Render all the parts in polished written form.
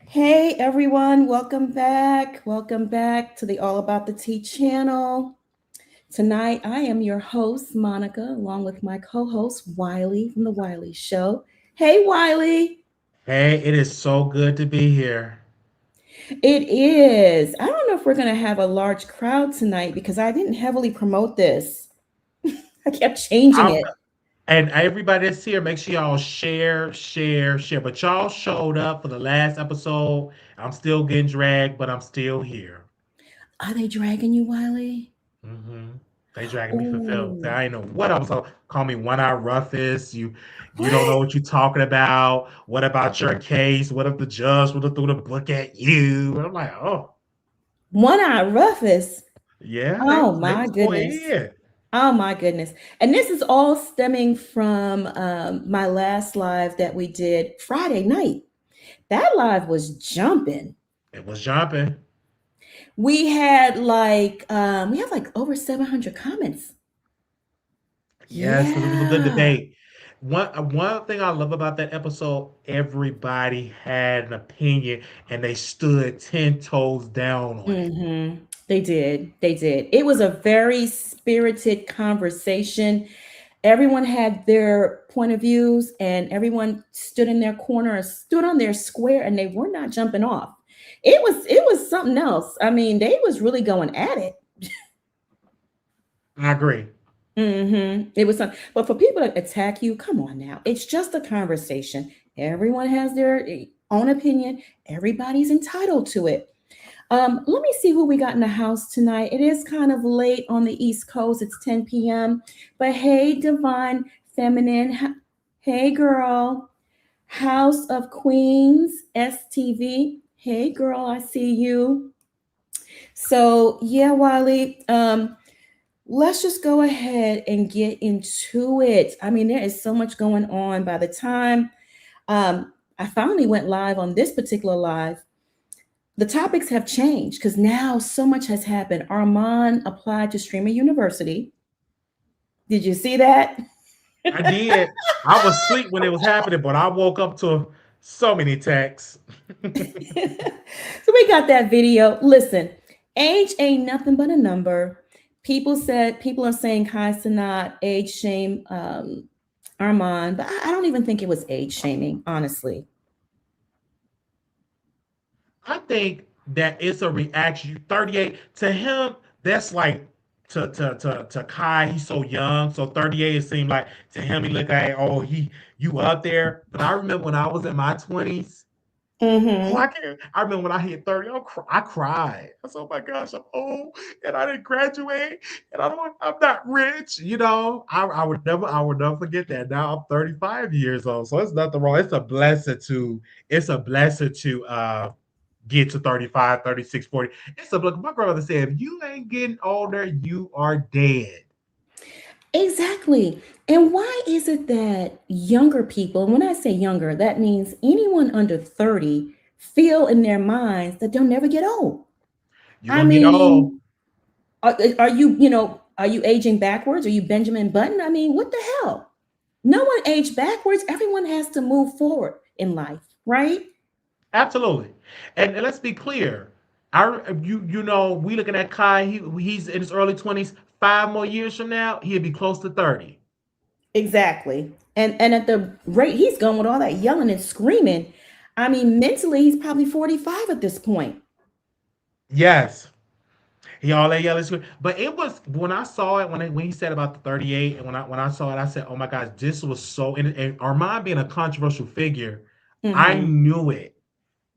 Hey everyone, welcome back. Welcome back to the All About the Tea channel. Tonight I am your host, Monica, along with my co-host, Wiley from The Wiley Show. Hey Wiley. Hey, it is so good to be here. It is. I don't know if we're going to have a large crowd tonight because I didn't heavily promote this. I kept changing I'm, it. and everybody that's here, make sure y'all share, share, share. But y'all showed up for the last episode. I'm still getting dragged, but I'm still here. Are they dragging you, Wiley? hmm They dragging me for filth. Oh, I ain't know what I was talking. Call me one eye roughest. You don't know what? what you're talking about. What about your case? What if the judge would have threw the book at you? And I'm like, oh One Eye Rufus. yeah, Oh they my was going goodness. in. Oh my goodness. And this is all stemming from my last live that we did Friday night. That live was jumping. It was jumping. We have like over 700 comments. Yes, because it was a good Yeah. debate. One thing I love about that episode, everybody had an opinion and they stood 10 toes down on it. They did. They did. It was a very spirited conversation. Everyone had their point of views and everyone stood in their corner, stood on their square, and they were not jumping off. It was something else. I mean, they was really going at it. I agree. It was some, but for people to attack you, come on now. It's just a conversation. Everyone has their own opinion. Everybody's entitled to it. Let me see who we got in the house tonight. It is kind of late on the East Coast. It's 10 p.m. But hey, Divine Feminine. Hey, girl. House of Queens, STV. Hey, girl, I see you. So, yeah, Wiley, let's just go ahead and get into it. I mean, there is so much going on. By the time I finally went live on this particular live, the topics have changed because now so much has happened. Armon applied to Streamer University. Did you see that? I did. I was asleep when it was happening, but I woke up to so many texts. So we got that video. Listen, age ain't nothing but a number. People are saying Kai Sanat age shame Armon, but I don't even think it was age shaming, honestly. I think that it's a reaction. 38 to him, that's like to Kai, he's so young. So 38, it seemed like to him, he looked like, oh, you up there. But I remember when I was in my 20s. Oh, Mm-hmm. I can't. I remember when I hit 30, I cried. I said, oh my gosh, I'm old and I didn't graduate and I'm not rich. I would never forget that. Now I'm 35 years old. So it's nothing wrong. It's a blessing to get to 35, 36, 40. It's a look. My grandmother said, if you ain't getting older, you are dead. Exactly. And why is it that younger people, and when I say younger, that means anyone under 30, feel in their minds that they'll never get old? You're I gonna get old. mean, are you aging backwards? Are you Benjamin Button? I mean, what the hell? No one aged backwards. Everyone has to move forward. in life, right? Absolutely. And let's be clear. We looking at Kai. He's in his early 20s. 5 more years from now, he'll be close to 30. Exactly. And at the rate he's going with all that yelling and screaming, I mean, mentally, he's probably 45 at this point. Yes. He all that yelling. But it was when I saw it when he said about the 38, and when I saw it, I said, "Oh my gosh, this was so." And Armand being a controversial figure, I Hmm. knew it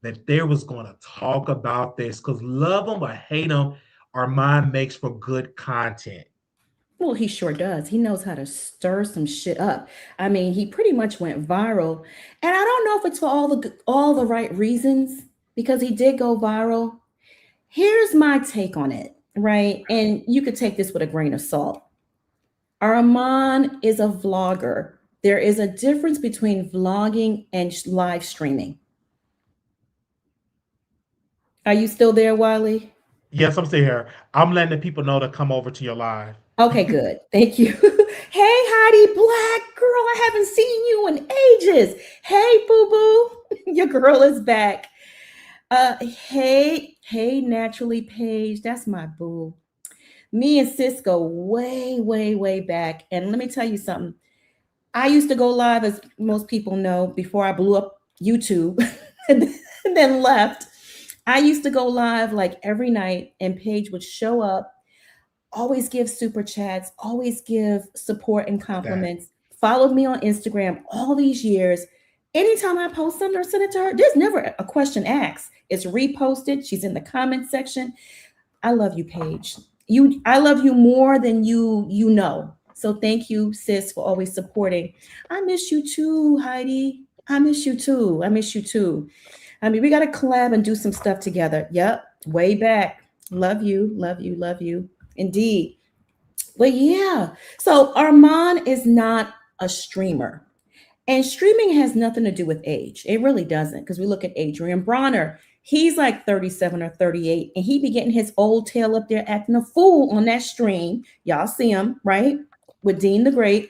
that they was going to talk about this because love him or hate him, Armand makes for good content. Well, he sure does. He knows how to stir some shit up. I mean, he pretty much went viral, and I don't know if it's for all the right reasons because he did go viral. Here's my take on it, right? And you could take this with a grain of salt. Armand is a vlogger. There is a difference between vlogging and live streaming. Are you still there, Wiley? Yes, I'm still here. I'm letting the people know to come over to your live. Okay, good. Thank you. Hey, Heidi Black girl, I haven't seen you in ages. Hey, boo boo, your girl is back. Hey, naturally Paige, that's my boo. Me and Sis go way, way, way back. And let me tell you something. I used to go live, as most people know, before I blew up YouTube and then left. I used to go live like every night, and Paige would show up, always give super chats, always give support and That compliments, followed me on Instagram all these years. Anytime I post something or send it to her, there's never a question asked. It's reposted. She's in the comment section. I love you, Paige. I love you more than you know. So thank you, sis, for always supporting. I miss you too, Heidi. I miss you too. I miss you too. I mean, we got to collab and do some stuff together. Yep, way back. Love you, love you, love you. Indeed. But yeah, so Armand is not a streamer. And streaming has nothing to do with age. It really doesn't, because we look at Adrian Bronner. He's like 37 or 38, and he be getting his old tail up there acting a fool on that stream. Y'all see him, right? With Dean the Great.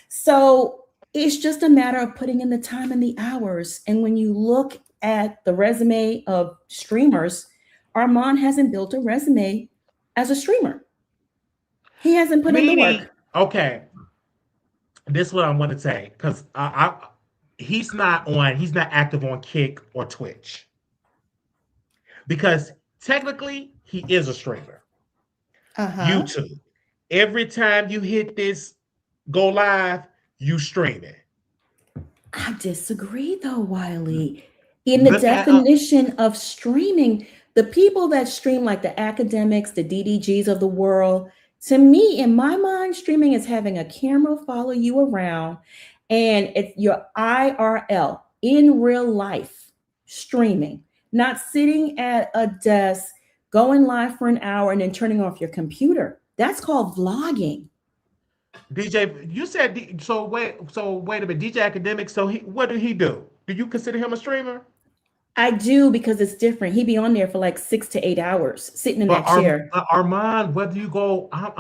So it's just a matter of putting in the time and the hours. And when you look at the resume of streamers, Armand hasn't built a resume as a streamer. He hasn't put in the meaning work. okay. This is what I want to say because he's not active on Kick or Twitch because technically he is a streamer. Uh-huh. YouTube. Every time you hit this go live, you stream it. I disagree though, Wiley. In the Look at definition of streaming, the people that stream, like the academics, the DDGs of the world, to me, in my mind, streaming is having a camera follow you around, and it's your IRL, in real life streaming, not sitting at a desk, going live for an hour and then turning off your computer. That's called vlogging. DJ. You said so. Wait a minute. DJ Academic. So what did he do? Do you consider him a streamer? I do, because it's different. He'd be on there for like 6 to 8 hours sitting in But that chair. Armand, whether you go, I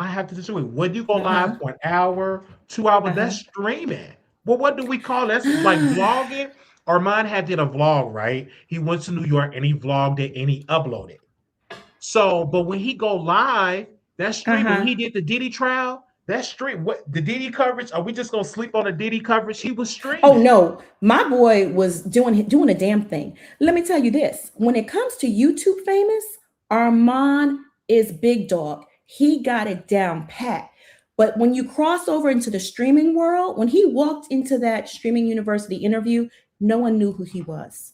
have to disagree. Whether you go live Uh-huh. for an hour, 2 hours, that's Uh-huh. streaming. Well, what do we call that's like Ah, vlogging? Armand had did a vlog, right? He went to New York and he vlogged it and he uploaded. So, but when he go live, that's streaming. When uh-huh. he did the Diddy trial, that's stream. What the Diddy coverage? Are we just gonna sleep on the Diddy coverage? He was Oh streaming. no, my boy was doing a damn thing. Let me tell you this. When it comes to YouTube famous, Armand is big dog. He got it down pat. But when you cross over into the streaming world, when he walked into that streaming university interview, no one knew who he was.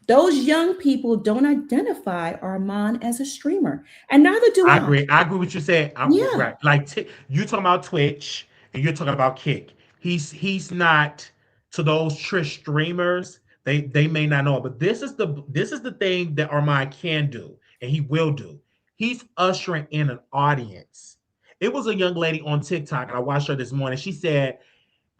Those young people don't identify Armand as a streamer, and neither do I I. agree. I agree with you saying. Yeah. Right. Like you talking about Twitch and you're talking about Kick. He's not to those Trish streamers. They may not know it, but this is the thing that Armand can do and he will do. He's ushering in an audience. It was a young lady on TikTok and I watched her this morning. She said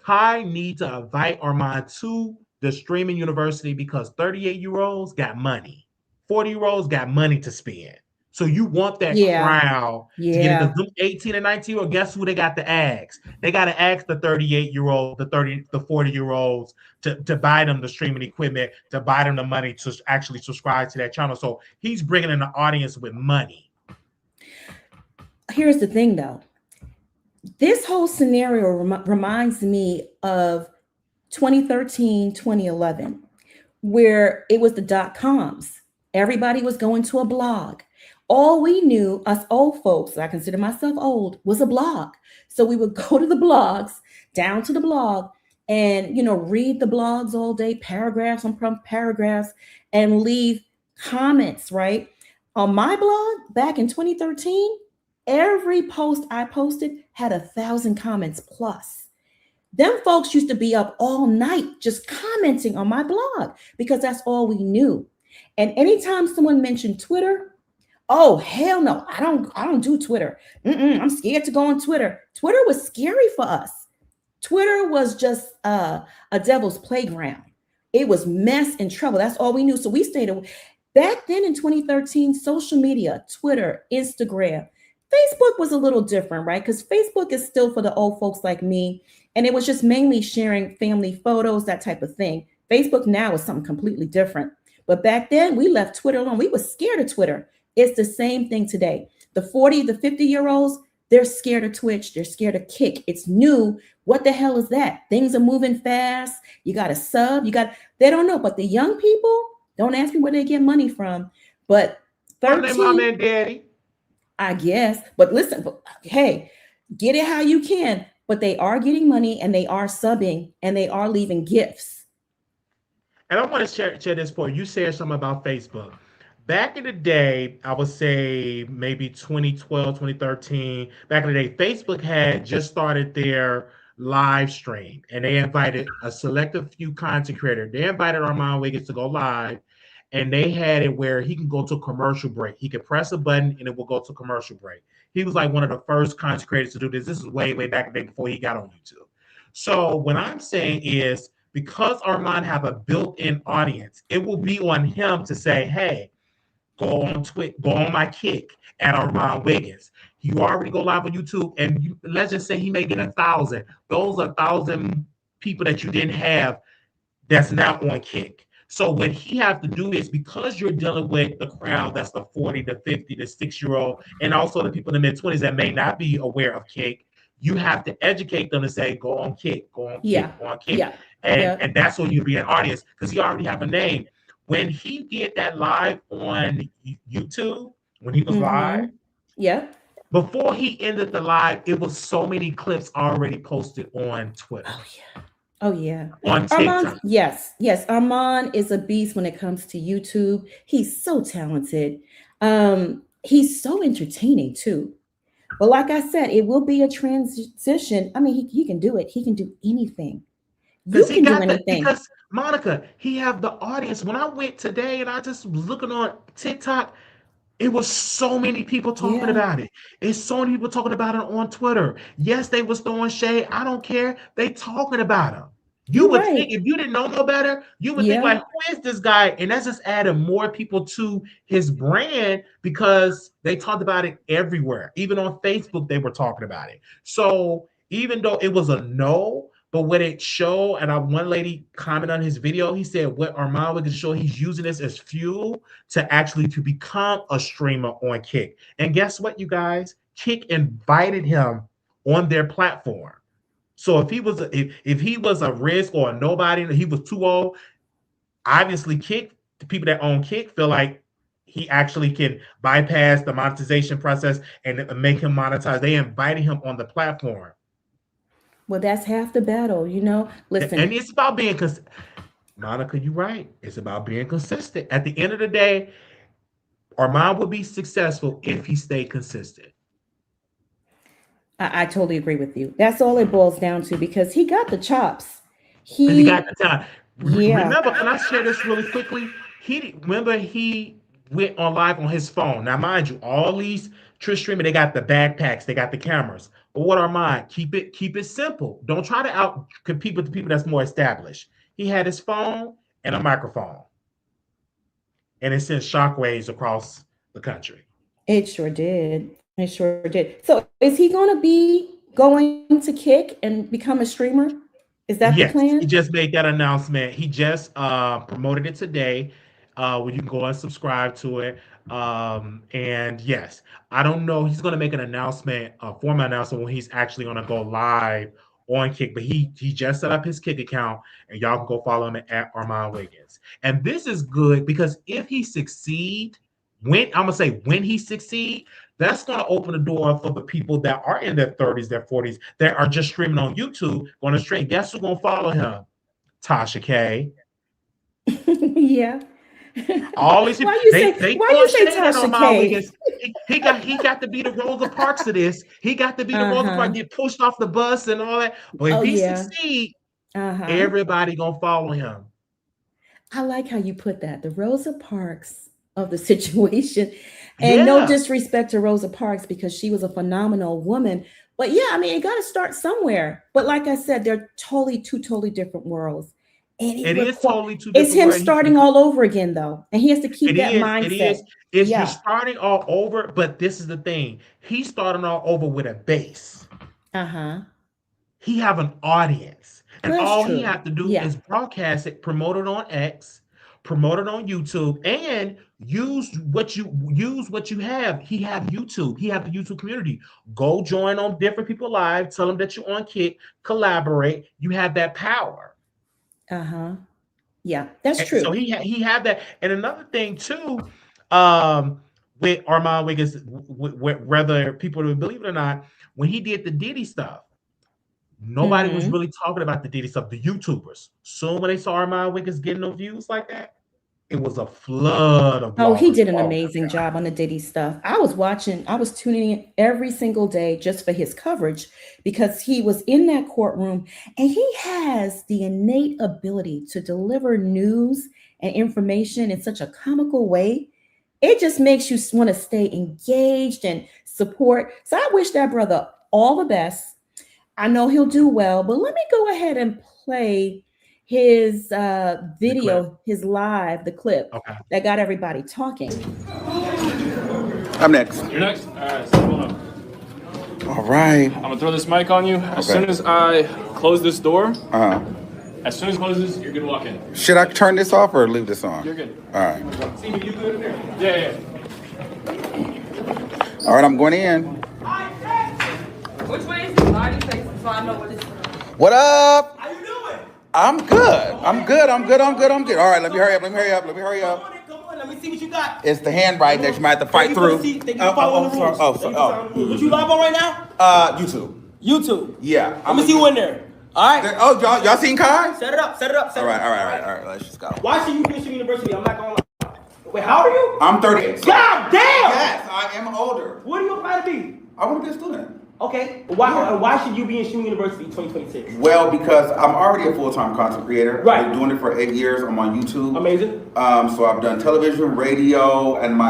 Kai need to invite Armand to the streaming university because 38-year-olds got money. 40-year-olds got money to spend. So you want that Yeah. crowd to get it, because Yeah. them 18 and 19 year old, guess who they got to ask? They got to ask the 38-year-old, the 40-year-olds to buy them the streaming equipment, to buy them the money to actually subscribe to that channel. So he's bringing in the audience with money. Here's the thing, though. This whole scenario reminds me of 2013, 2011, where it was the .coms. Everybody was going to a blog. All we knew, us old folks, I consider myself old, was a blog. So we would go to the blogs, down to the blog, and read the blogs all day, paragraphs on paragraphs, and leave comments, right? On my blog back in 2013, every post I posted had 1,000 comments plus. Them folks used to be up all night just commenting on my blog because that's all we knew. And anytime someone mentioned Twitter, oh hell no, I don't do Twitter. I'm scared to go on Twitter. Twitter was scary for us. Twitter was just a devil's playground. It was mess and trouble. That's all we knew. So we stayed away. Back then in 2013, social media, Twitter, Instagram, Facebook was a little different, right? Because Facebook is still for the old folks like me. And it was just mainly sharing family photos, that type of thing. Facebook now is something completely different. But back then, we left Twitter alone. We were scared of Twitter. It's the same thing today. The 40, the 50-year-olds, they're scared of Twitch. They're scared of Kick. It's new. What the hell is that? Things are moving fast. You got to sub. They don't know. But the young people, don't ask me where they get money from. But 13, mom and daddy, I guess. But listen, hey, get it how you can. But they are getting money, and they are subbing, and they are leaving gifts. And I want to share this point. You said something about Facebook. Back in the day, I would say maybe 2012, 2013, back in the day, Facebook had just started their live stream, and they invited a selective few content creators. They invited Armon Wiggins to go live, and they had it where he can go to commercial break. He could press a button and it will go to commercial break. He was like one of the first content creators to do this. This is way back in the day before he got on YouTube. So what I'm saying is, because Armon have a built-in audience, it will be on him to say, hey, go on Twitter, go on my Kick at Armon Wiggins. You already go live on YouTube, and let's just say he may get 1,000. Those are 1,000 people that you didn't have that's now on Kick. So what he have to do is, because you're dealing with the crowd that's the 40, the 50, the 6-year-old, and also the people in the mid-20s that may not be aware of Kick, you have to educate them to say, go on Kick, go on Kick, go on Kick. Yeah. And that's when you be an audience, because he already have a name. When he did that live on YouTube, when he was live, before he ended the live, it was so many clips already posted on Twitter. Oh yeah. On TikTok. Yes. Armon is a beast when it comes to YouTube. He's so talented. He's so entertaining too. But like I said, it will be a transition. I mean, he can do it. He can do anything. You can do anything. Because Monica, he have the audience. When I went today and I just was looking on TikTok, it was so many people talking about it. It's so many people talking about it on Twitter. Yes, they was throwing shade. I don't care. They talking about him. You would think, if you didn't know no better, you would think like, who is this guy? And that's just adding more people to his brand, because they talked about it everywhere. Even on Facebook, they were talking about it. So even though it was a no, but what it showed, and one lady commented on his video, he said what Armon Wiggins showed, he's using this as fuel to become a streamer on Kick. And guess what, you guys? Kick invited him on their platform. So if he was a risk or a nobody, and he was too old, obviously Kick, the people that own Kick, feel like he actually can bypass the monetization process and make him monetize. They invited him on the platform. Well, that's half the battle, Listen. And it's about being consistent. Monica, you're right. It's about being consistent. At the end of the day, Armon will be successful if he stayed consistent. I totally agree with you. That's all it boils down to, because he got the chops. He got the time. Yeah. Remember, can I share this really quickly? He went on live on his phone. Now, mind you, all these Twitch streaming, they got the backpacks, they got the cameras. But what are mine? Keep it simple. Don't try to out compete with the people that's more established. He had his phone and a microphone, and it sent shockwaves across the country. It sure did. It sure did. So is he going to be going to kick and become a streamer? Is that the Yes, plan? he just made that announcement. He just promoted it today. Where you can go and subscribe to it. And yes, I don't know. He's going to make an announcement, a formal announcement when he's actually going to go live on Kick. But he just set up his Kick account, and y'all can go follow him at Armon Wiggins. And this is good because if he succeed, when he succeed, that's going to open the door for the people that are in their 30s, their 40s, that are just streaming on YouTube, going to stream. Guess who's going to follow him? Tasha K. Yeah. All these people, Why you they why throwing you say shade at Tasha Armon K? Wiggins. He got to be the Rosa Parks of this. He got to be the Rosa Parks, Uh-huh. get pushed off the bus and all that. But if Oh he yeah. succeed, Uh-huh. everybody gonna follow him. I like how you put that. The Rosa Parks of the situation. And no Yeah, disrespect to Rosa Parks because she was a phenomenal woman. But yeah, I mean, it got to start somewhere. But like I said, they're two totally different worlds. And it is totally two it's different him ways. starting all over again, though. And he has to keep It that is. It mindset. is. It's you're Yeah. starting all over, but this is the thing. He's starting all over with a base. Uh-huh. He have an audience, and That's all he true. have to do Yeah. is broadcast it, promote it on X, promote it on YouTube, and use what you have. He have YouTube. He have the YouTube community. Go join on different people live. Tell them that you're on Kick. Collaborate. You have that power. Uh-huh. Yeah, that's And so true. he had that. And another thing too, um, with Armon Wiggins, whether people would believe it or not, when he did the Diddy stuff, nobody was Mm-hmm. really talking about the Diddy stuff. The YouTubers. Soon when they saw Armon Wiggins getting no views like that, it was a flood of Oh, he bloggers did an following amazing him. job on the Diddy stuff. I was tuning in every single day just for his coverage because he was in that courtroom and he has the innate ability to deliver news and information in such a comical way. It just makes you want to stay engaged and support. So I wish that brother all the best. I know he'll do well, but let me go ahead and play his The clip. video, his live, the clip Okay. that got everybody talking. I'm next. You're next? Alright, so hold on. All right. I'm gonna throw this mic on you. As Okay. soon as I close this door, Uh-huh. as soon as it closes, you're gonna walk in. Should I turn this off or leave this on? You're good. All right. See me, you good in there? Yeah. All right, I'm going in. Which way is it? Already face so I know what it's. What up? How you doing? I'm good. I'm good. All right, let me hurry up. Come on, let me see what you got. It's the handwriting that you might have to fight through. Thank you for following the rules. What you live on right now? YouTube. YouTube. Yeah. Let me see who in there. All right. Oh, y'all seen Kai? Set it up. All right. Let's just go. Why should you finish university? I'm not gonna lie. Wait, how old are you? I'm 38. God damn! Yes, I am older. What are you applying to be? I want to be a student. Okay. Why should you be in Streaming University 2026? Well, because I'm already a full-time content creator. Right. I've been doing it for 8 years. I'm on YouTube. Amazing. So I've done television, radio, and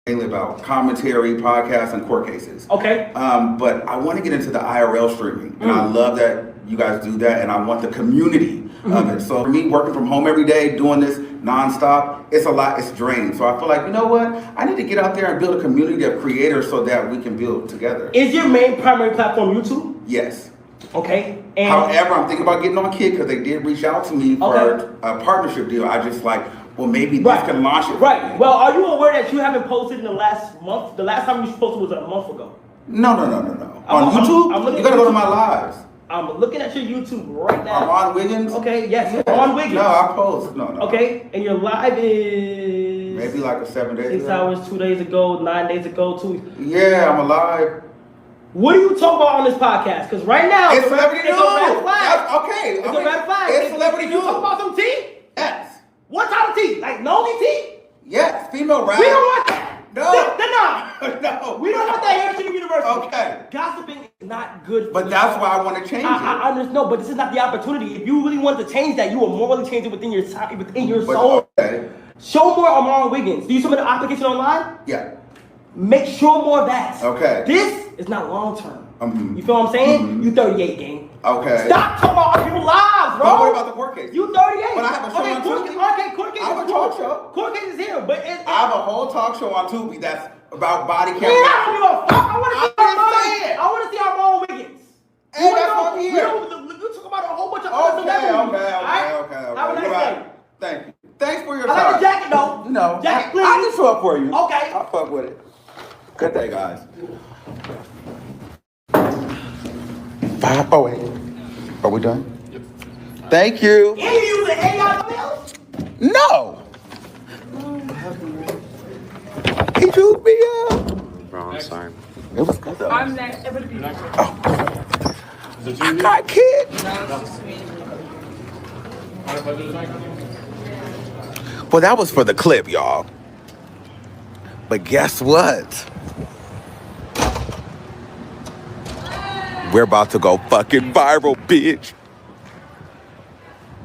mainly about commentary, podcasts, and court cases. Okay. But I want to get into the IRL streaming, and I love that you guys do that, and I want the community of it. So for me, working from home every day, doing this nonstop, it's a lot, it's draining. So I feel like, you know what? I need to get out there and build a community of creators so that we can build together. Is your main primary platform YouTube? Yes. Okay. And However, I'm thinking about getting on Kid because they did reach out to me for Okay. a partnership deal. I just like, well, maybe this Right. can launch it. Right. Well, are you aware that you haven't posted in the last month? The last time you posted was a month ago. No. On I'm YouTube, looking you gotta at go to YouTube. my lives. I'm looking at your YouTube right now. Armon Wiggins. Okay, yes, Armon Wiggins. No, I post. No. Okay, and your live is Maybe like a 7 days 6 ago. hours, 2 days ago, 9 days ago, 2 weeks. Yeah, I'm alive. What do you talk about on this podcast? Because right now It's celebrity it's news. a red flag. That's okay. It's I a mean, red flag. It's celebrity You news. talk about some tea? Yes. What type of tea? Like noni tea? Yes. Female rap. We don't want that. No. No. We don't want that here at City University. Okay. Gossiping is not good for But you. that's why I want to change it. I understand, no, but this is not the opportunity. If you really want to change that, you will morally change it within your But, soul. okay. Show more Armon Wiggins. Do you submit an application online? Yeah. Make sure more of that. Okay. This is not long term. Mhm. You feel what I'm saying? Mhm. You 38, gang. Okay. Stop talking about other people's lives, bro. But what about the court case? You 38. But I have a show on court Tubi. case. Okay, court case I have is a talk cool. show. Court case is here, but I have a whole talk show on Tubi that's about body count. Yeah, I don't give a fuck. I want to see Armon Wiggins. Hey, that's what I'm here. You talk about a whole bunch of other celebrities. Okay. Have a nice day. Thank you. Thanks for your I time. like the jacket though. No, Jacket, please. I can fuck for you. Okay. I'll fuck with it. Good day, guys. 508. Are we done? Yep. Thank you. And you using AI bills? No. He drew me up. Wrong sign. It was good though. I'm next. I got kid. Well, that was for the clip, y'all. But guess what? We're about to go fucking viral, bitch.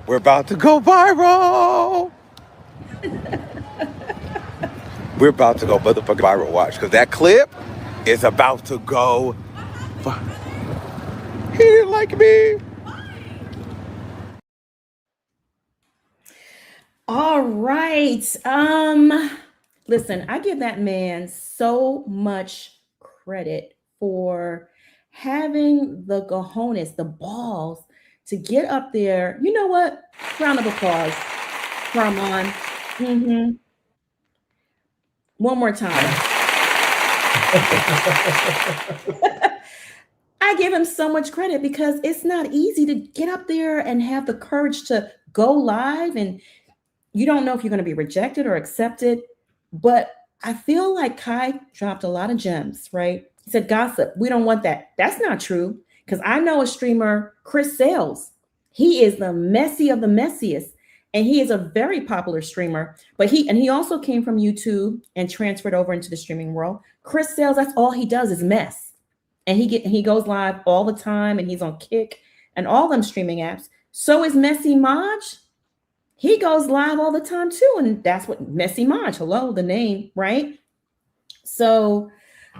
We're about to go viral. We're about to go motherfucking viral, watch. Because that clip is about to go viral. He didn't like me. All right. Listen, I give that man so much credit for having the cojones, the balls to get up there. You know what? Round of applause for Armon. One more time. I give him so much credit because it's not easy to get up there and have the courage to go live, and you don't know if you're going to be rejected or accepted. But I feel like Kai dropped a lot of gems, right? He said, gossip, we don't want that. That's not true, because I know a streamer, Chris Sales. He is the messy of the messiest, and he is a very popular streamer. But he also came from YouTube and transferred over into the streaming world. Chris Sales, that's all he does is mess, and he goes live all the time, and he's on Kick and all them streaming apps. So is Messy Maj. He goes live all the time too, and that's what Messy Maj. Hello, the name, right? So,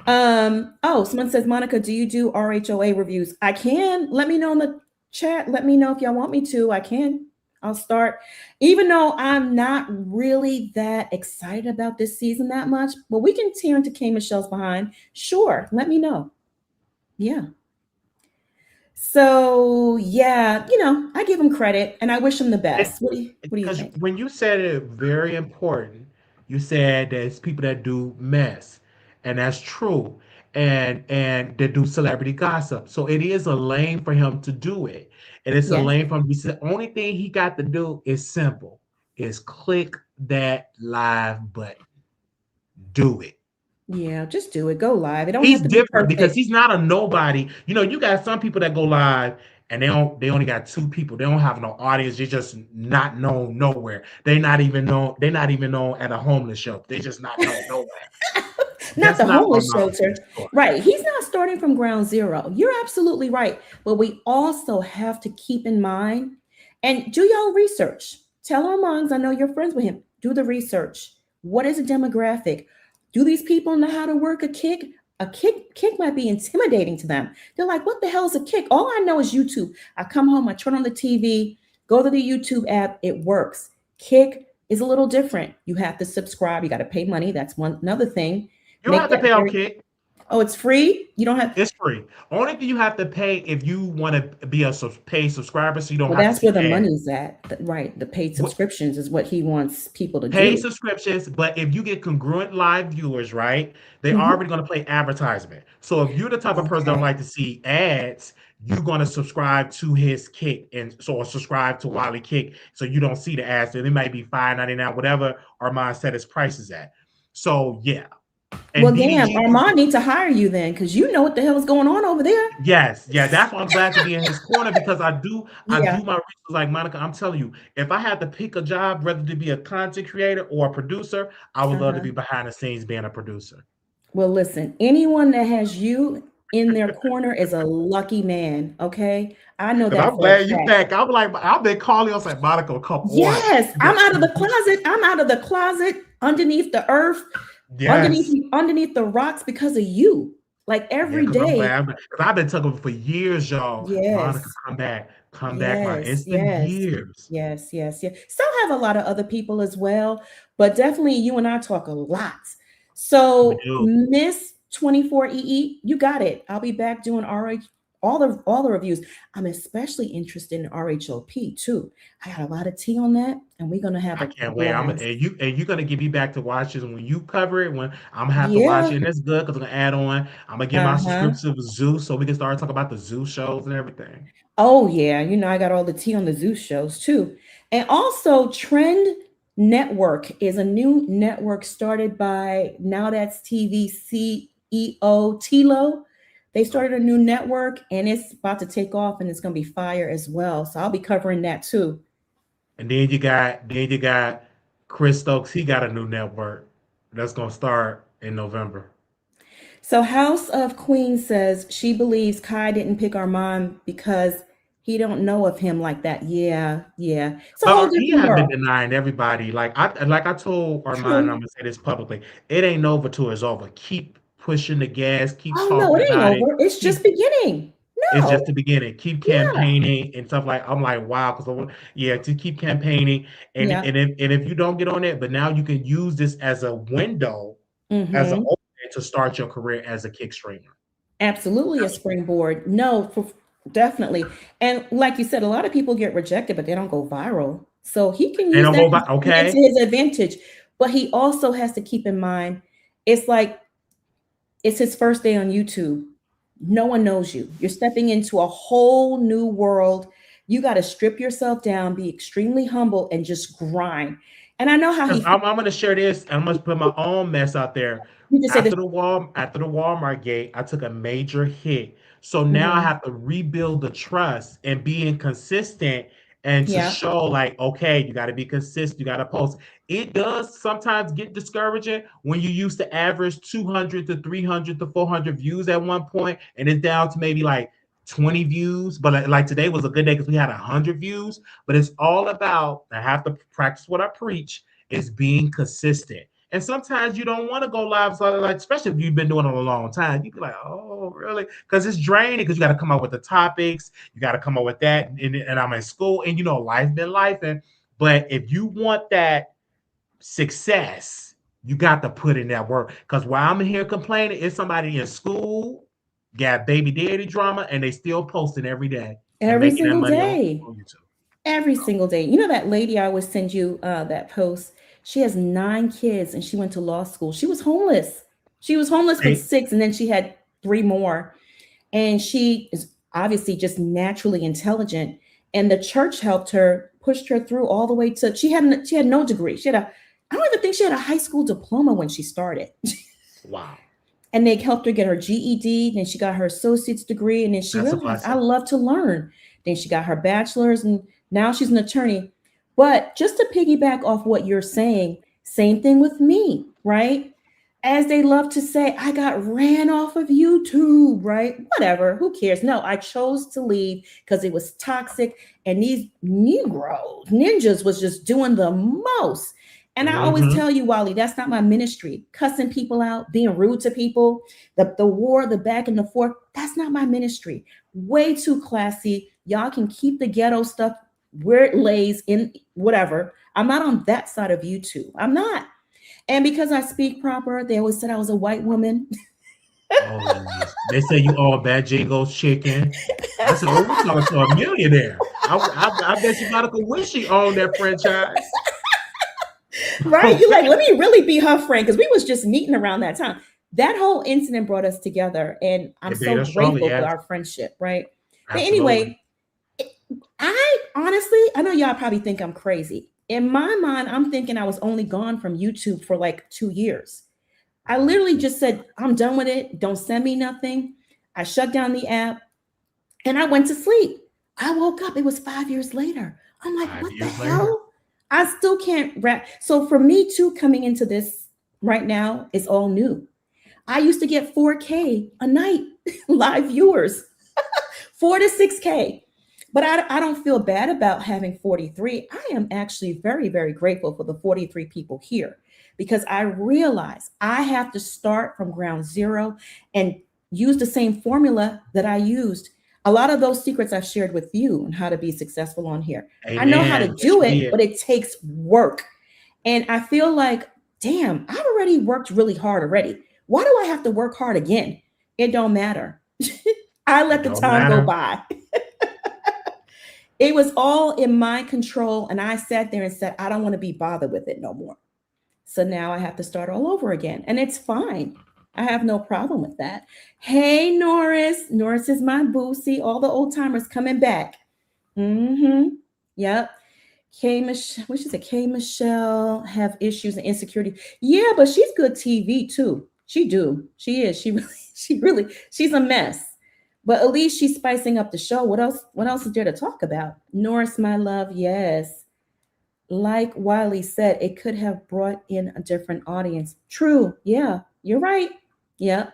someone says, Monica, do you do RHOA reviews? I can. Let me know in the chat. Let me know if y'all want me to. I can. I'll start. Even though I'm not really that excited about this season that much, but we can tear into K Michelle's behind. Sure, let me know. Yeah. So yeah, I give him credit and I wish him the best. What do you think? When you said it, very important, you said there's people that do mess, and that's true, and that do celebrity gossip. So it is a lane for him to do it, and it's a lane for him. The only thing he got to do is simple: is click that live button, do it. Yeah, just do it. Go live. It don't He's have to be different perfect. because he's not a nobody. You got some people that go live and they only got 2 people. They don't have no audience. They're just not known nowhere. They're not even known at a homeless shelter. They just not known nowhere. Not the homeless shelter. Right. He's not starting from ground zero. You're absolutely right. But we also have to keep in mind and do your own research. Tell Armon, I know you're friends with him. Do the research. What is a demographic? Do these people know how to work a kick? A kick might be intimidating to them. They're like, what the hell is a kick? All I know is YouTube. I come home, I turn on the TV, go to the YouTube app, it works. Kick is a little different. You have to subscribe. You got to pay money. That's another thing. You don't have to pay on Kick. Oh, it's free? You don't have. It's free. Only thing you have to pay if you want to be a paid subscriber, so you don't have that's to where the money's at, right? The paid subscriptions is what he wants people to do. Paid subscriptions, but if you get congruent live viewers, right, they're already going to play advertisement. So if you're the type of person that don't like to see ads, you're going to subscribe to his Kick or subscribe to Wally Kick, so you don't see the ads. And it might be $5.99, whatever Armon set his prices at. So yeah. And well, damn, Armon needs to hire you then, because you know what the hell is going on over there. Yes, that's why I'm glad to be in his corner, because I do my research. Like Monica, I'm telling you, if I had to pick a job, whether to be a content creator or a producer, I would love to be behind the scenes being a producer. Well, listen, anyone that has you in their corner is a lucky man. Okay, I know that. I'm glad you back. I'm like, I've been calling us like Monica a couple. Yes, I'm out of the closet. I'm out of the closet underneath the earth. Yes. Underneath the rocks because of you, like every day. I've been talking for years, y'all. Yes. Monica, come back. Monica. It's been years. Yes. Still have a lot of other people as well, but definitely you and I talk a lot. So do. Miss 24EE, you got it. I'll be back doing RH, all the reviews. I'm especially interested in RHOP too. I got a lot of tea on that, and we're gonna have I a can't wait. blast. And you're gonna get me back to watch this when you cover it. When I'm gonna have to watch Yeah. it, and it's good because I'm gonna add on. I'm gonna get my Uh-huh. subscription to Zeus so we can start talking about the Zeus shows and everything. Oh yeah, I got all the tea on the Zeus shows too. And also Trend Network is a new network started by Now That's TV CEO Tilo. They started a new network and it's about to take off and it's going to be fire as well. So I'll be covering that too. And then you got Chris Stokes. He got a new network that's gonna start in November. So House of Queens says she believes Kai didn't pick Armon because he don't know of him like that. Yeah, yeah. It's a whole He different has been world. denying everybody. Like I told Armand, I'm True. gonna say this publicly. It ain't over till it's over. Keep pushing the gas. Keep Oh no, talking it ain't about it. over. It's just beginning. It's No. just the beginning. Keep Yeah. campaigning and stuff like. I'm like, wow, because to keep campaigning Yeah. and if you don't get on it, but now you can use this as a window, as an Mm-hmm. opening to start your career as a kick streamer. Absolutely a springboard. No, definitely. And like you said, a lot of people get rejected, but they don't go viral. So he can They use don't that go by. into Okay, his advantage. But he also has to keep in mind, it's like it's his first day on YouTube. No one knows you. You're stepping into a whole new world. You got to strip yourself down, be extremely humble, and just grind. And I know how he because feels. I'm gonna share this. I'm gonna put my own mess out there. You just say this. After the Walmart gate, I took a major hit. So now I Mhm. have to rebuild the trust and being consistent and to Yeah. show like, okay, you got to be consistent. You got to post. It does sometimes get discouraging when you used to average 200 to 300 to 400 views at one point, and it's down to maybe like 20 views. But like today was a good day because we had 100 views. But it's all about, I have to practice what I preach, is being consistent. And sometimes you don't want to go live, so like, especially if you've been doing it a long time. You be like, oh, really? Because it's draining because you got to come up with the topics. You got to come up with that. And I'm in school and, life been life. But if you want that success, you got to put in that work. Because while I'm here complaining, it's somebody in school, got baby daddy drama, and they still posting every day and Every making that single money day. on YouTube. Every single day. You know that lady I always send you that post? She has 9 kids and she went to law school. She was homeless. She was homeless with Hey, 6 and then she had 3 more. And she is obviously just naturally intelligent. And the church helped her, pushed her through all the way to she had no degree. I don't even think she had a high school diploma when she started. wow. And they helped her get her GED. Then she got her associate's degree. And then she That's a realized, I blessing. love to learn. Then she got her bachelor's and now she's an attorney. But just to piggyback off what you're saying, same thing with me, right? As they love to say, I got ran off of YouTube, right? Whatever, who cares? No, I chose to leave because it was toxic. And these ninjas was just doing the most. And I always tell you, Wally, that's not my ministry. Cussing people out, being rude to people, the war, the back and the forth, that's not my ministry. Way too classy. Y'all can keep the ghetto stuff where it lays in whatever. I'm not on that side of YouTube. I'm not. And because I speak proper, they always said I was a white woman. Oh, they say you all bad Jingles chicken. I said, oh, we're talking to a millionaire. I bet you Monica wish she owned that franchise. Right? You're like, let me really be her friend because we was just meeting around that time. That whole incident brought us together, and I'm It made so us stronger, grateful for yes. our friendship, right? But Absolutely. anyway, I honestly, I know y'all probably think I'm crazy. In my mind, I'm thinking I was only gone from YouTube for like 2 years. I literally just said, I'm done with it. Don't send me nothing. I shut down the app and I went to sleep. I woke up. It was 5 years later. I'm like, 5 what the years later. hell? I still can't wrap. So for me too, coming into this right now is all new. I used to get 4K a night live viewers, 4 to 6K. But I don't feel bad about having 43. I am actually very, very grateful for the 43 people here because I realize I have to start from ground zero and use the same formula that I used. A lot of those secrets I've shared with you on how to be successful on here. Amen. I know how to Yes, do you it, did. but it takes work. And I feel like damn, I've already worked really hard already. Why do I have to work hard again? It don't matter. I let It the don't time go matter. by. It was all in my control. And I sat there and said, I don't want to be bothered with it no more. So now I have to start all over again. And it's fine. I have no problem with that. Hey, Norris. Norris is my boo. See, all the old timers coming back. Mm-hmm. Yep. K Michelle, what she said, K Michelle have issues and insecurity. Yeah, but she's good TV too. She do. She is. She's a mess. But at least she's spicing up the show. What else is there to talk about? Norris, my love, yes. Like Wiley said, it could have brought in a different audience. True. Yeah, you're right. Yep.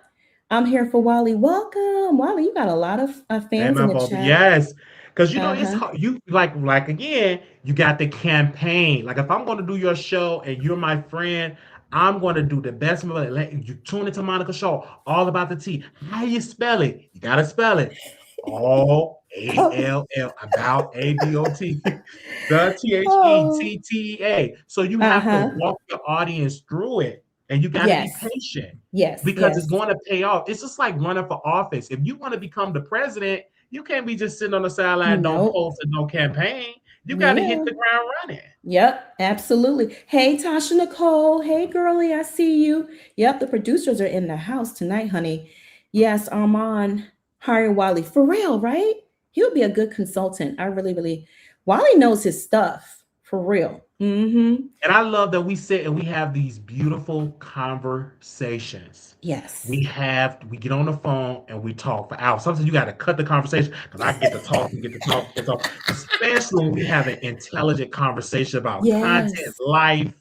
I'm here for Wiley. Welcome. Wiley, you got a lot of fans in the chat. Yes. Because you know it's Uh-huh. hard. You like again, you got the campaign. Like if I'm going to do your show and you're my friend, I'm going to do the best. You tune into Monica's show, all about the T. How you spell it? You got to spell it. ALL, about ABOT, the THETTA. So you have to walk your audience through it, and you got to Yes. be patient. Yes. Because yes. it's going to pay off. It's just like running for office. If you want to become the president, you can't be just sitting on the sideline, don't Nope. post and no campaign. You got to hit the ground running. Yep, absolutely. Hey, Tasha Nicole. Hey, girlie, I see you. Yep, the producers are in the house tonight, honey. Yes, Armon hiring Wiley. For real, right? He'll be a good consultant. I really, Wiley knows his stuff. For real. Mm-hmm. And I love that we sit and we have these beautiful conversations. Yes. We get on the phone and we talk for hours. Sometimes you got to cut the conversation because I get to talk and get to talk. Especially when we have an intelligent conversation about content, life,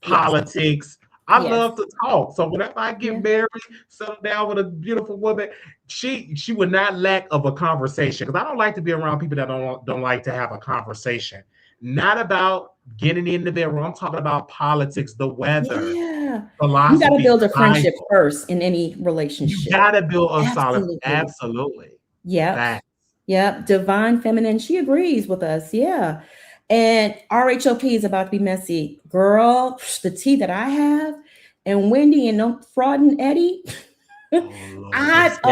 politics. I love to talk. So whenever I get married, settle down with a beautiful woman, she would not lack of a conversation. Because I don't like to be around people that don't like to have a conversation. Not about getting into their room. I'm talking about politics, the weather. Yeah. Philosophy. You got to build a friendship first in any relationship. You got to build a solid. Absolutely. Yeah. Yep. Divine Feminine. She agrees with us. Yeah. And RHOP is about to be messy. Girl, the tea that I have and Wendy and no fraud and Eddie. Oh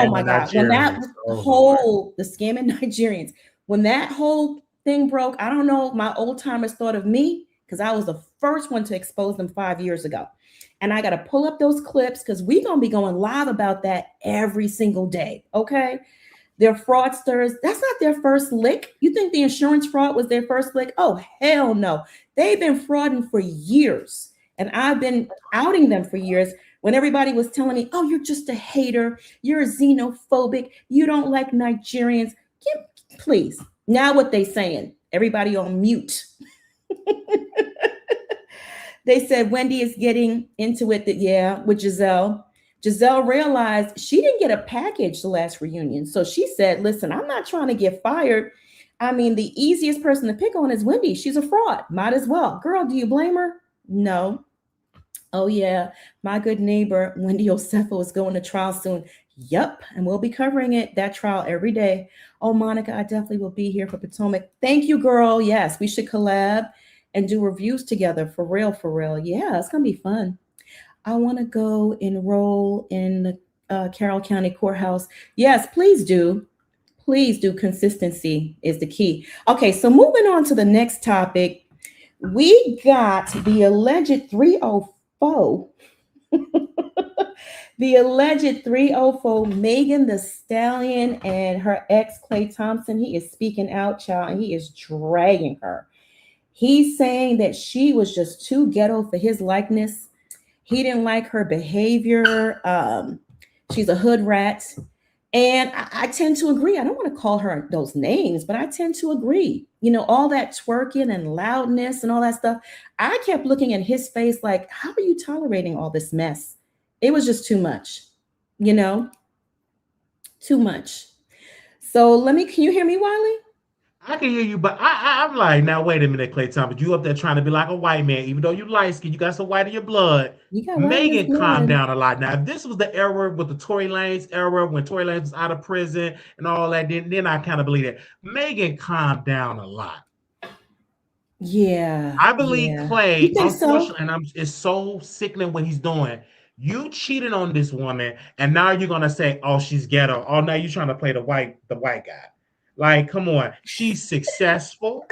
my God. When that the scamming Nigerians, when that whole thing broke, I don't know, my old timers thought of me because I was the first one to expose them 5 years ago. And I got to pull up those clips because we're going to be going live about that every single day. Okay. They're fraudsters. That's not their first lick. You think the insurance fraud was their first lick? Oh, hell no. They've been frauding for years. And I've been outing them for years when everybody was telling me, oh, you're just a hater. You're xenophobic. You don't like Nigerians. Please. Now what they saying? Everybody on mute. They said Wendy is getting into it with Giselle. Giselle realized she didn't get a package the last reunion. So she said, listen, I'm not trying to get fired. I mean, the easiest person to pick on is Wendy. She's a fraud. Might as well. Girl, do you blame her? No. Oh, yeah. My good neighbor, Wendy Osefo, is going to trial soon. Yep. And we'll be covering that trial every day. Oh, Monica, I definitely will be here for Potomac. Thank you, girl. Yes, we should collab and do reviews together. For real. Yeah, it's going to be fun. I want to go enroll in the Carroll County Courthouse. Yes, please do. Please do. Consistency is the key. Okay, so moving on to the next topic. We got the alleged 304. The alleged 304 Megan Thee Stallion and her ex Klay Thompson. He is speaking out, child, and he is dragging her. He's saying that she was just too ghetto for his likeness. He didn't like her behavior. She's a hood rat. And I tend to agree. I don't want to call her those names, but I tend to agree. You know, all that twerking and loudness and all that stuff. I kept looking at his face like, how are you tolerating all this mess? It was just too much, you know, too much. So can you hear me, Wiley? I can hear you, but I'm like, now wait a minute, Klay Thompson. You up there trying to be like a white man, even though you light skin, you got some white in your blood. Megan calmed down a lot. Now, if this was the era with the Tory Lanez era, when Tory Lanez was out of prison and all that, then I kind of believe that. Megan calmed down a lot. Yeah, I believe yeah. You Klay, think so? unfortunately, it's so sickening what he's doing. You cheated on this woman, and now you're gonna say, "Oh, she's ghetto." Oh, now you're trying to play the white guy. Like, come on, she's successful.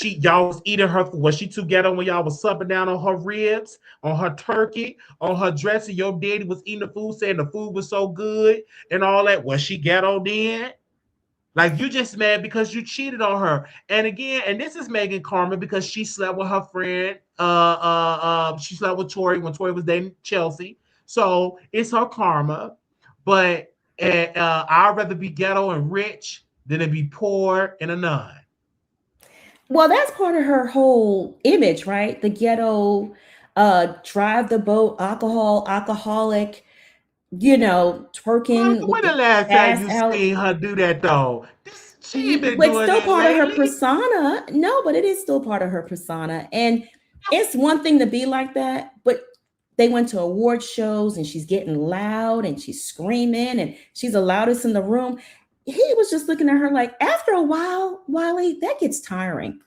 Y'all was eating her. Was she too ghetto when y'all was subbing down on her ribs, on her turkey, on her dressing? Your daddy was eating the food, saying the food was so good and all that. Was she ghetto then? Like you just mad because you cheated on her. And again, and this is Megan Karma because she slept with her friend. She slept with Tori when Tori was dating Chelsea. So it's her karma. But I'd rather be ghetto and rich than to be poor and a nun. Well, that's part of her whole image, right? The ghetto, drive the boat, alcoholic, Monica, twerking with when the the last time ass you out. seen her do that though? She ain't been But doing still that part of her lately. persona. No, but it is still part of her persona. And it's one thing to be like that, but they went to award shows and she's getting loud and she's screaming and she's the loudest in the room. He was just looking at her like, after a while, Wiley, that gets tiring.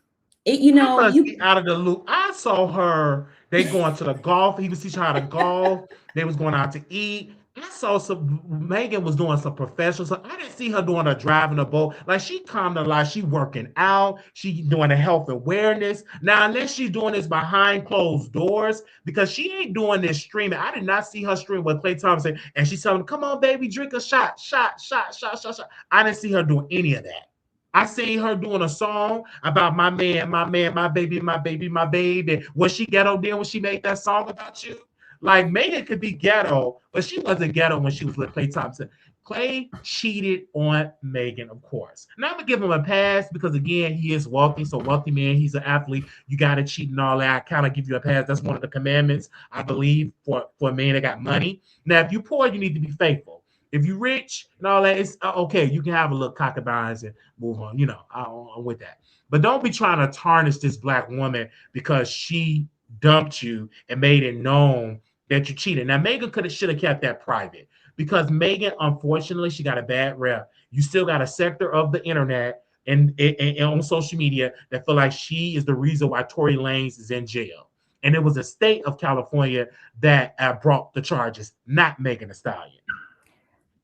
I must be You out of the loop. I saw her. They going to the golf. He was teaching her how to golf. They was going out to eat. I saw some. Megan was doing some professional stuff. I didn't see her doing a driving a boat. Like she calmed a lot. She working out. She doing a health awareness. Now, unless she's doing this behind closed doors, because she ain't doing this streaming. I did not see her stream with Klay Thompson, and she's telling him, "Come on, baby, drink a shot, shot, shot, shot, shot, shot." I didn't see her doing any of that. I seen her doing a song about my man, my baby, my baby, my baby. Was she ghetto then when she made that song about you? Like Megan could be ghetto, but she wasn't ghetto when she was with Klay Thompson. Klay cheated on Megan, of course. Now I'm gonna give him a pass because again, he is wealthy. So wealthy man, he's an athlete. You gotta cheat and all that. I kind of give you a pass. That's one of the commandments, I believe, for a man that got money. Now, if you're poor, you need to be faithful. If you're rich and all that, it's okay. You can have a little cockabines and move on. I'm with that. But don't be trying to tarnish this black woman because she dumped you and made it known that you cheated. Now, Megan should have kept that private because Megan, unfortunately, she got a bad rep. You still got a sector of the internet and on social media that feel like she is the reason why Tory Lanez is in jail. And it was the state of California that brought the charges, not Megan Thee Stallion.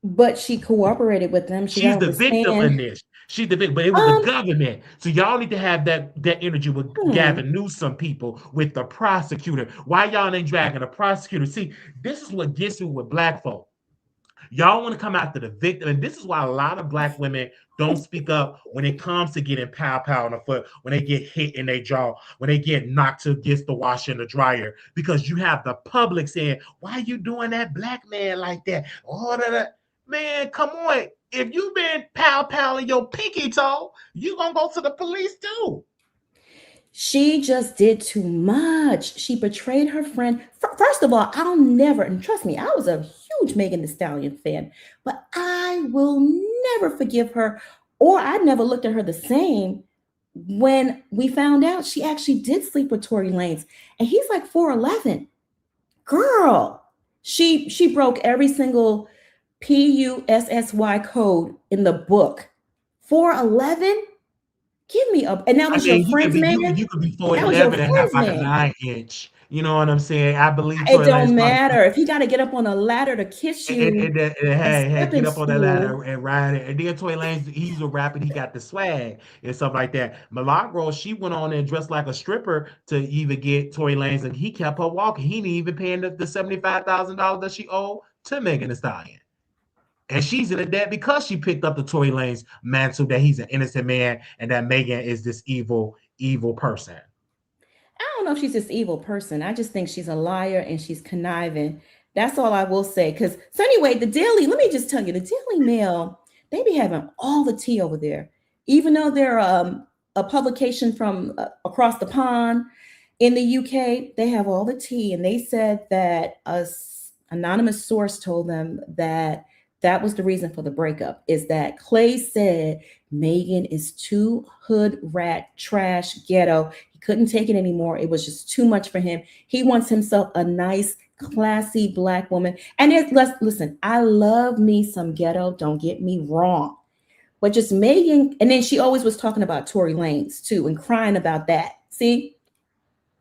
but she cooperated with them. She got She's on the the victim in stand. this. She's the victim, but it was the government. So y'all need to have that energy with Gavin Newsom people, with the prosecutor. Why y'all ain't dragging the prosecutor? See, this is what gets me with black folk. Y'all want to come after the victim, and this is why a lot of black women don't speak up when it comes to getting pow in the foot, when they get hit in their jaw, when they get knocked against the washer and the dryer, because you have the public saying, "Why are you doing that black man like that?" Oh, that. Man, come on. If you've been pow in your pinky toe, you gonna go to the police too. She just did too much. She betrayed her friend. First of all, I'll never, and trust me, I was a huge Megan Thee Stallion fan, but I will never forgive her, or I never looked at her the same when we found out she actually did sleep with Tory Lanez, and he's like 4'11". Girl, she broke every single PUSSY code in the book. 4'11". Give me up. And that I was your mean, friend's man? you could be That was your 4'11" and have friend's like a man. 9-inch. You know what I'm saying? I believe It Tory don't Lanez probably matter. If he got to get up on a ladder to kiss you, a hey, stepping get up on that ladder stool. and ride it. And then Tory Lanez, he's a rapper, he got the swag and stuff like that. Milagro, she went on and dressed like a stripper to even get Tory Lanez, and he kept her walking. He didn't even pay the $75,000 that she owed to Megan Thee Stallion. And she's in a debt because she picked up the Tory Lanez mantle that he's an innocent man and that Megan is this evil person. I don't know if she's this evil person. I just think she's a liar and she's conniving. That's all I will say. So anyway, the Daily, let me just tell you, the Daily Mail, they be having all the tea over there. Even though they're a publication from across the pond in the UK, they have all the tea. And they said that a anonymous source told them that was the reason for the breakup, is that Klay said Megan is too hood rat trash ghetto. He couldn't take it anymore. It was just too much for him. He wants himself a nice, classy black woman. And listen, I love me some ghetto. Don't get me wrong. But just Megan, and then she always was talking about Tory Lanez too and crying about that. See?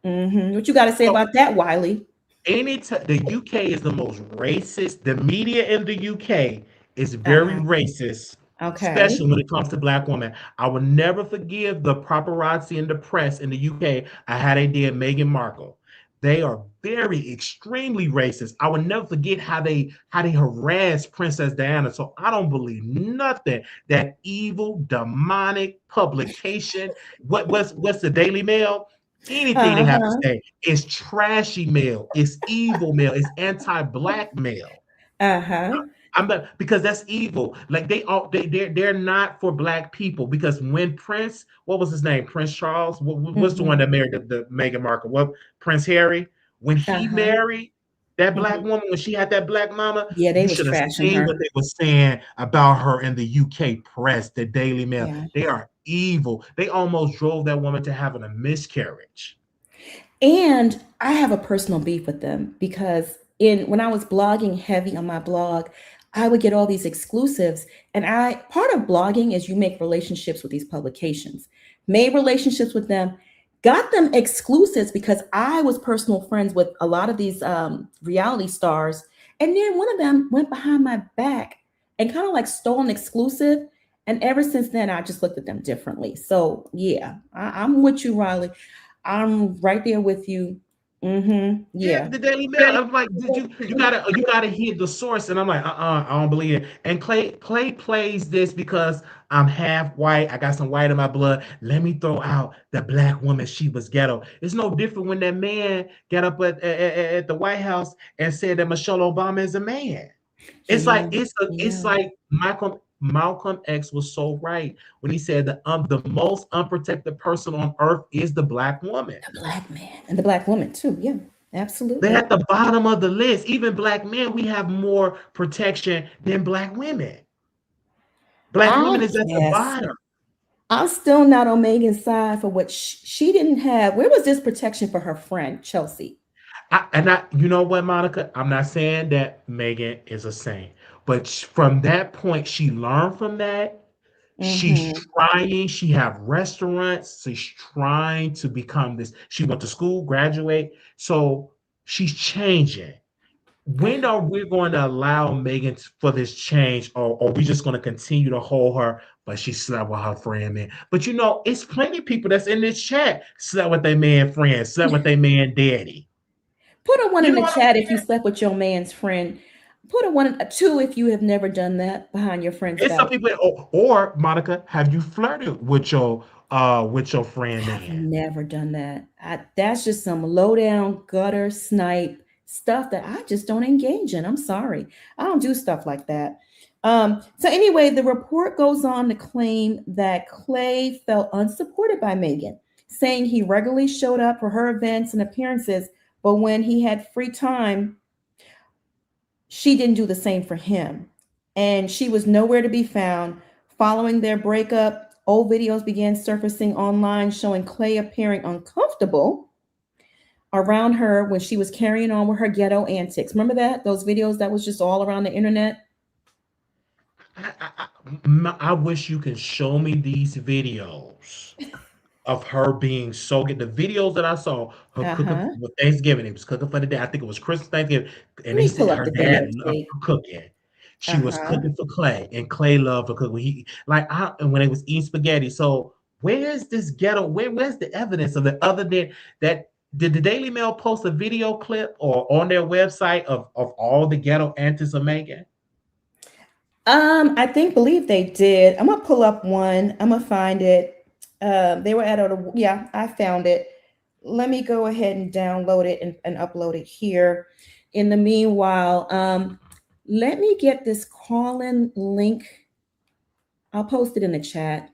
What you got to say So, about that, Wiley? the UK is the most racist. The media in the UK is very Uh-huh. racist, Okay. especially when it comes to black women. I will never forgive the paparazzi in the press in the UK I had they did Meghan Markle. They are very extremely racist. I will never forget how they harassed Princess Diana. So I don't believe nothing that evil demonic publication. What's the Daily Mail? Anything they have to Uh-huh. say is trashy mail, it's evil mail, it's anti-black mail. Uh-huh. I'm not, because that's evil. Like they're not for black people. Because when Prince, what was his name? Prince Charles. What's the one Mm-hmm. that married the Meghan Markle? What, Prince Harry? When he Uh-huh. married that black Mm-hmm. woman, when she had that black mama, Yeah, they you was should have trashing seen what her. they were saying about her in the UK press, the Daily Mail. Yeah. They are evil. They almost drove that woman to having a miscarriage. And I have a personal beef with them because when I was blogging heavy on my blog, I would get all these exclusives. And part of blogging is you make relationships with these publications, made relationships with them, got them exclusives because I was personal friends with a lot of these reality stars. And then one of them went behind my back and kind of like stole an exclusive. And ever since then, I just looked at them differently. So yeah, I'm with you, Riley. I'm right there with you. Yeah, Yeah. the Daily Mail. I'm like, did you gotta hear the source, and I'm like, I don't believe it. And Klay plays this because I'm half white. I got some white in my blood. Let me throw out the black woman. She was ghetto. It's no different when that man got up at the White House and said that Michelle Obama is a man. It's Yeah. like it's Yeah. like Malcolm X was so right when he said the most unprotected person on earth is the black woman. The black man and the black woman too. Yeah, They're absolutely. at the bottom of the list. Even black men, we have more protection than black women. Black I women is at the guess bottom. I'm still not on Megan's side for what she didn't have. Where was this protection for her friend Chelsea? You know what, Monica? I'm not saying that Megan is a saint, but from that point, she learned from that. She's Mm-hmm. trying. She have restaurants. She's trying to become this. She went to school, graduate, so she's changing. When are we going to allow Megan for this change, or are we just going to continue to hold her? But she slept with her friend, man. But it's plenty of people that's in this chat slept with their man friend, slept with their man daddy. Put a one You in know the what I'm chat if you saying? slept with your man's friend. Put a two if you have never done that behind your friend's It's some back. people, or Monica, have you flirted with your friend I've man? never done that. That's just some low down gutter snipe stuff that I just don't engage in. I'm sorry. I don't do stuff like that. So anyway, the report goes on to claim that Klay felt unsupported by Megan, saying he regularly showed up for her events and appearances, but when he had free time, she didn't do the same for him. And she was nowhere to be found. Following their breakup, old videos began surfacing online showing Klay appearing uncomfortable around her when she was carrying on with her ghetto antics. Remember that? Those videos that was just all around the internet? I wish you could show me these videos of her being so good. The videos that I saw her cooking Uh-huh. with Thanksgiving, it was cooking for the day. I think it was Christmas, Thanksgiving, Let and he me said pull up her the dad videos, loved Jake. her cooking. She was Uh-huh. cooking for Klay, and Klay loved her cooking. And when they was eating spaghetti. So where's this ghetto? Where's the evidence of it other than that? Did the Daily Mail post a video clip or on their website of all the ghetto antics of Megan? I believe they did. I'm gonna pull up one. I'm gonna find it. They were at a yeah, I found it. Let me go ahead and download it and upload it here. In the meanwhile, let me get this call-in link. I'll post it in the chat.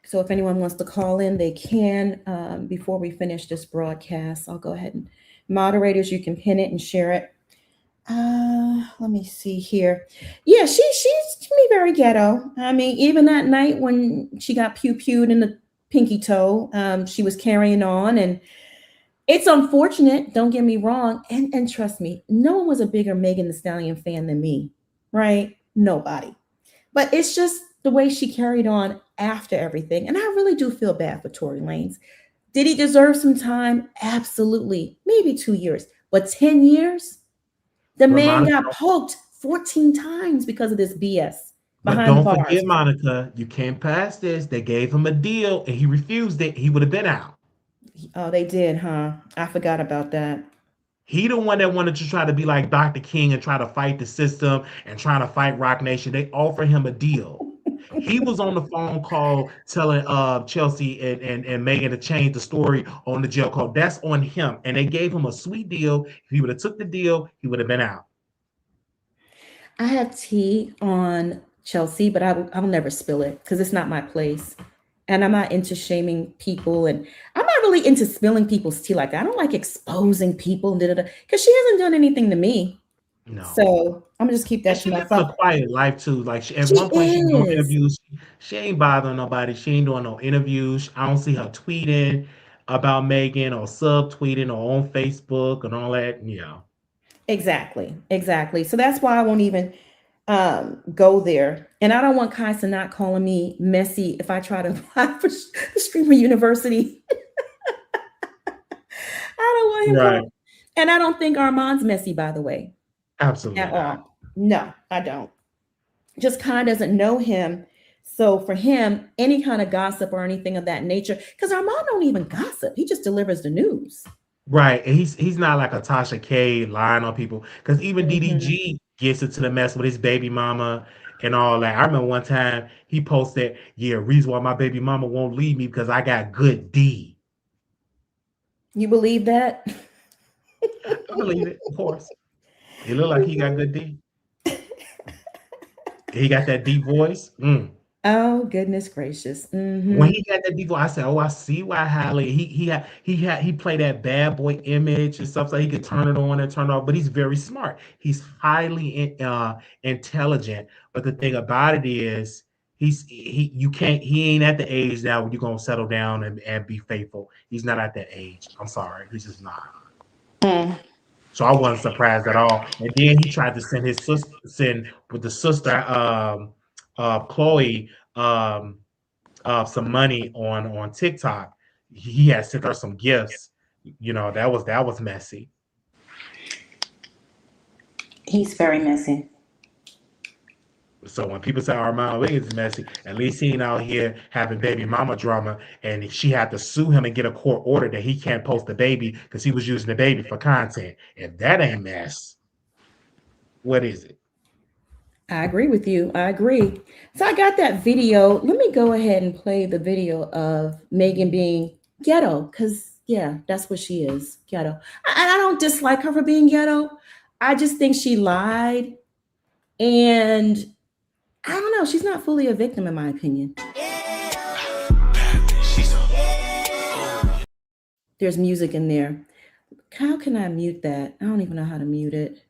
So if anyone wants to call in, they can before we finish this broadcast. I'll go ahead and moderators, you can pin it and share it. Let me see here. Yeah, she's to me very ghetto. I mean, even that night when she got pew-pewed in the pinky toe, she was carrying on, and it's unfortunate. Don't get me wrong, and trust me, no one was a bigger Megan Thee Stallion fan than me, right? Nobody. But it's just the way she carried on after everything, and I really do feel bad for Tory Lanez. Did he deserve some time? Absolutely. Maybe 2 years, but 10 years? The But man Monica, got poked 14 times because of this BS but behind the don't bars. forget, Monica, you can't pass this. They gave him a deal and he refused it. He would have been out. Oh, they did, huh? I forgot about that. He the one that wanted to try to be like Dr. King and try to fight the system and trying to fight Rock Nation. They offered him a deal. He was on the phone call telling Chelsea and Megan to change the story on the jail call. That's on him. And they gave him a sweet deal. If he would have took the deal, he would have been out. I have tea on Chelsea, but I'll never spill it because it's not my place. And I'm not into shaming people, and I'm not really into spilling people's tea. Like, I don't like exposing people because she hasn't done anything to me. No. So I'm gonna just keep that And to she lives myself. a quiet life too. Like at She one point she was doing is. interviews. She ain't bothering nobody. She ain't doing no interviews. I don't see her tweeting about Megan or subtweeting or on Facebook and all that. Yeah. Exactly. So that's why I won't even go there. And I don't want Kaisa not calling me messy if I try to apply for the Streamer University. I don't want him Right. and I don't think Armand's messy, by the way. Absolutely At not. all. No, I don't. Just Kai doesn't know him. So for him, any kind of gossip or anything of that nature, because Armand don't even gossip. He just delivers the news. Right. And he's not like a Tasha K lying on people. Because even Mhm. DDG gets into the mess with his baby mama and all that. I remember one time he posted, yeah, reason why my baby mama won't leave me because I got good D. You believe that? I believe it, of course. It looked like he got good D. He got that deep voice. Oh, goodness gracious. Mhm. When he got that deep voice, I said, "Oh, I see why Halle." He played that bad boy image and stuff, so he could turn it on and turn it off. But he's very smart. He's highly intelligent. But the thing about it is, he ain't at the age now where you're gonna settle down and be faithful. He's not at that age. I'm sorry, he's just not. Mm. So I wasn't surprised at all. And then he tried to send with the sister, Chloe, some money on TikTok. He had sent her some gifts. You know, that was messy. He's very messy. So when people say Armon Wiggins is messy, at least he ain't out here having baby mama drama, and she had to sue him and get a court order that he can't post the baby because he was using the baby for content. If that ain't mess, what is it? I agree with you. I agree. So I got that video. Let me go ahead and play the video of Megan being ghetto, because yeah, that's what she is, ghetto. I don't dislike her for being ghetto. I just think she lied, and I don't know. She's not fully a victim, in my opinion. There's music in there. How can I mute that? I don't even know how to mute it.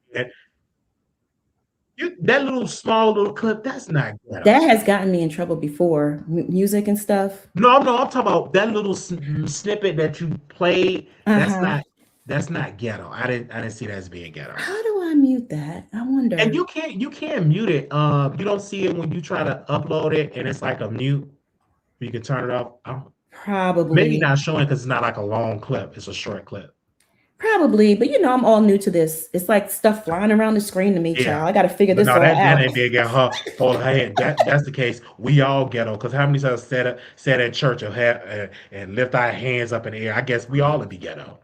That little small little clip, that's not ghetto. That has gotten me in trouble before, music and stuff. No, I'm talking about that little snippet that you played. That's not ghetto. I didn't see that as being ghetto. How do I mute that? I wonder. And you can't mute it. You don't see it when you try to upload it, and it's like a mute. You can turn it off. Probably. Maybe not showing because it's not like a long clip. It's a short clip. Probably, but I'm all new to this. It's like stuff flying around the screen to me, child. I got to figure this all out. That ain't big at her. Hold her head. That's the case. We all ghetto. Because how many times said at church and lift our hands up in the air? I guess we all would be ghetto.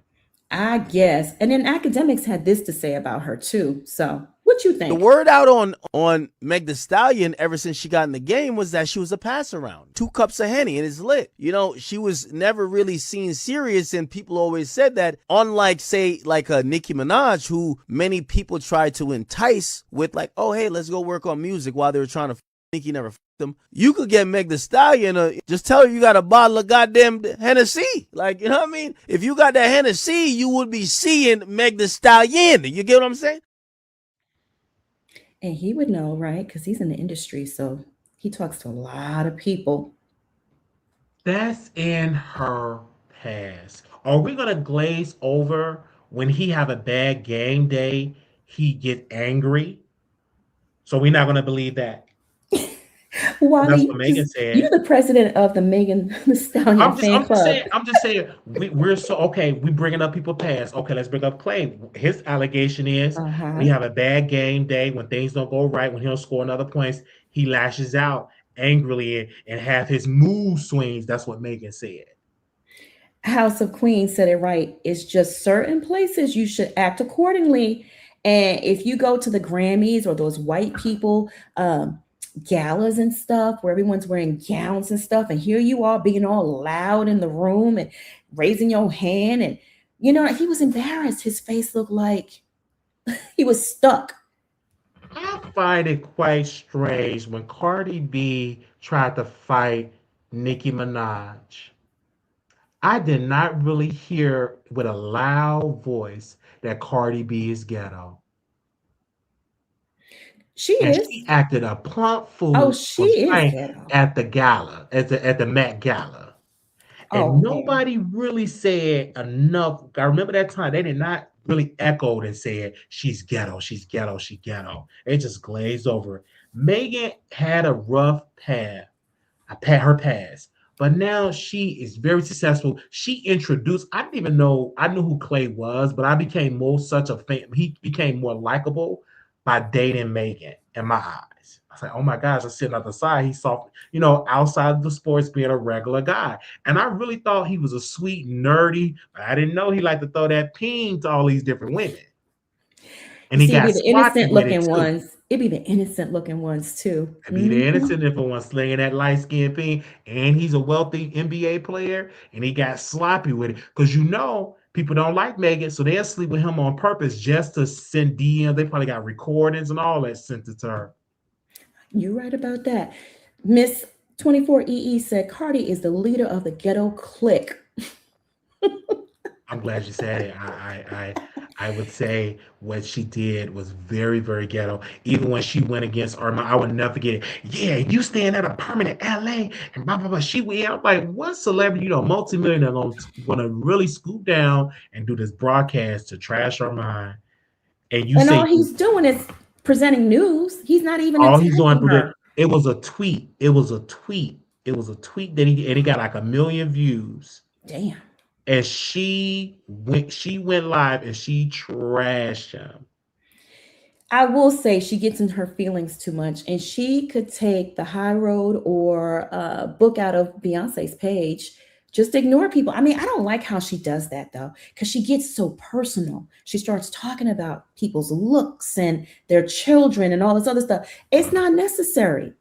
I guess. And then academics had this to say about her too. So what you think? The word out on Meg Thee Stallion ever since she got in the game was that she was a pass around. 2 cups of Henny and it's lit. She was never really seen serious, and people always said that, unlike, say, like a Nicki Minaj, who many people tried to entice with like, oh, hey, let's go work on music while they were trying to Nicki never them. You could get Meg Thee Stallion, just tell her you got a bottle of goddamn Hennessy. Like, you know what I mean? If you got that Hennessy, you would be seeing Meg Thee Stallion. You get what I'm saying? And he would know, right? Because he's in the industry, so he talks to a lot of people. That's in her past. Are we gonna glaze over when he have a bad game day? He get angry, so we're not gonna believe that. That's what Wally, Megan you're said. the president of the Megan Thee Stallion fan club. I'm just saying, we're so okay. We bringing up people past. Okay, let's bring up Klay. His allegation is when he Uh-huh. have a bad game day, when things don't go right, when he don't score another points, he lashes out angrily and have his mood swings. That's what Megan said. House of Queens said it right. It's just certain places you should act accordingly. And if you go to the Grammys or those white people galas and stuff where everyone's wearing gowns and stuff, and here you are being all loud in the room and raising your hand, and he was embarrassed. His face looked like he was stuck. I find it quite strange when Cardi B tried to fight Nicki Minaj. I did not really hear with a loud voice that Cardi B is ghetto. She And is. she acted a plump Oh, fool she for is saying ghetto. at the gala, at the Met Gala. And Oh, there. nobody really said enough. I remember that time they did not really echo and said she's ghetto, she's ghetto, she's ghetto. It just glazed over. Megan had a rough path, her past, but now she is very successful. She introduced. I didn't even know. I knew who Klay was, but I became more such a fan. He became more likable by dating Megan in my eyes. I was like, oh my gosh, I'm sitting on the side. He's soft, outside of the sports, being a regular guy. And I really thought he was a sweet, nerdy, but I didn't know he liked to throw that ping to all these different women. And You he see, it'd got be the sloppy innocent with it looking too. ones. It'd be the innocent looking ones too. It'd be the innocent if one slinging that light skin ping. And he's a wealthy NBA player, and he got sloppy with it. Because people don't like Megan, so they'll sleep with him on purpose just to send DMs. They probably got recordings and all that sent to her. You're right about that. Miss 24EE said Cardi is the leader of the ghetto clique. I'm glad you said it. I would say what she did was very, very ghetto. Even when she went against Armon, I would never forget it. Yeah, you staying at a permanent LA and blah blah blah. She went out like what celebrity, multi-millionaire gonna really scoop down and do this broadcast to trash Armon. And all he's doing is presenting news. He's not even all he's doing. her. It was a tweet. It was a tweet that he got like 1 million views. Damn. And she went live and she trashed him. I will say she gets in her feelings too much, and she could take the high road or book out of Beyonce's page. Just ignore people. I mean, I don't like how she does that though, because she gets so personal. She starts talking about people's looks and their children and all this other stuff. It's not necessary.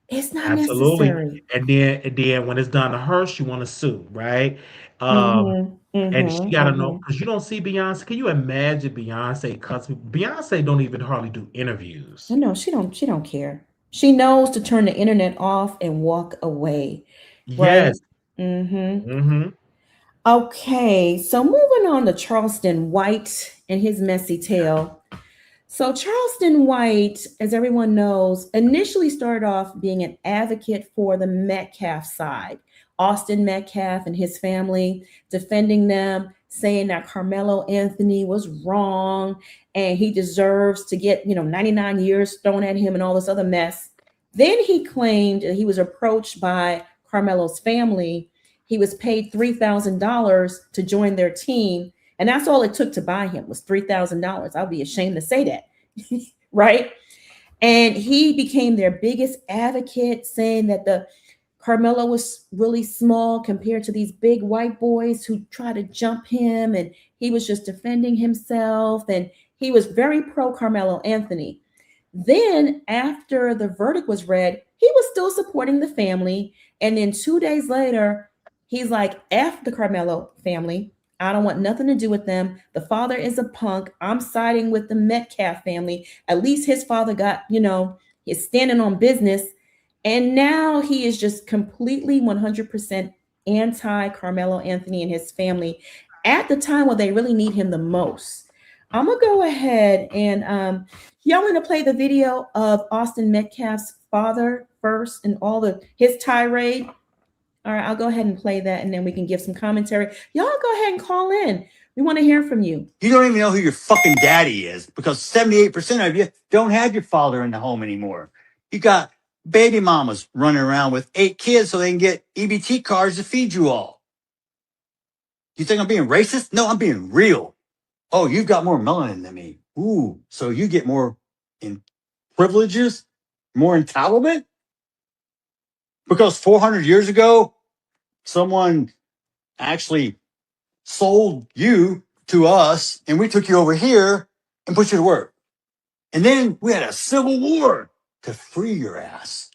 It's not necessary. And then when it's done to her, she want to sue, right? And she got to know, because you don't see Beyonce. Can you imagine Beyonce cuts? Beyonce don't even hardly do interviews. No, she don't care. She knows to turn the internet off and walk away. Yes. Right? Okay, so moving on to Charleston White and his messy tale. So Charleston White, as everyone knows, initially started off being an advocate for the Metcalf side. Austin Metcalf and his family, defending them, saying that Karmelo Anthony was wrong and he deserves to get 99 years thrown at him and all this other mess. Then he claimed that he was approached by Karmelo's family. He was paid $3,000 to join their team, and that's all it took to buy him was $3,000. I'll be ashamed to say that, right? And he became their biggest advocate, saying that the Karmelo was really small compared to these big white boys who try to jump him, and he was just defending himself, and he was very pro Karmelo Anthony. Then after the verdict was read, he was still supporting the family, and then 2 days later, he's like, F the Karmelo family. I don't want nothing to do with them. The father is a punk. I'm siding with the Metcalf family. At least his father got, he's standing on business. And now he is just completely 100% anti-Karmelo Anthony and his family at the time when they really need him the most. I'm going to go ahead and y'all want to play the video of Austin Metcalf's father first and his tirade. All right, I'll go ahead and play that, and then we can give some commentary. Y'all go ahead and call in. We want to hear from you. You don't even know who your fucking daddy is, because 78% of you don't have your father in the home anymore. You got baby mamas running around with 8 kids so they can get EBT cards to feed you all. You think I'm being racist? No, I'm being real. Oh, you've got more melanin than me. Ooh, so you get more privileges, more entitlement? Because 400 years ago, someone actually sold you to us and we took you over here and put you to work. And then we had a civil war to free your ass.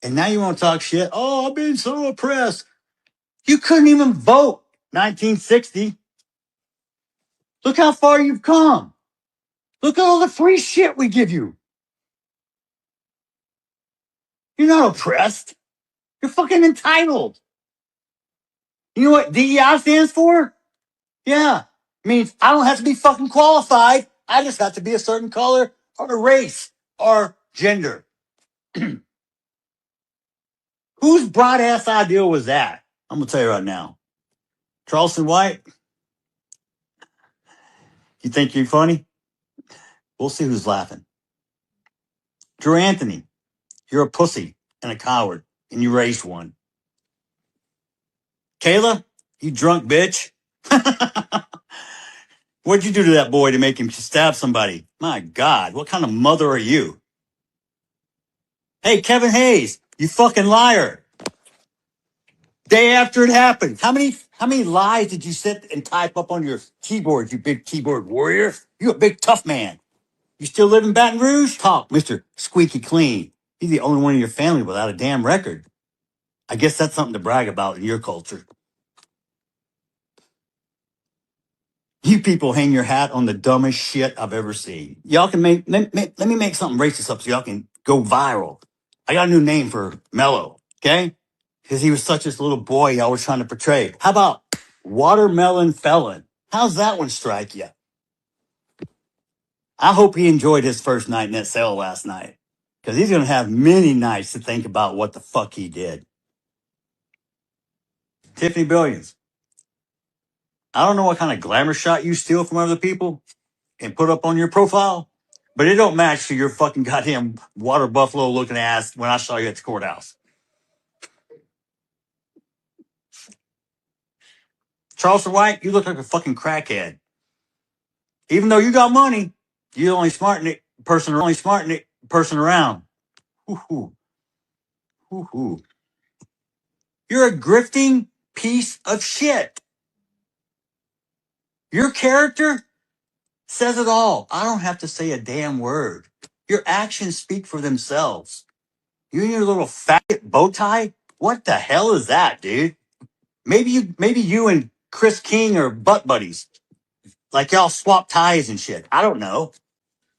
And now you want to talk shit? Oh, I've been so oppressed. You couldn't even vote 1960. Look how far you've come. Look at all the free shit we give you. You're not oppressed. You're fucking entitled. You know what DEI stands for? Yeah. Means I don't have to be fucking qualified. I just have to be a certain color or race or gender. Whose broad ass idea was that? I'm going to tell you right now. Charleston White, you think you're funny? We'll see who's laughing. Drew Anthony, you're a pussy and a coward, and you raised one. Kayla, you drunk bitch. What'd you do to that boy to make him stab somebody? My God, what kind of mother are you? Hey, Kevin Hayes, you fucking liar. Day after it happened. How many lies did you sit and type up on your keyboard, you big keyboard warrior? You a big tough man. You still live in Baton Rouge? Talk, Mr. Squeaky Clean. You're the only one in your family without a damn record. I guess that's something to brag about in your culture. You people hang your hat on the dumbest shit I've ever seen. Y'all can let me make something racist up so y'all can go viral. I got a new name for Mello, okay? Because he was such this little boy y'all was trying to portray. How about Watermelon Felon? How's that one strike you? I hope he enjoyed his first night in that cell last night. Because he's going to have many nights to think about what the fuck he did. Tiffany Billions. I don't know what kind of glamour shot you steal from other people and put up on your profile, but it don't match to your fucking goddamn water buffalo looking ass when I saw you at the courthouse. Charleston White, you look like a fucking crackhead. Even though you got money, you're the only smart person around. Hoo-hoo. Hoo-hoo. You're a grifting piece of shit. Your character says it all. I don't have to say a damn word. Your actions speak for themselves. You and your little faggot bow tie? What the hell is that, dude? Maybe you and Chris King are butt buddies. Like y'all swap ties and shit. I don't know.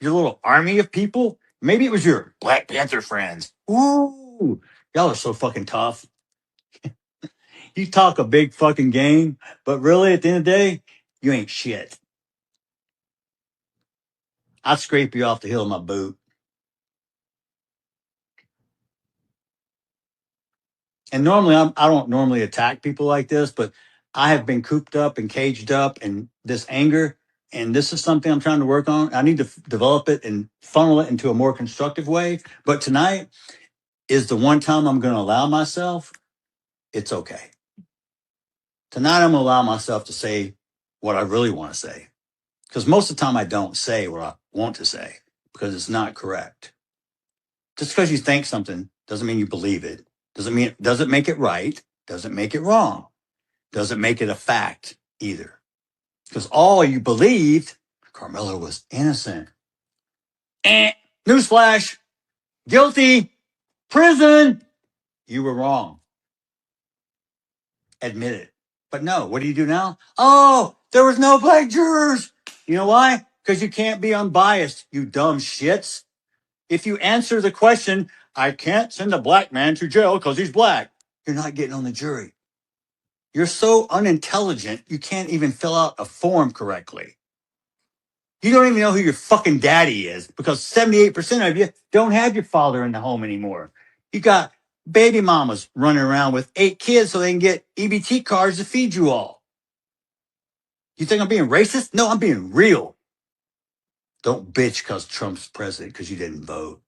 Your little army of people? Maybe it was your Black Panther friends. Ooh, y'all are so fucking tough. You talk a big fucking game, but really at the end of the day, you ain't shit. I'd scrape you off the heel of my boot. And normally I don't normally attack people like this, but I have been cooped up and caged up and this anger, and this is something I'm trying to work on. I need to develop it and funnel it into a more constructive way. But tonight is the one time I'm going to allow myself, it's okay. Tonight I'm going to allow myself to say what I really want to say. Because most of the time I don't say what I want to say because it's not correct. Just because you think something doesn't mean you believe it. Doesn't make it right. Doesn't make it wrong. Doesn't make it a fact either. Because all you believed, Karmelo was innocent. Newsflash, guilty, prison. You were wrong. Admit it. But no, what do you do now? Oh, there was no black jurors. You know why? Because you can't be unbiased, you dumb shits. If you answer the question, I can't send a black man to jail because he's black, you're not getting on the jury. You're so unintelligent, you can't even fill out a form correctly. You don't even know who your fucking daddy is because 78% of you don't have your father in the home anymore. You got baby mamas running around with 8 kids so they can get EBT cards to feed you all. You think I'm being racist? No, I'm being real. Don't bitch because Trump's president because you didn't vote.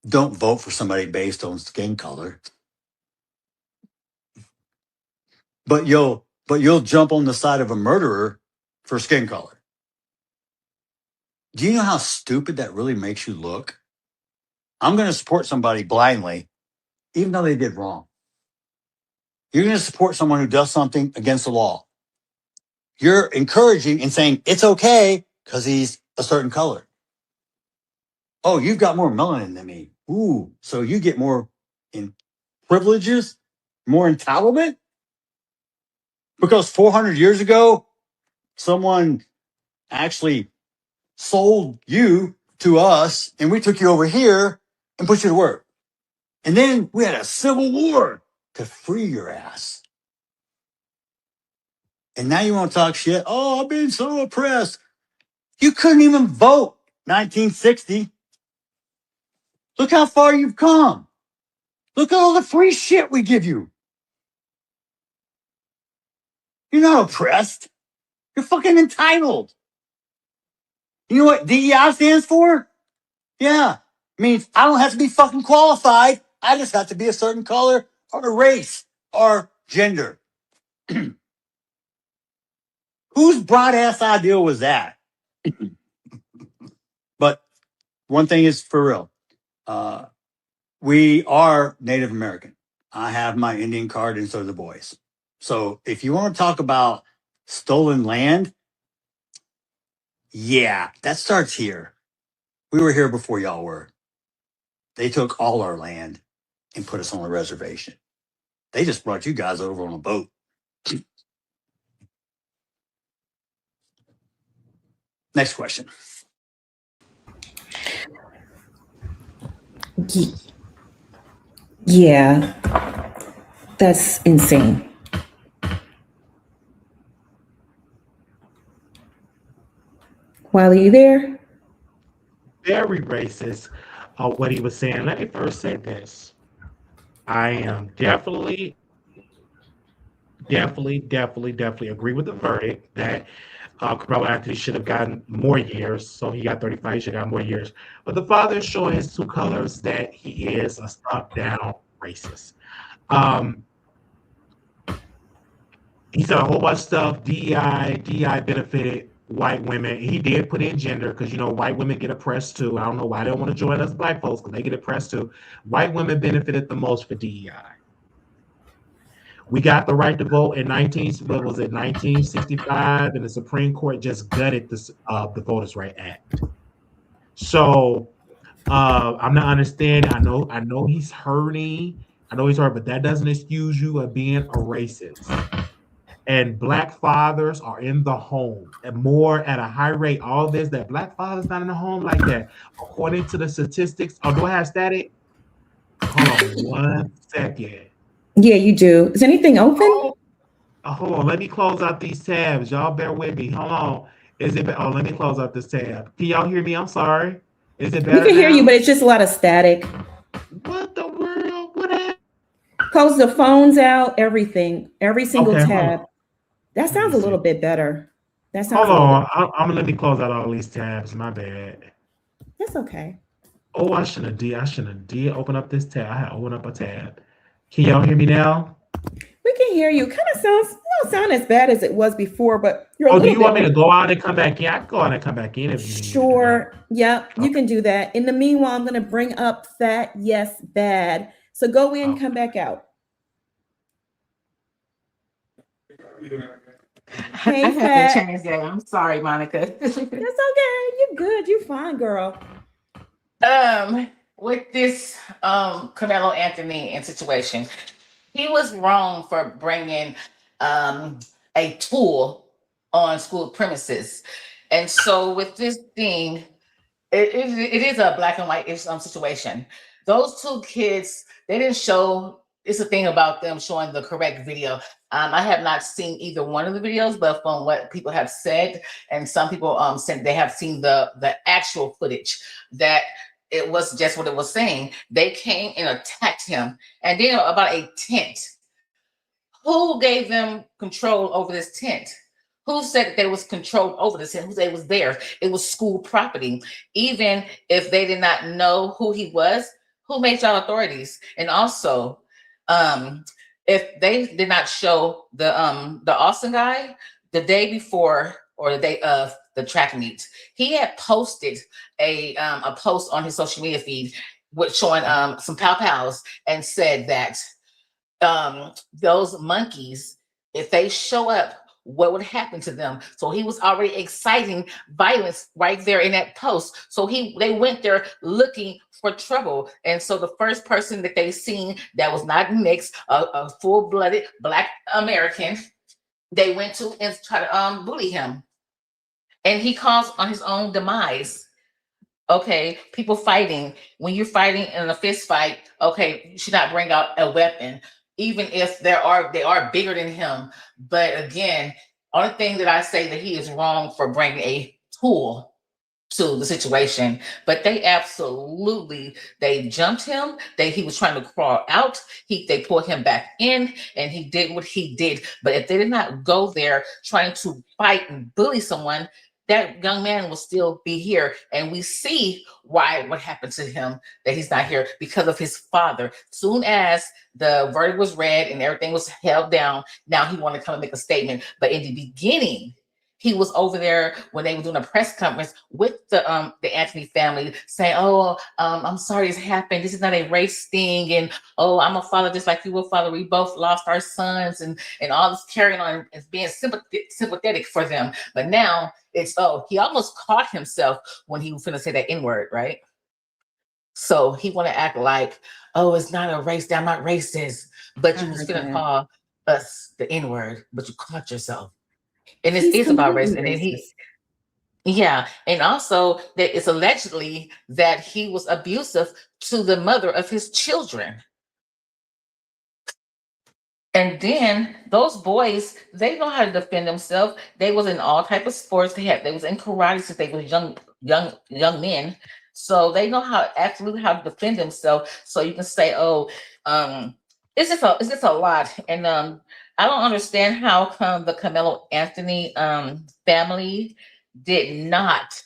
don't vote for somebody based on skin color. But you'll jump on the side of a murderer for skin color. Do you know how stupid that really makes you look? I'm going to support somebody blindly, even though they did wrong. You're going to support someone who does something against the law. You're encouraging and saying it's okay because he's a certain color. Oh, you've got more melanin than me. Ooh, so you get more in privileges, more entitlement? Because 400 years ago, someone actually sold you to us and we took you over here and put you to work. And then we had a civil war to free your ass. And now you want to talk shit. Oh, I've been so oppressed. You couldn't even vote 1960. Look how far you've come. Look at all the free shit we give you. You're not oppressed. You're fucking entitled. You know what DEI stands for? Yeah. Means I don't have to be fucking qualified. I just have to be a certain color or a race or gender. Whose broad ass idea was that? But one thing is for real. We are Native American. I have my Indian card and so do the boys. So if you want to talk about stolen land, yeah, that starts here. We were here before y'all were. They took all our land and put us on a reservation. They just brought you guys over on a boat. Next question. Yeah, that's insane. While are you there? Very racist. What he was saying. Let me first say this. I am definitely agree with the verdict that Karmelo actually should have gotten more years. So he got 35, he should have got more years. But the father is showing his two colors that he is a stuck down racist. He said a whole bunch of stuff. DEI benefited white women. He did put in gender because, white women get oppressed too. I don't know why they don't want to join us black folks because they get oppressed too. White women benefited the most for DEI. We got the right to vote in 1965, and the Supreme Court just gutted the Voters' Right Act. So I'm not understanding. I know he's hurting. But that doesn't excuse you of being a racist. And black fathers are in the home and more at a high rate. All this that black fathers not in the home like that, according to the statistics. Oh, do I have static? Hold on 1 second. Yeah, you do. Is anything open? Hold on. Let me close out these tabs. Y'all bear with me. Hold on. Let me close out this tab. Can y'all hear me? I'm sorry. Is it better? We can hear you, but it's just a lot of static. What the world? What happened? Close the phones out, everything, every single tab. That sounds a little bit better. That sounds. Hold on. I'm gonna let me close out all these tabs. My bad. That's okay. Oh, I shouldn't have open up this tab. I had to open up a tab. Can y'all hear me now? We can hear you. Kind of sounds, don't sound as bad as it was before, but you're a do little you want me to go out and come back in? I can go out and come back in if you need. Sure. Yep, you can do that. In the meanwhile, I'm going to bring up Fat Yes Bad. So go in, come back out. Hey, I have Fat. to change that. I'm sorry, Monica. That's okay. You're good. You're fine, girl. With this Carmelo Anthony situation, he was wrong for bringing a tool on school premises, and so with this thing, it is a black and white situation. Those two kids, they didn't show. It's a thing about them showing the correct video. I have not seen either one of the videos, but from what people have said, and some people said they have seen the actual footage, that it was just what it was saying. They came and attacked him, and then about a tent. Who gave them control over this tent? Who said that there was control over this tent? Who said it was theirs? It was school property. Even if they did not know who he was, Who made y'all authorities? And also, if they did not show the Austin guy the day before or the day of the track meet, he had posted a post on his social media feed with showing some pow pows and said that those monkeys, if they show up, what would happen to them? So he was already exciting violence right there in that post. So they went there looking for trouble. And so the first person that they seen that was not mixed, a full-blooded Black American, they went to and try to bully him. And he caused on his own demise. Okay, people fighting. When you're fighting in a fist fight, okay, you should not bring out a weapon, even if they are bigger than him. But again, only thing that I say that he is wrong for bringing a tool to the situation. But they jumped him. He was trying to crawl out. They pulled him back in, and he did what he did. But if they did not go there trying to fight and bully someone, that young man will still be here. And we see what happened to him, that he's not here because of his father. Soon as the verdict was read and everything was held down, now he wanted to come and make a statement. But in the beginning, he was over there when they were doing a press conference with the Anthony family saying, oh, I'm sorry this happened. This is not a race thing. And, oh, I'm a father just like you were, father. We both lost our sons, and all this carrying on and being sympathetic for them. But now it's, oh, he almost caught himself when he was going to say that N-word, right? So he want to act like, oh, it's not a race. I'm not racist. But you was going to call us the N-word, but you caught yourself. And it is about race. And then and also that it's allegedly that he was abusive to the mother of his children. And then those boys, they know how to defend themselves. They was in all type of sports. They was in karate since they was young men. So they know absolutely how to defend themselves. So you can say, oh, it's just a lot. And I don't understand how come the Karmelo Anthony family did not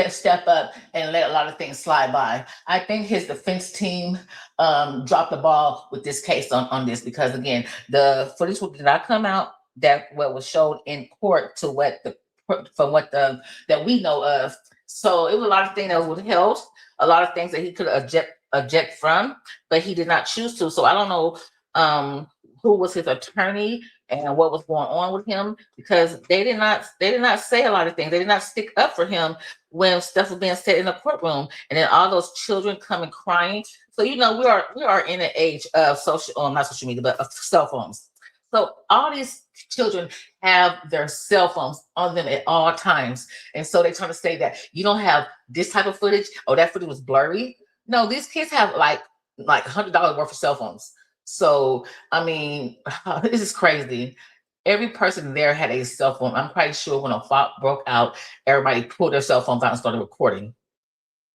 step up and let a lot of things slide by. I think his defense team dropped the ball with this case on this, because again, the footage did not come out that what was showed in court to that we know of. So it was a lot of things that was held, a lot of things that he could object from, but he did not choose to. So I don't know who was his attorney and what was going on with him, because they did not say a lot of things. They did not stick up for him when stuff was being said in the courtroom, and then all those children coming crying. So we are in an age of not social media, but of cell phones. So all these children have their cell phones on them at all times, and so they're trying to say that you don't have this type of footage, or that footage was blurry. No, these kids have like $100 worth of cell phones. So, I mean, this is crazy. Every person there had a cell phone. I'm quite sure when a fight broke out, everybody pulled their cell phones out and started recording.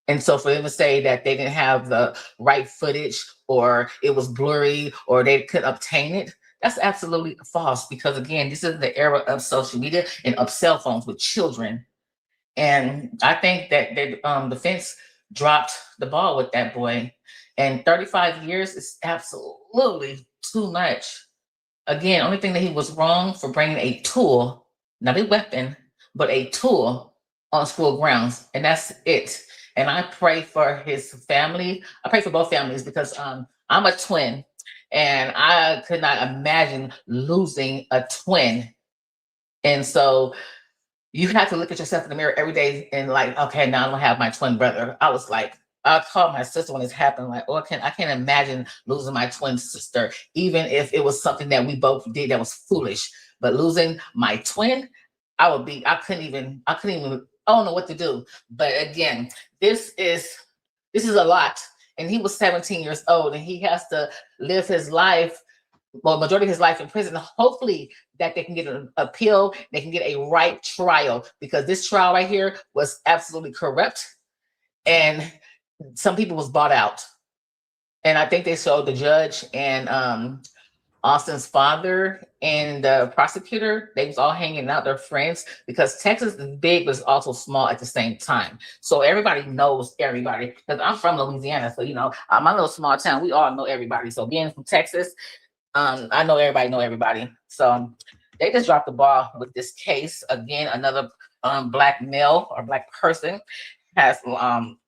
And so for them to say that they didn't have the right footage, or it was blurry, or they couldn't obtain it, that's absolutely false. Because again, this is the era of social media and of cell phones with children. And I think that the defense dropped the ball with that boy. And 35 years is absolutely too much. Again, only thing that he was wrong for bringing a tool, not a weapon, but a tool on school grounds. And that's it. And I pray for his family. I pray for both families, because I'm a twin, and I could not imagine losing a twin. And so you have to look at yourself in the mirror every day and like, okay, now I don't have my twin brother. I called my sister when this happened, like, oh, I can't imagine losing my twin sister, even if it was something that we both did that was foolish. But losing my twin, I couldn't even, I don't know what to do. But again, this is a lot. And he was 17 years old, and he has to live his life, well, majority of his life in prison. Hopefully that they can get an appeal, they can get a right trial, because this trial right here was absolutely corrupt. And some people was bought out. And I think they showed the judge and Austin's father and the prosecutor, they was all hanging out, they're friends, because Texas is big but it's also small at the same time. So everybody knows everybody. Because I'm from Louisiana, so my little small town, we all know everybody. So being from Texas, I know everybody know everybody. So they just dropped the ball with this case. Again, another black male or black person has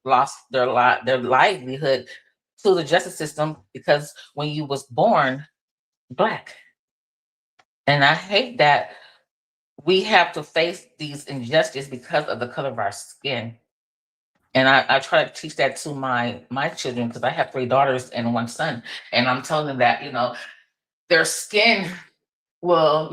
lost their livelihood to the justice system because when you was born black. And I hate that we have to face these injustices because of the color of our skin. And I try to teach that to my children because I have 3 daughters and 1 son. And I'm telling them that, their skin will,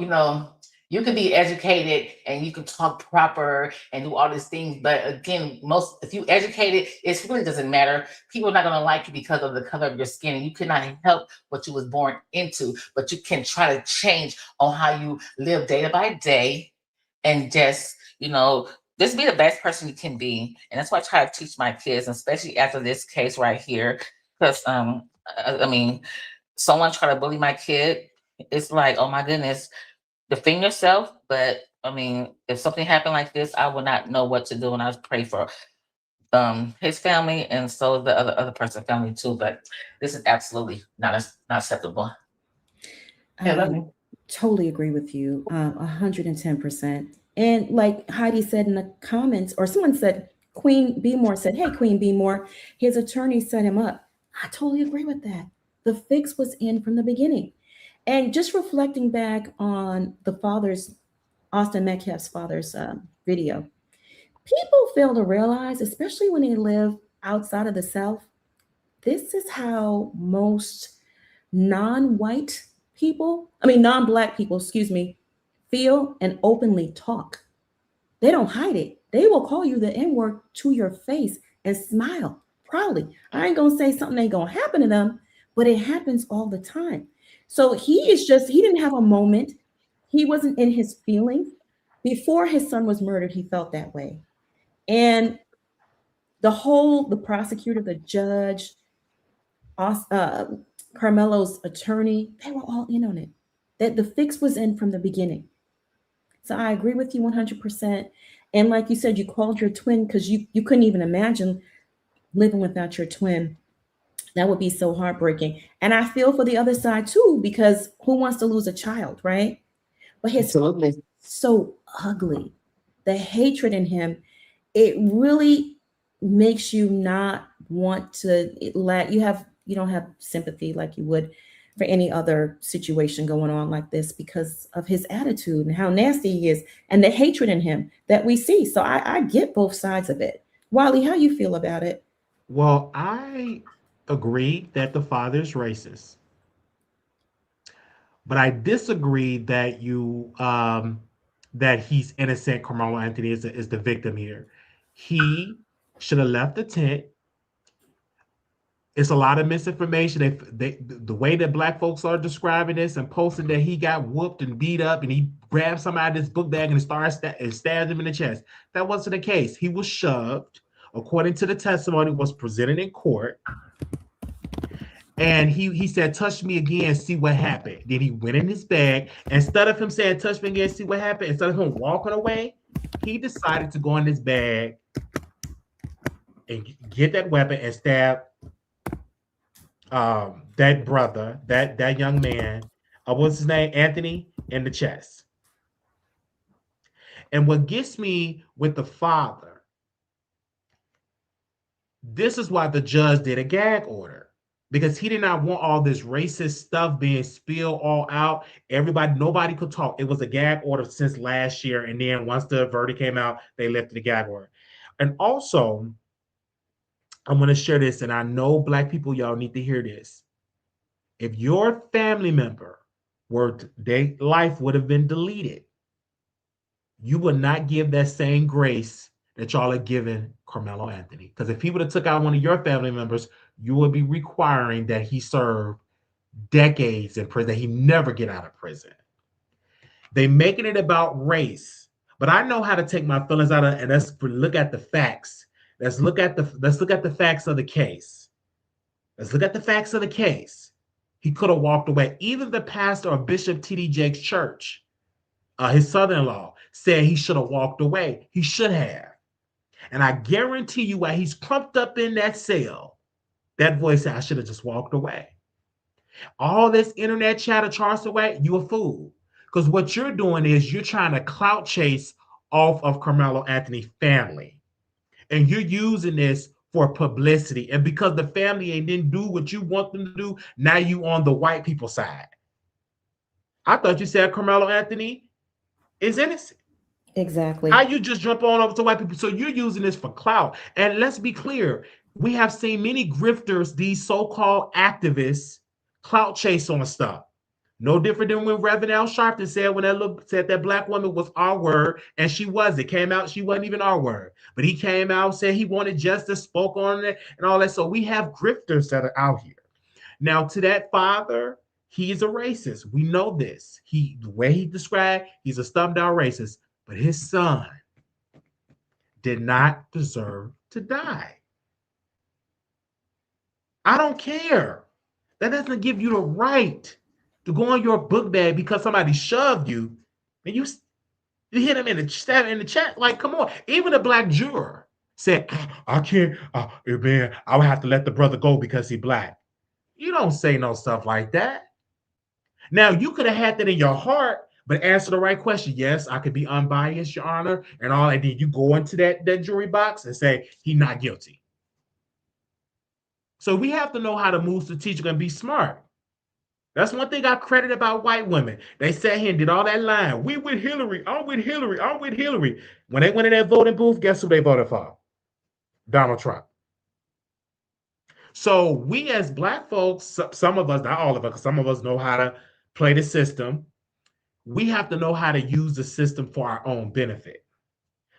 you can be educated and you can talk proper and do all these things. But again, if you educated, it really doesn't matter. People are not going to like you because of the color of your skin. And you cannot help what you was born into, but you can try to change on how you live day by day and just be the best person you can be. And that's why I try to teach my kids, especially after this case right here. Because, someone try to bully my kid. It's like, oh my goodness, defend yourself. But if something happened like this, I would not know what to do, and I would pray for his family and so the other person's family too. But this is absolutely not acceptable. Totally agree with you, 110%. And like Heidi said in the comments, or someone said, Queen Beemore said, "Hey, Queen Beemore, his attorney set him up." I totally agree with that. The fix was in from the beginning. And just reflecting back on Austin Metcalf's father's video, people fail to realize, especially when they live outside of the South, this is how most non-black people, feel and openly talk. They don't hide it. They will call you the N-word to your face and smile proudly. I ain't gonna say something ain't gonna happen to them, but it happens all the time. So he didn't have a moment. He wasn't in his feelings. Before his son was murdered, he felt that way. And the prosecutor, the judge, Karmelo's attorney, they were all in on it. That the fix was in from the beginning. So I agree with you 100%. And like you said, you called your twin because you couldn't even imagine living without your twin. That would be so heartbreaking. And I feel for the other side too, because who wants to lose a child, right? But his Absolutely. so ugly. The hatred in him, it really makes you not want to you don't have sympathy like you would for any other situation going on like this because of his attitude and how nasty he is and the hatred in him that we see. So I get both sides of it. Wally, how you feel about it? Well, I agree that the father is racist, but I disagree that that he's innocent. Karmelo Anthony is the victim here. He should have left the tent. It's a lot of misinformation. The way that black folks are describing this and posting that he got whooped and beat up and he grabbed somebody out of his book bag and stabbed him in the chest. That wasn't the case. He was shoved, according to the testimony was presented in court. And he said, "Touch me again, see what happened." Then he went in his bag. Instead of him saying, "Touch me again, see what happened," instead of him walking away, he decided to go in his bag and get that weapon and stab that brother, that young man, what's his name, Anthony, in the chest. And what gets me with the father, this is why the judge did a gag order, because he did not want all this racist stuff being spilled all out. Nobody could talk. It was a gag order since last year, and then once the verdict came out, they lifted the gag order. And also, I'm going to share this, and I know black people, y'all need to hear this. If your family member their life would have been deleted, you would not give that same grace that y'all are giving Karmelo Anthony. Because if he would have took out one of your family members, you would be requiring that he serve decades in prison, that he never get out of prison. They making it about race, but I know how to take my feelings out of it, and let's look at the facts. Let's look at the facts of the case. Let's look at the facts of the case. He could have walked away. Even the pastor of Bishop T.D. Jakes' church, his son-in-law, said he should have walked away. He should have. And I guarantee you, while he's crumped up in that cell, that voice said, I should have just walked away. All this internet chatter, Charleston White, you a fool. Because what you're doing is you're trying to clout chase off of Carmelo Anthony family. And you're using this for publicity. And because the family didn't do what you want them to do, now you on the white people side. I thought you said Carmelo Anthony is innocent. Exactly. How you just jump on over to white people? So you're using this for clout. And let's be clear, we have seen many grifters, these so-called activists, clout chase on stuff. No different than when Reverend Al Sharpton said when said that black woman was our word, and she was. It came out she wasn't even our word. But he came out, said he wanted justice, spoke on it, and all that. So we have grifters that are out here. Now, to that father, he is a racist. We know this. The way he described, he's a stumped-down racist. But his son did not deserve to die. I don't care. That doesn't give you the right to go on your book bag because somebody shoved you and you hit him in the chat. Like, come on. Even a black juror said, I can't, man, I would have to let the brother go because he's black. You don't say no stuff like that. Now, you could have had that in your heart, but answer the right question. Yes, I could be unbiased, Your Honor, and all. And then you go into that jury box and say, he's not guilty. So we have to know how to move strategically and be smart. That's one thing I credit about white women. They sat here and did all that lying. We with Hillary. I'm with Hillary. I'm with Hillary. When they went in that voting booth, guess who they voted for? Donald Trump. So we as black folks, some of us, not all of us, because some of us know how to play the system. We have to know how to use the system for our own benefit.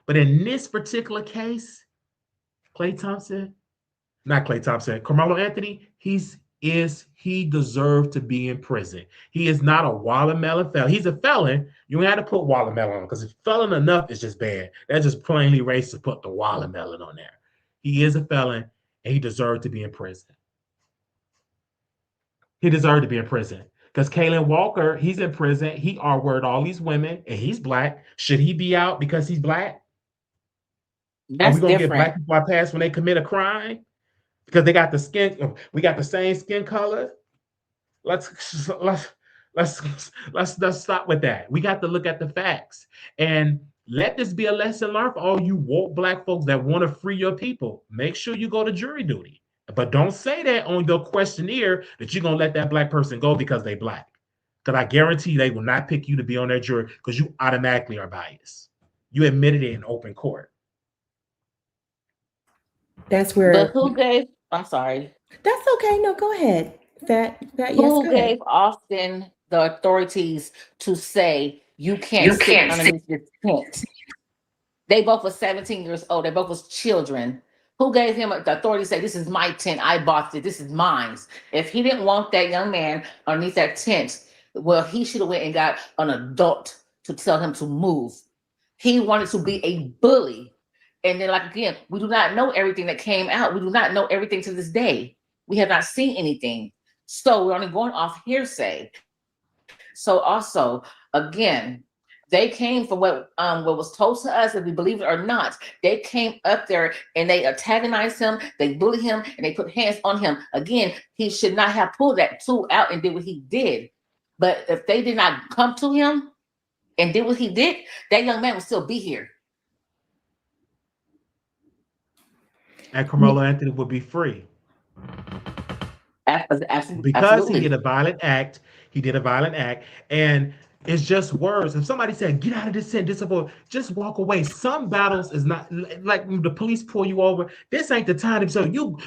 But in this particular case, Carmelo Anthony, he deserved to be in prison. He is not a watermelon felon. He's a felon. You ain't have to put watermelon on because if felon enough is just bad. That's just plainly racist to put the watermelon on there. He is a felon and he deserved to be in prison. He deserved to be in prison. Because Kaylen Walker, he's in prison. He R-worded all these women, and he's black. Should he be out because he's black? That's Are we gonna different. get black people a pass when they commit a crime? Because they got the skin, we got the same skin color. Let's stop with that. We got to look at the facts and let this be a lesson learned for all you woke black folks that want to free your people. Make sure you go to jury duty. But don't say that on your questionnaire that you're going to let that black person go because they black. Because I guarantee they will not pick you to be on their jury because you automatically are biased. You admitted it in open court. That's where. But who gave? I'm sorry. That's okay. No, go ahead. That yes. Who gave Austin the authorities to say you can't sit underneath this tent? They both were 17 years old. They both was children. Who gave him the authority to say, this is my tent, I bought it, this is mine? If he didn't want that young man underneath that tent, well, he should have went and got an adult to tell him to move. He wanted to be a bully. And then, like, again, we do not know everything that came out. We do not know everything to this day. We have not seen anything. So we're only going off hearsay. So also, again, they came from what was told to us, if we believe it or not. They came up there and they antagonized him, they bullied him, and they put hands on him. Again, he should not have pulled that tool out and did what he did. But if they did not come to him and did what he did, that young man would still be here. And Carmelo Anthony would be free. Absolutely. Because he did a violent act. He did a violent act. And it's just words. If somebody said, get out of this tent, just walk away. Some battles is not like the police pull you over. This ain't the time to say, you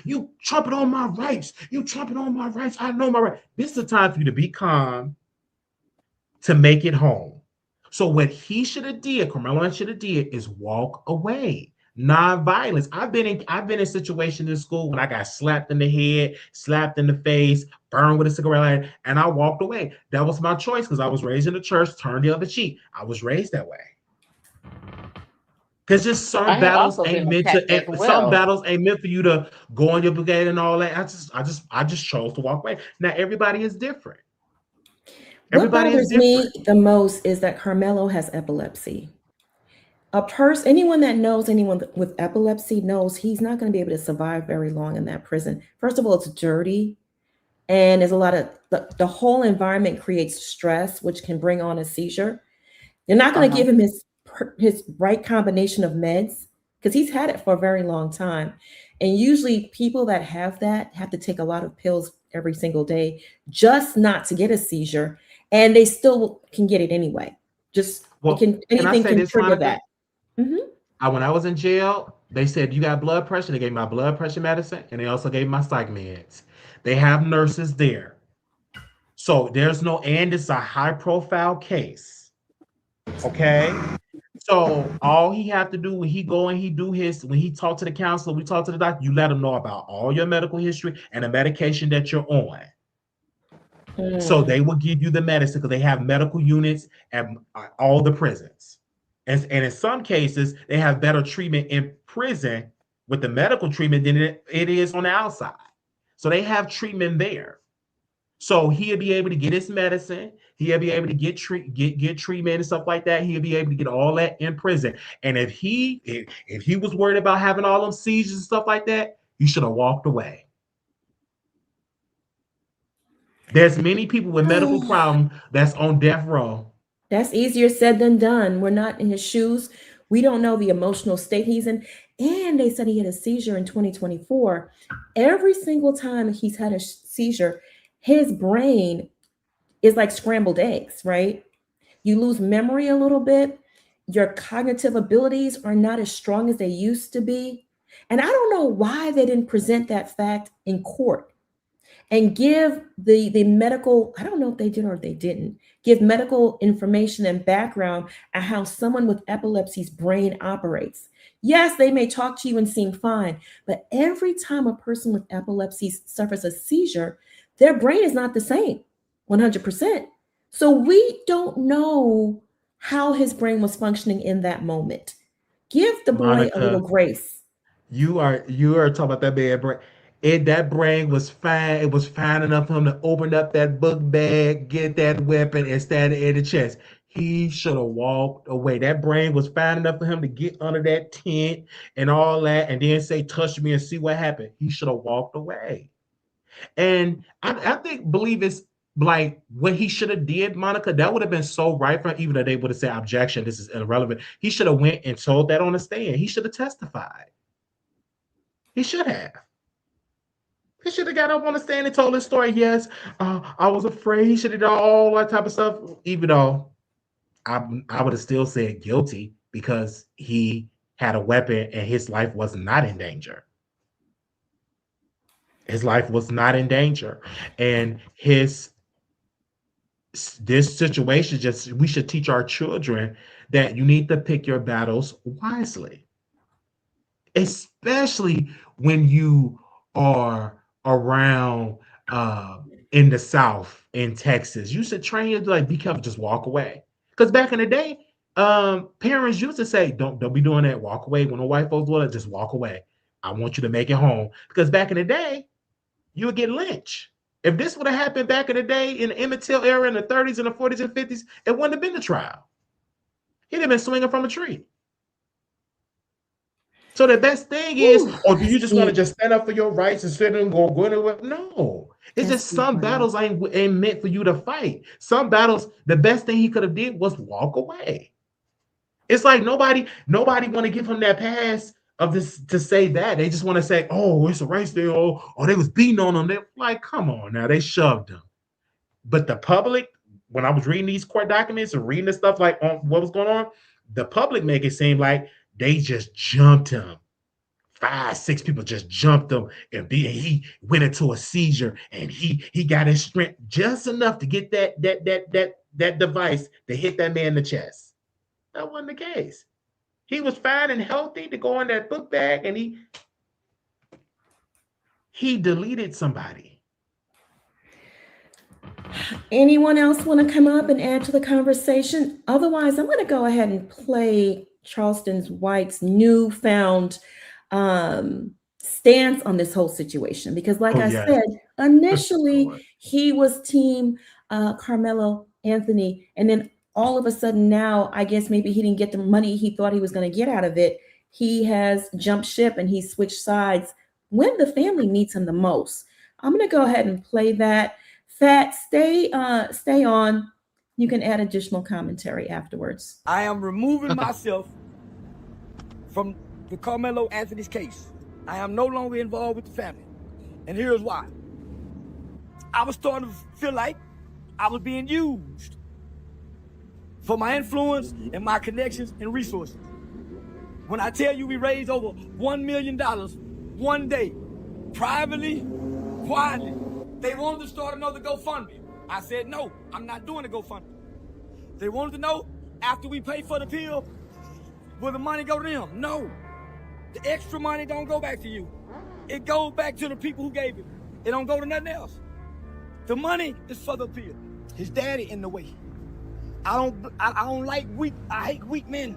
trumping on my rights. You trumping on my rights. I know my rights. This is the time for you to be calm, to make it home. So what he should have did, Carmelo should have did, is walk away. Non-violence. I've been in situations in school when I got slapped in the head, slapped in the face, burned with a cigarette lighter, and I walked away. That was my choice because I was raised in the church, turn the other cheek. I was raised that way. Because just some I have battles also ain't been meant attacked as to. Some well. battles ain't meant for you to go on your brigade and all that. I just chose to walk away. Now everybody is different. What Everybody is bothers me different. the most is that Karmelo has epilepsy. Anyone that knows anyone with epilepsy knows he's not going to be able to survive very long in that prison. First of all, it's dirty, and there's a lot of the whole environment creates stress, which can bring on a seizure. They're not going to Uh-huh. give him his right combination of meds because he's had it for a very long time. And usually people that have that have to take a lot of pills every single day just not to get a seizure, and they still can get it anyway. Just Well, can I anything say can this, trigger Monica? that. Mhm. When I was in jail, they said you got blood pressure. They gave me my blood pressure medicine, and they also gave me my psych meds. They have nurses there, so there's no. And it's a high profile case. Okay. So all he have to do when he go and he do his when he talk to the counselor, we talk to the doctor, you let him know about all your medical history and the medication that you're on. So Mm. they will give you the medicine because they have medical units at all the prisons. And in some cases, they have better treatment in prison with the medical treatment than it is on the outside. So they have treatment there. So he'll be able to get his medicine. He'll be able to get treatment and stuff like that. He'll be able to get all that in prison. And if he was worried about having all them seizures and stuff like that, he should have walked away. There's many people with medical problems that's on death row. That's easier said than done. We're not in his shoes. We don't know the emotional state he's in. And they said he had a seizure in 2024. Every single time he's had a seizure, his brain is like scrambled eggs, right? You lose memory a little bit. Your cognitive abilities are not as strong as they used to be. And I don't know why they didn't present that fact in court and give the medical, I don't know if they did or they didn't, give medical information and background on how someone with epilepsy's brain operates. Yes, they may talk to you and seem fine, but every time a person with epilepsy suffers a seizure, their brain is not the same 100%. So we don't know how his brain was functioning in that moment. Give the boy a little Monica, grace. you are talking about that bad brain. That brain was fine. It was fine enough for him to open up that book bag, get that weapon, and stand it in the chest. He should have walked away. That brain was fine enough for him to get under that tent and all that, and then say, "Touch me and see what happened." He should have walked away. And believe it's like what he should have did, Monica. That would have been so right for him, even though they would have said objection. This is irrelevant. He should have went and told that on the stand. He should have testified. He should have. He should have got up on the stand and told his story. Yes, I was afraid. He should have done all that type of stuff. Even though I would have still said guilty because he had a weapon and his life was not in danger. His life was not in danger, and this situation just we should teach our children that you need to pick your battles wisely, especially when you are around in the South, in Texas. You should train you to like be careful, just walk away. Because back in the day, parents used to say, don't be doing that, walk away. When the white folks do it, just walk away. I want you to make it home. Because back in the day, you would get lynched. If this would have happened back in the day in the Emmett Till era in the 30s and the 40s and 50s, it wouldn't have been a trial. He'd have been swinging from a tree. So the best thing is, Whew, or do you that's just want to deep. just stand up for your rights and sit and go anywhere? No. It's That's just deep, some Armon. battles ain't meant for you to fight. Some battles, the best thing he could have did was walk away. It's like nobody want to give him that pass of this to say that. They just want to say, oh, it's a race there, or they was beating on him. They're like, come on now, they shoved him. But the public, when I was reading these court documents and reading the stuff like on what was going on, the public make it seem like they just jumped him. 5, 6 people just jumped him, and he went into a seizure, and he got his strength just enough to get that device to hit that man in the chest. That wasn't the case. He was fine and healthy to go in that book bag, and he deleted somebody. Anyone else want to come up and add to the conversation? Otherwise, I'm going to go ahead and play Charleston White's newfound stance on this whole situation, because like Oh, I yes. said, initially Lord. he was team Karmelo Anthony, and then all of a sudden now, I guess maybe he didn't get the money he thought he was going to get out of it. He has jumped ship and he switched sides when the family needs him the most. I'm going to go ahead and play that. Fat, stay on. You can add additional commentary afterwards. I am removing myself from the Karmelo Anthony's case. I am no longer involved with the family. And here's why. I was starting to feel like I was being used for my influence and my connections and resources. When I tell you we raised over $1 million one day, privately, quietly, they wanted to start another GoFundMe. I said, no, I'm not doing a GoFundMe. They wanted to know, after we pay for the pill, will the money go to them? No. The extra money don't go back to you. It goes back to the people who gave it. It don't go to nothing else. The money is for the pill. His daddy in the way. I don't like weak. I hate weak men.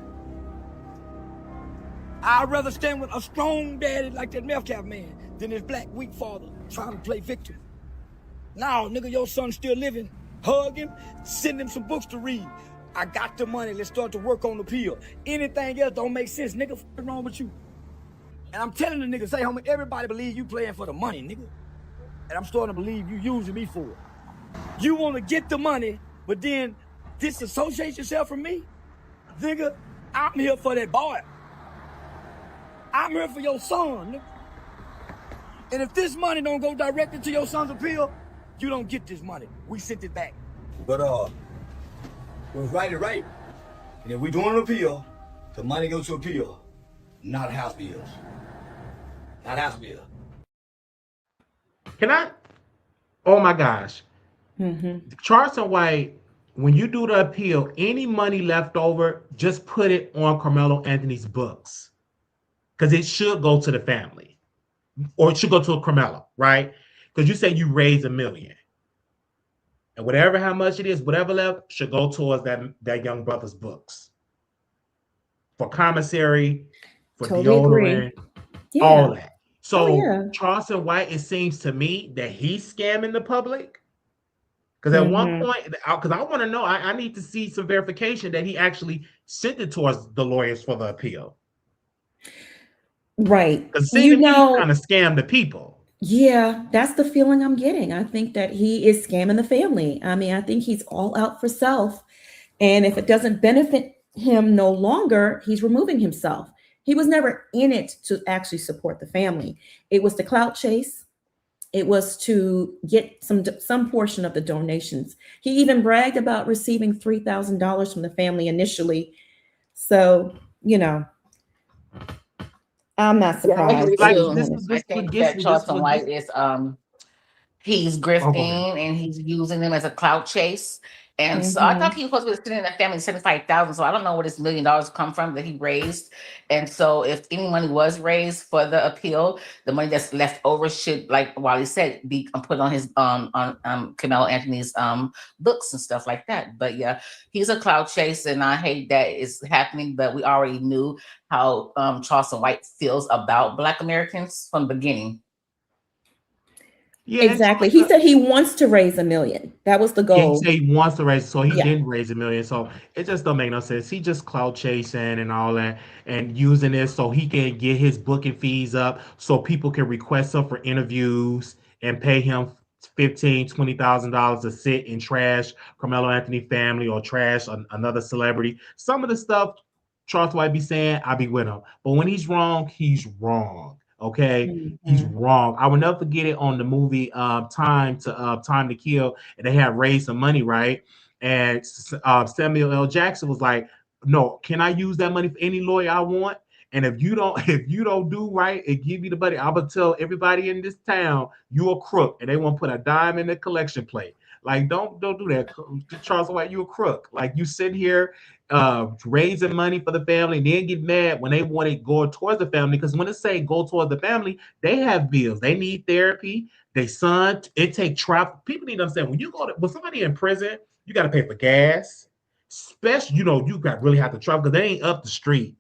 I'd rather stand with a strong daddy like that meth cap man than his black weak father trying to play victim. Now, nigga, your son's still living. Hug him, send him some books to read. I got the money, let's start to work on the pill. Anything else don't make sense, nigga, what's wrong with you? And I'm telling the niggas, say, homie, everybody believe you playing for the money, nigga. And I'm starting to believe you using me for it. You want to get the money, but then disassociate yourself from me? Nigga, I'm here for that boy. I'm here for your son, nigga. And if this money don't go directly to your son's appeal, you don't get this money. We sent it back. But what's right is right. And if we doing an appeal, the money goes to appeal, not house bills. Not house bills. Can I? Oh my gosh. Charleston White, when you do the appeal, any money left over, just put it on Karmelo Anthony's books. Because it should go to the family. Or it should go to a Karmelo, right? Because you say you raised $1 million. And whatever how much it is, whatever left should go towards that young brother's books. For commissary, for Totally deodorant, agree. Yeah. all that. So yeah. Charleston White, it seems to me that he's scamming the public. Because at one point, because I want to know, I need to see some verification that he actually sent it towards the lawyers for the appeal. Right. Because he's trying to scam the people. Yeah, that's the feeling I'm getting. I think that he is scamming the family. I mean, I think he's all out for self. And if it doesn't benefit him no longer, he's removing himself. He was never in it to actually support the family. It was the clout chase. It was to get some portion of the donations. He even bragged about receiving $3,000 from the family initially. So, you know, I'm not surprised. I think that Charleston White is he's grifting and he's using them as a clout chase. And so I thought he was supposed to be sitting in that family $75,000. So I don't know where this $1 million come from that he raised. And so if any money was raised for the appeal, the money that's left over should, like Wally said, be put on his on Karmelo Anthony's books and stuff like that. But yeah, he's a clout chase, and I hate that it's happening. But we already knew how Charleston White feels about Black Americans from the beginning. Yeah, exactly. He said he wants to raise $1 million. That was the goal. Yeah, he said he wants to raise, so he didn't raise $1 million. So it just don't make no sense. He just clout chasing and all that, and using this so he can get his booking fees up, so people can request him for interviews and pay him $15,000, $20,000 to sit and trash Karmelo Anthony family or trash another celebrity. Some of the stuff Charles White be saying, I be with him, but when he's wrong, he's wrong. Okay, he's wrong. I will never forget it on the movie Time to Kill, and they had raised some money, right? And Samuel L. Jackson was like, "No, can I use that money for any lawyer I want? And if you don't do right and give me the money, I'm gonna tell everybody in this town you a crook, and they won't put a dime in the collection plate. Like, don't do that, Charles White. You a crook. Like, you sit here raising money for the family and then get mad when they want it going towards the family, because when it say go towards the family, they have bills, they need therapy, they it take travel. People need to understand, when somebody in prison, you got to pay for gas, especially, you got really have to travel because they ain't up the street.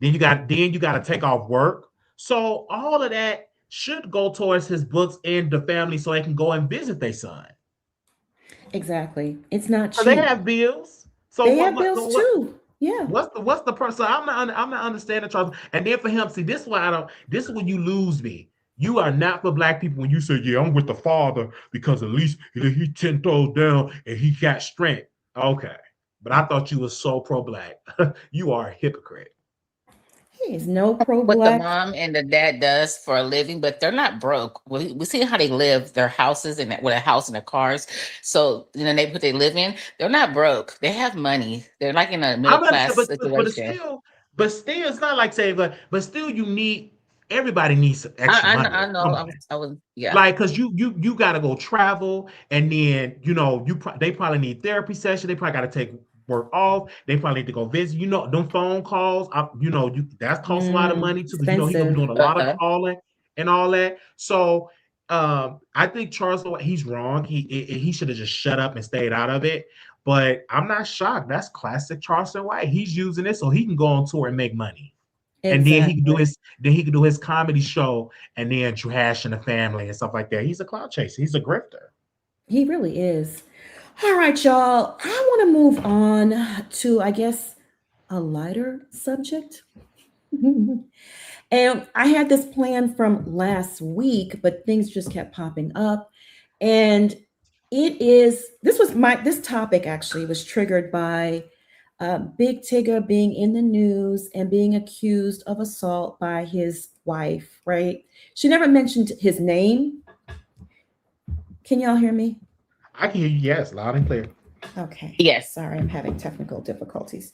Then you got to take off work. So all of that should go towards his books and the family so they can go and visit their son. Exactly. It's not So they cheap. have bills. So They have bills too. Yeah. what's the person? I'm not understanding Charles. And then for him, see, this is why I don't. This is when you lose me. You are not for black people when you say, "Yeah, I'm with the father because at least he 10 toes down and he got strength." Okay, but I thought you was so pro-black. You are a hypocrite. He is no What the pro-black. mom and the dad does for a living, but they're not broke. We see how they live, their houses and with a house and their cars. So in the neighborhood they live in, they're not broke. They have money. They're like in a middle I'm not, class but situation. still, it's not like saying, but still, everybody needs some extra money. I know. Come I on. was yeah. Like, cause you got to go travel, and then they probably need therapy session. They probably got to take work off. They probably need to go visit. Them phone calls. That costs a lot of money too. Because he's gonna be Expensive. doing a lot of Uh-huh. calling and all that. So I think Charles, he's wrong. He should have just shut up and stayed out of it. But I'm not shocked. That's classic Charleston White. He's using it so he can go on tour and make money. And then he can do his comedy show and then trash in the family and stuff like that. He's a clout chaser. He's a grifter. He really is. All right, y'all. I want to move on to, I guess, a lighter subject. And I had this plan from last week, but things just kept popping up. And this topic actually was triggered by Big Tigger being in the news and being accused of assault by his wife, right? She never mentioned his name. Can y'all hear me? I can hear you, yes, loud and clear. Okay. Yes. Sorry, I'm having technical difficulties.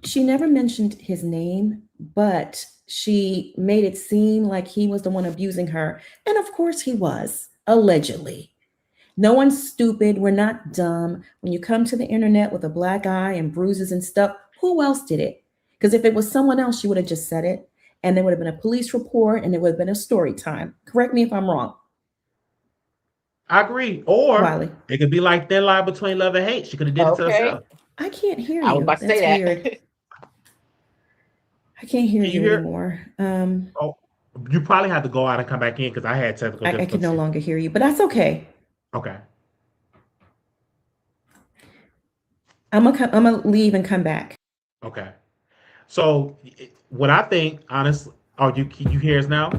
She never mentioned his name, but she made it seem like he was the one abusing her. And of course he was, allegedly. No one's stupid. We're not dumb. When you come to the internet with a black eye and bruises and stuff, who else did it? Because if it was someone else, she would have just said it. And there would have been a police report and it would have been a story time. Correct me if I'm wrong. I agree. Or Wiley. it could be like Thin Line Between Love and Hate. She could have did it to herself. I can't hear you. I was about to That's say that. weird. I can't hear Can you you hear? anymore. Oh, you probably have to go out and come back in because I had technical I difficulties. can no longer hear you, but that's okay. Okay. I'm gonna leave and come back. Okay. So what I think, honestly, you hear us now?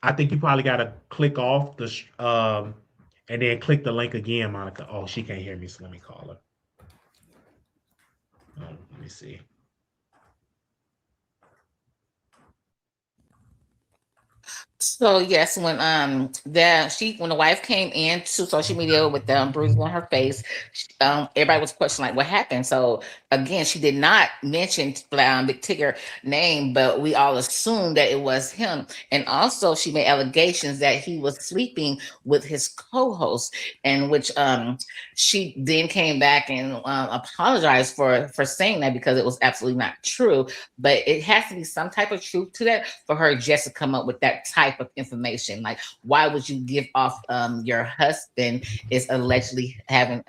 I think you probably got to click off the and then click the link again, Monica. Oh, she can't hear me, so let me call her. Let me see. So yes, when the wife came into social media with bruises on her face, everybody was questioning like what happened. So again, she did not mention Big Tigger name, but we all assumed that it was him. And also, she made allegations that he was sleeping with his co-host, and which she then came back and apologized for saying that because it was absolutely not true. But it has to be some type of truth to that for her just to come up with that type of information. Like, why would you give off your husband is allegedly having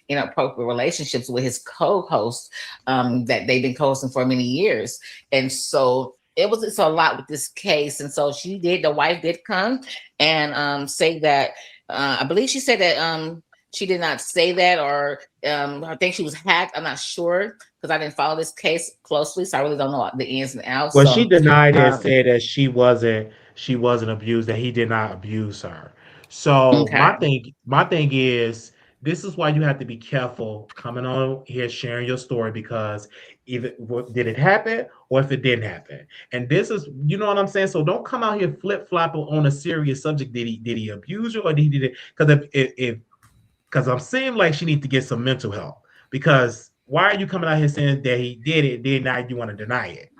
inappropriate relationships with his co-host that they've been co-hosting for many years? And so it's a lot with this case. And so the wife did come and say that I believe she said that she did not say that, or I think she was hacked. I'm not sure because I didn't follow this case closely, so I really don't know the ins and outs. Well, so, she denied it and said that she wasn't abused, that he did not abuse her. So okay. my thing is, this is why you have to be careful coming on here sharing your story, because did it happen or if it didn't happen? And this is, you know what I'm saying? So don't come out here flip-flopping on a serious subject. Did he abuse you or did he did it? Because because I'm seeing like she needs to get some mental help, because why are you coming out here saying that he did it, then now you want to deny it?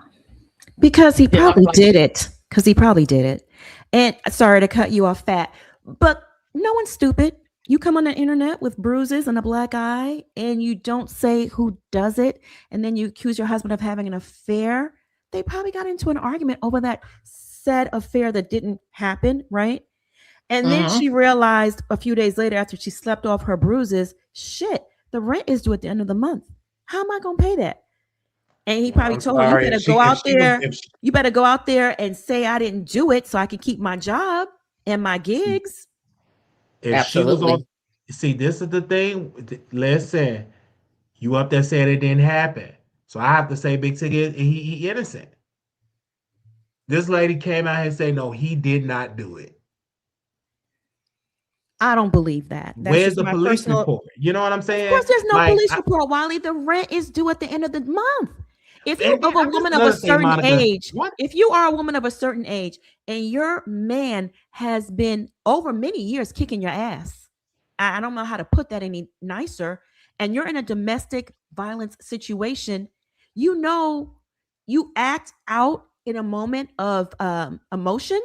Because he probably did it. And sorry to cut you off, Fat, but no one's stupid. You come on the internet with bruises and a black eye and you don't say who does it, and then you accuse your husband of having an affair. They probably got into an argument over that said affair that didn't happen, right? And then she realized a few days later, after she slept off her bruises, shit, the rent is due at the end of the month. How am I going to pay that? And he probably I'm told her, you sorry. better If she, go if out she was, there. if she, You better go out there and say I didn't do it so I can keep my job and my gigs. if she was Absolutely. on, see, this is the thing. Listen, you up there said it didn't happen. So I have to say Big Ticket, he innocent. This lady came out and said, no, he did not do it. I don't believe that. That's Where's just the my police personal. report? You know what I'm Of saying? course, there's no Like, police report, Wally. The rent is due at the end of the month. If you're and then of a this is woman of a another thing, certain Monica. age, What? if you are a woman of a certain age and your man has been over many years kicking your ass, I don't know how to put that any nicer, and you're in a domestic violence situation, you know, you act out in a moment of emotion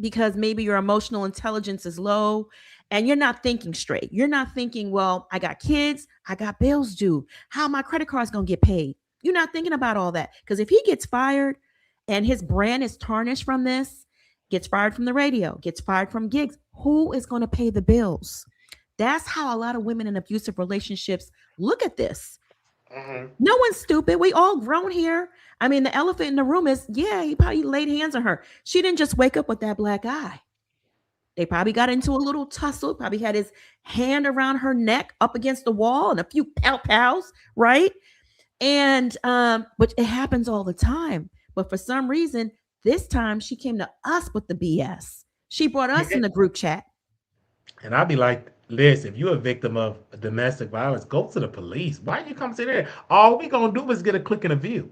because maybe your emotional intelligence is low and you're not thinking straight. You're not thinking, well, I got kids, I got bills due. How my credit card's going to get paid? You're not thinking about all that because if he gets fired and his brand is tarnished from this, gets fired from the radio, gets fired from gigs, who is going to pay the bills? That's how a lot of women in abusive relationships look at this. No one's stupid. We all grown here. I mean, the elephant in the room is, yeah, he probably laid hands on her. She didn't just wake up with that black eye. They probably got into a little tussle, probably had his hand around her neck up against the wall and a few pow-pows, right? And but it happens all the time. But for some reason, this time she came to us with the BS. She brought us in the group chat. And I'd be like, Liz, if you're a victim of domestic violence, go to the police. Why you come sit there? All we gonna do is get a click and a view.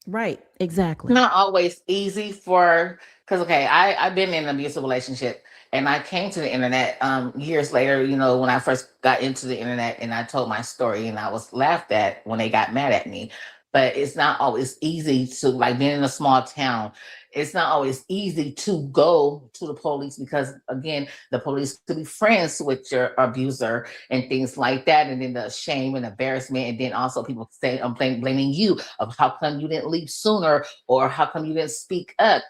Right, exactly. Not always easy for, because okay, I've been in an abusive relationship and I came to the internet years later, you know, when I first got into the internet and I told my story and I was laughed at when they got mad at me. But it's not always easy to, like, being in a small town, it's not always easy to go to the police because again, the police could be friends with your abuser and things like that. And then the shame and embarrassment. And then also people say, I'm blaming you of how come you didn't leave sooner or how come you didn't speak up.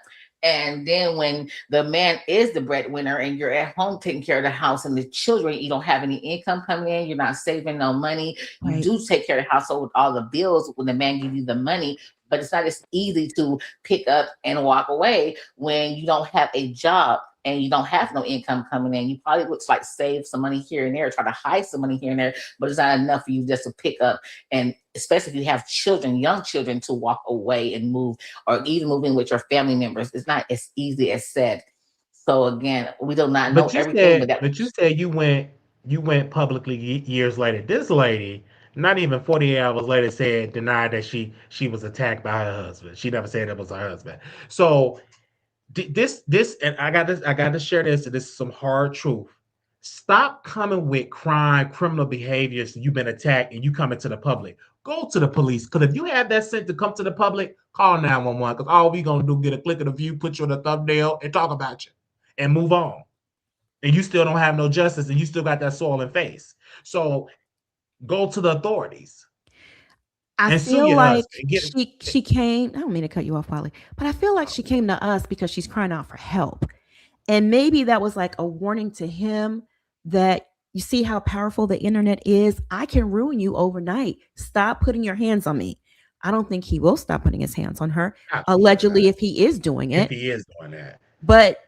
And then when the man is the breadwinner and you're at home taking care of the house and the children, you don't have any income coming in, you're not saving no money. You Right. do take care of the household with all the bills when the man gives you the money, but it's not as easy to pick up and walk away when you don't have a job and you don't have no income coming in. You probably would like save some money here and there, try to hide some money here and there, but it's not enough for you just to pick up. And especially if you have children, young children, to walk away and move, or even move in with your family members. It's not as easy as said. So again, we do not know But you everything, said, but but you said you went publicly years later. This lady, not even 48 hours later, said denied that she was attacked by her husband. She never said it was her husband. So this, and I got to share this. And this is some hard truth. Stop coming with crime, criminal behaviors. You've been attacked, and you coming to the public. Go to the police. Because if you have that sense to come to the public, call 911. Because all we gonna do get a click of the view, put you on the thumbnail, and talk about you, and move on. And you still don't have no justice, and you still got that soil and face. So go to the authorities I and sue feel your like husband. Get she came. I don't mean to cut you off, Wally, but I feel like she came to us because she's crying out for help. And maybe that was like a warning to him that you see how powerful the internet is. I can ruin you overnight. Stop putting your hands on me. I don't think he will stop putting his hands on her, allegedly, if he is doing if it. he is doing that. But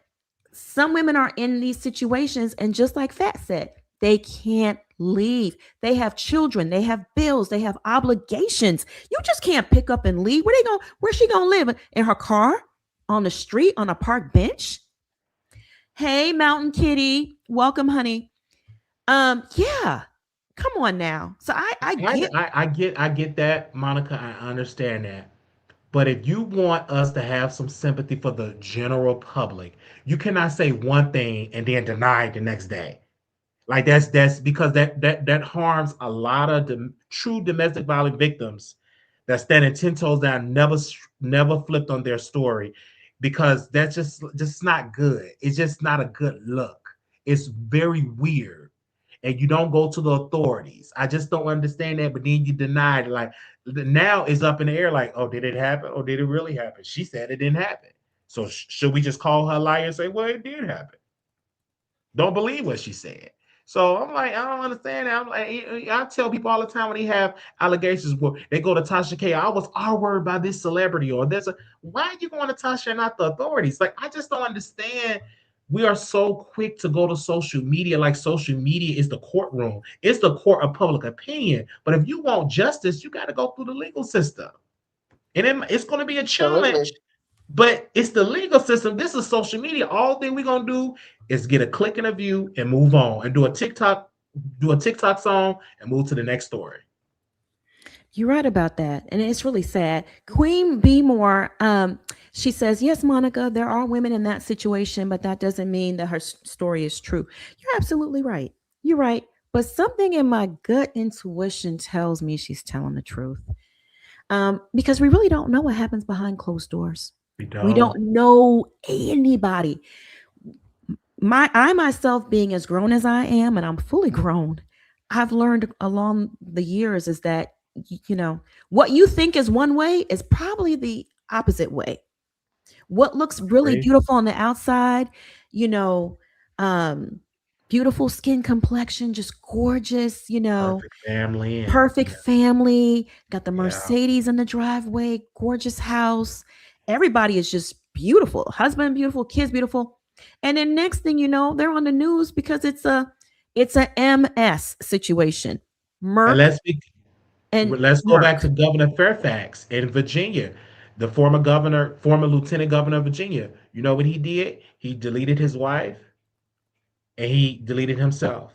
some women are in these situations, and just like Fat said, they can't leave. They have children, they have bills, they have obligations. You just can't pick up and leave. Where's she gonna live? In her car? On the street? On a park bench? Hey, Mountain Kitty, welcome, honey. Yeah, come on now. So I get that, Monica. I understand that. But if you want us to have some sympathy for the general public, you cannot say one thing and then deny it the next day. Like that's because that harms a lot of the true domestic violence victims that standing 10 toes down, never flipped on their story, because that's just not good. It's just not a good look. It's very weird. And you don't go to the authorities. I just don't understand that. But then you deny it. Like, now it's up in the air. Like, oh, did it happen? Or did it really happen? She said it didn't happen. So should we just call her a liar and say, well, it did happen? Don't believe what she said. So I'm like, I don't understand that. I'm like, I tell people all the time when they have allegations where they go to Tasha K, I was worried by this celebrity or this. Why are you going to Tasha and not the authorities? Like, I just don't understand. We are so quick to go to social media, like social media is the courtroom. It's the court of public opinion. But if you want justice, you got to go through the legal system. And it's going to be a challenge. But it's the legal system. This is social media. All thing we're gonna do is get a click and a view and move on and do a TikTok song and move to the next story. You're right about that. And it's really sad. Queen B More, she says, yes, Monica, there are women in that situation, but that doesn't mean that her story is true. You're absolutely right. You're right. But something in my gut intuition tells me she's telling the truth. Because we really don't know what happens behind closed doors. We don't know anybody. I myself, being as grown as I am, and I'm fully grown, I've learned along the years is that, what you think is one way is probably the opposite way. What looks really beautiful on the outside, beautiful skin complexion, just gorgeous, perfect family, got the Mercedes in the driveway, gorgeous house. Everybody is just beautiful. Husband beautiful, kids beautiful. And then next thing you know, they're on the news because it's a MS situation. Let's go back to Governor Fairfax in Virginia, the former lieutenant governor of Virginia. You know what he did? He deleted his wife and he deleted himself.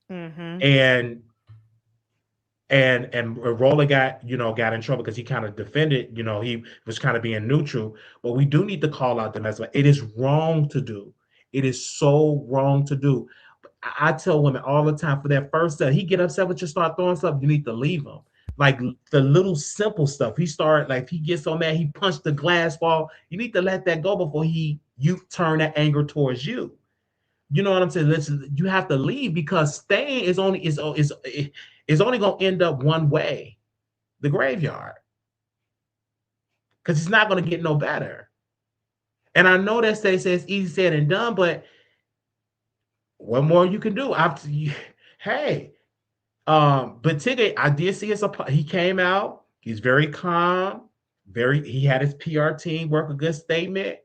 And Rolla got in trouble because he kind of defended, he was kind of being neutral. But we do need to call out the mess. It is wrong to do. It is so wrong to do. I tell women all the time, for that first step, he get upset with you, start throwing stuff, you need to leave him. Like the little simple stuff. He gets so mad, he punched the glass wall. You need to let that go before you turn that anger towards you. You know what I'm saying? Listen, you have to leave, because staying is only going to end up one way, the graveyard. Because it's not going to get no better. And I know that it's easy said and done, but what more you can do? But Tigger, I did see he came out. He's very calm. He had his PR team work a good statement.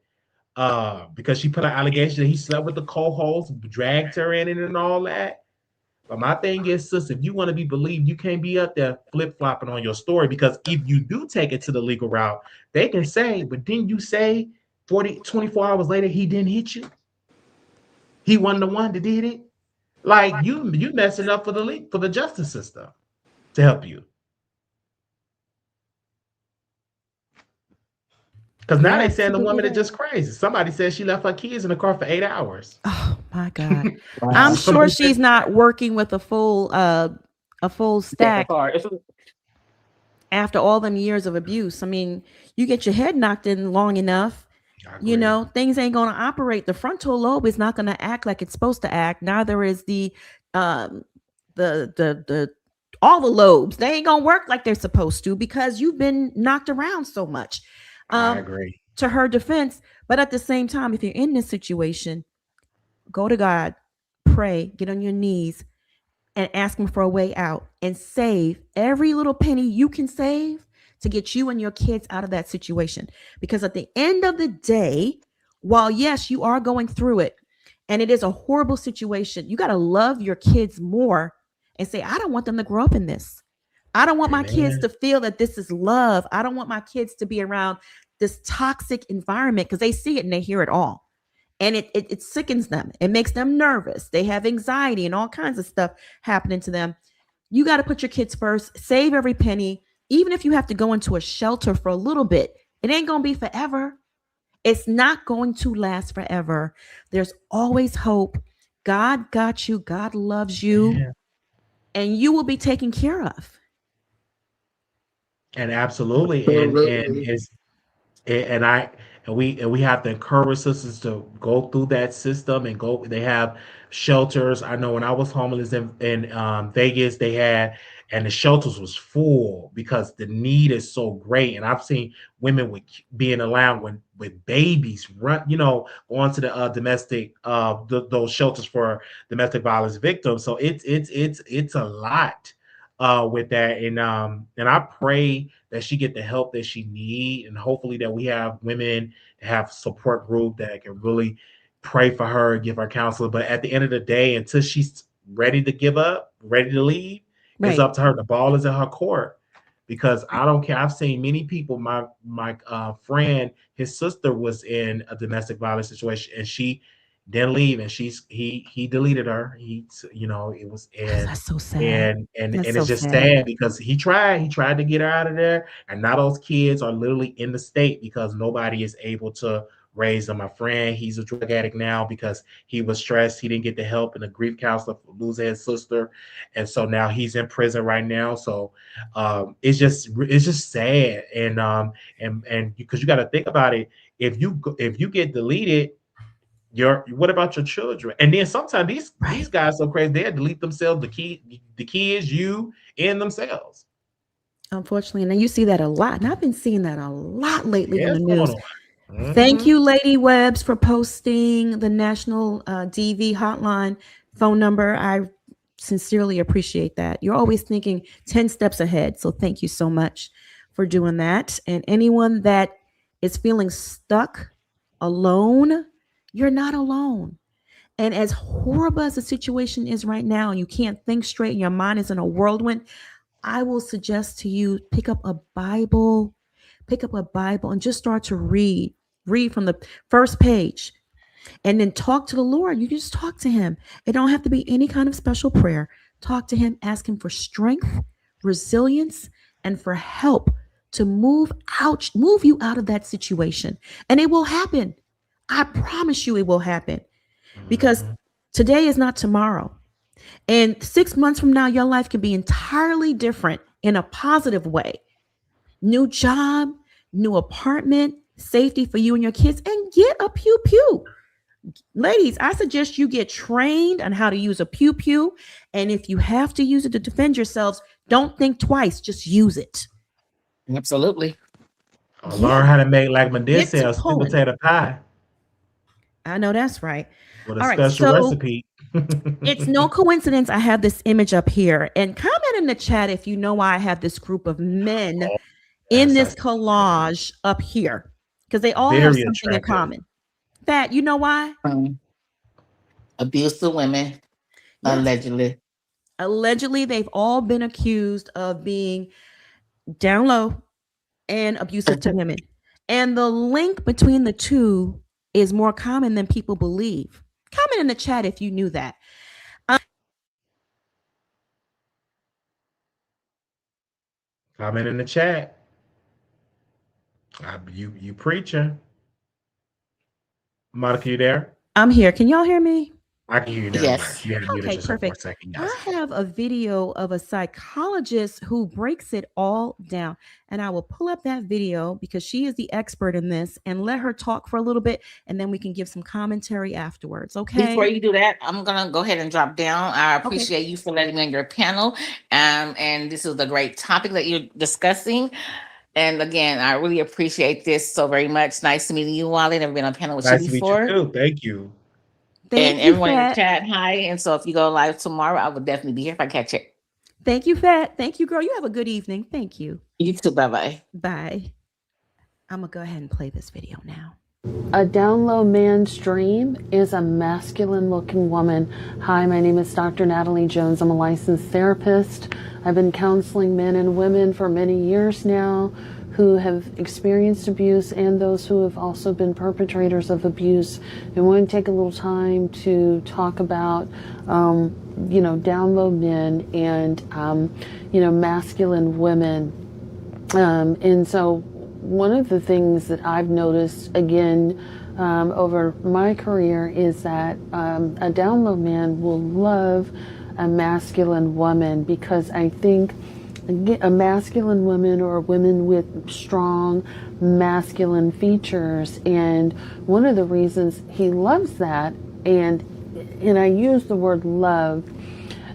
Because she put an allegation that he slept with the co-host, dragged her in and all that. But my thing is, sis, if you want to be believed, you can't be up there flip-flopping on your story, because if you do take it to the legal route, they can say, but didn't you say 24 hours later he didn't hit you? He wasn't the one that did it. Like you messing up for the justice system to help you. Because now they saying the woman is just crazy. Somebody said she left her kids in the car for 8 hours. Oh my God! I'm sure she's not working with a full stack after all them years of abuse. I mean, you get your head knocked in long enough, things ain't going to operate. The frontal lobe is not going to act like it's supposed to act. Neither is the all the lobes. They ain't gonna work like they're supposed to, because you've been knocked around so much. I agree. To her defense, but at the same time, if you're in this situation, go to God, pray, get on your knees, and ask him for a way out, and save every little penny you can save to get you and your kids out of that situation. Because at the end of the day, while yes, you are going through it, and it is a horrible situation, you got to love your kids more and say, I don't want them to grow up in this. I don't want my kids to feel that this is love. I don't want my kids to be around this toxic environment, because they see it and they hear it all. And it sickens them. It makes them nervous. They have anxiety and all kinds of stuff happening to them. You got to put your kids first, save every penny. Even if you have to go into a shelter for a little bit, it ain't going to be forever. It's not going to last forever. There's always hope. God got you. God loves you. And you will be taken care of. And absolutely, we have to encourage sisters to go through that system and go. They have shelters. I know when I was homeless in Vegas, they had, and the shelters was full because the need is so great. And I've seen women with being allowed with babies run, going to the domestic those shelters for domestic violence victims. So it's a lot with that, and I pray that she get the help that she need, and hopefully that we have women that have support group that can really pray for her, give her counsel. But at the end of the day, until she's ready to give up, ready to leave, it's up to her. The ball is in her court, because I don't care. I've seen many people. My friend, his sister was in a domestic violence situation, and she didn't leave, and he deleted her. It was, and That's so sad. and That's it's so just sad. sad because he tried to get her out of there, and now those kids are literally in the state because nobody is able to raise them. My friend, he's a drug addict now because he was stressed. He didn't get the help and the grief counselor for losing his sister, and so now he's in prison right now. So it's just sad, and because you got to think about it, if you get deleted, what about your children? And then sometimes these guys so crazy, they delete themselves, the kids, you, and themselves. Unfortunately, and you see that a lot, and I've been seeing that a lot lately in the It's news. going on. Thank you, Lady Webbs, for posting the National DV hotline phone number. I sincerely appreciate that. You're always thinking 10 steps ahead. So thank you so much for doing that. And anyone that is feeling stuck, alone, you're not alone. And as horrible as the situation is right now, and you can't think straight and your mind is in a whirlwind, I will suggest to you, pick up a Bible and just start to read from the first page, and then talk to the Lord. You just talk to him. It don't have to be any kind of special prayer. Talk to him, ask him for strength, resilience, and for help to move you out of that situation. And it will happen. I promise you it will happen, because today is not tomorrow. And 6 months from now, your life can be entirely different in a positive way. New job, new apartment, safety for you and your kids, and get a pew pew. Ladies, I suggest you get trained on how to use a pew pew. And if you have to use it to defend yourselves, don't think twice, just use it. Absolutely. Learn how to make, like Medea said, a sweet pulling. potato pie I know that's right. with a All right, special so recipe. it's no coincidence I have this image up here. And comment in the chat if you know why I have this group of men in this collage up here, because they all have Very something in attractive. common. Fat, you know why? Abuse of women, Yes. Allegedly, they've all been accused of being down low and abusive to women. And the link between the two is more common than people believe. Comment in the chat if you knew that. Comment in the chat. You preaching. Monica, you there? I'm here. Can y'all hear me? I can hear you now. Yes. You had muted Okay, yourself for a perfect. second. Yes. I have a video of a psychologist who breaks it all down. And I will pull up that video because she is the expert in this, and let her talk for a little bit, and then we can give some commentary afterwards. Okay. Before you do that, I'm gonna go ahead and drop down. I appreciate you for letting me on your panel. And this is a great topic that you're discussing. And again, I really appreciate this so very much. Nice to meet you, Wally. Never been on a panel with Nice you to meet before. you too. Thank you. Thank And you, everyone in the Fat. chat, hi. And so if you go live tomorrow, I will definitely be here if I catch it. Thank you, Fat. Thank you, girl. You have a good evening. Thank you. You too. Bye-bye. Bye. I'm going to go ahead and play this video now. A down low man's dream is a masculine looking woman. Hi, my name is Dr. Natalie Jones. I'm a licensed therapist. I've been counseling men and women for many years now who have experienced abuse and those who have also been perpetrators of abuse. And I want to take a little time to talk about, down low men and, masculine women. And so one of the things that I've noticed, again, over my career is that a down low man will love a masculine woman, because I think a masculine woman, or women with strong masculine features, and one of the reasons he loves that, and and I use the word love,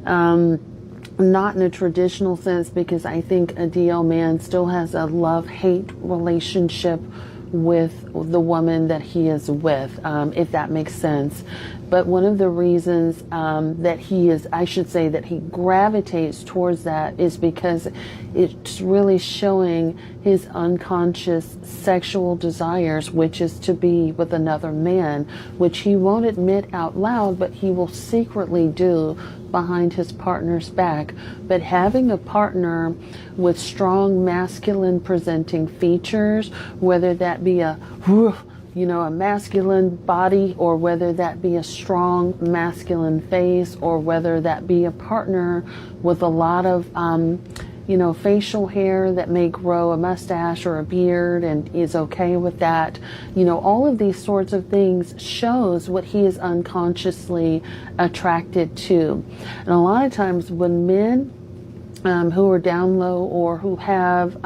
not in a traditional sense, because I think a DL man still has a love-hate relationship with the woman that he is with, if that makes sense. But one of the reasons that he is, I should say, that he gravitates towards that is because it's really showing his unconscious sexual desires, which is to be with another man, which he won't admit out loud, but he will secretly do behind his partner's back. But having a partner with strong masculine presenting features, whether that be a masculine body, or whether that be a strong masculine face, or whether that be a partner with a lot of facial hair that may grow a mustache or a beard and is okay with that. All of these sorts of things shows what he is unconsciously attracted to. And a lot of times when men who are down low or who have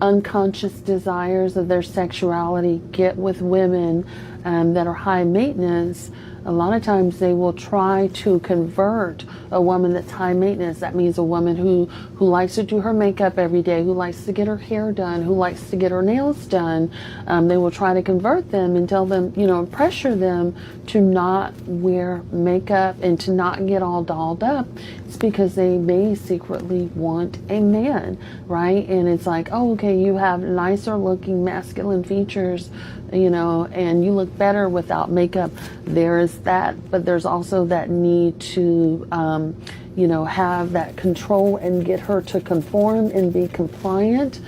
unconscious desires of their sexuality get with women that are high maintenance, a lot of times they will try to convert a woman that's high maintenance. That means a woman who likes to do her makeup every day, who likes to get her hair done, who likes to get her nails done. They will try to convert them and tell them, pressure them to not wear makeup and to not get all dolled up. It's because they may secretly want a man, right? And it's like, oh, okay, you have nicer looking masculine features, and you look better without makeup. There is that, but there's also that need to, have that control and get her to conform and be compliant.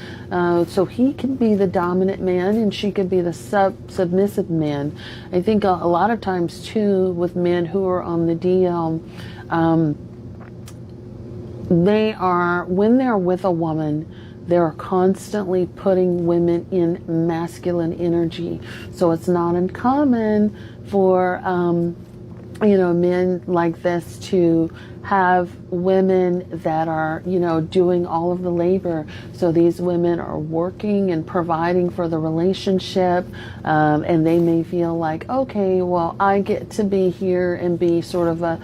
So he can be the dominant man and she could be the submissive man. I think a lot of times too with men who are on the DL, when they're with a woman, they're constantly putting women in masculine energy. So it's not uncommon for, men like this to have women that are, doing all of the labor. So these women are working and providing for the relationship, and they may feel like, okay, well, I get to be here and be sort of a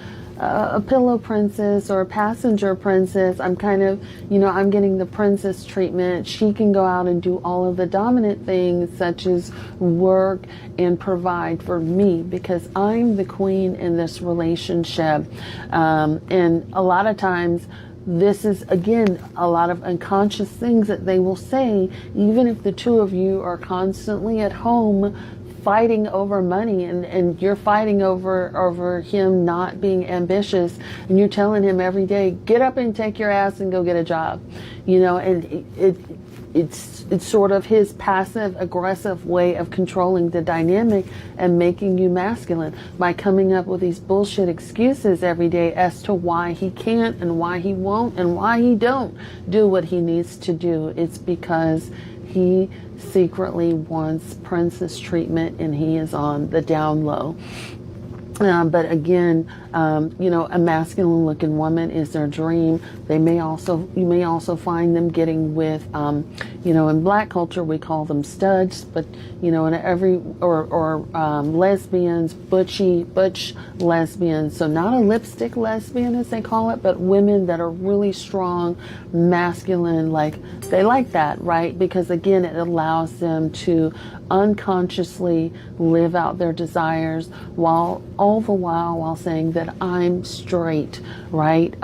pillow princess or a passenger princess. I'm kind of, I'm getting the princess treatment. She can go out and do all of the dominant things such as work and provide for me because I'm the queen in this relationship. And a lot of times this is, again, a lot of unconscious things that they will say, even if the two of you are constantly at home fighting over money and you're fighting over him not being ambitious, and you're telling him every day, get up and take your ass and go get a job, and it's sort of his passive aggressive way of controlling the dynamic and making you masculine by coming up with these bullshit excuses every day as to why he can't and why he won't and why he don't do what he needs to do. It's because he secretly wants princess treatment and he is on the down low. But again, a masculine looking woman is their dream. You may also find them getting with, in black culture we call them studs, but in lesbians, butch lesbians. So not a lipstick lesbian as they call it, but women that are really strong, masculine, like they like that, right? Because again, it allows them to unconsciously live out their desires all the while saying that I'm straight, right?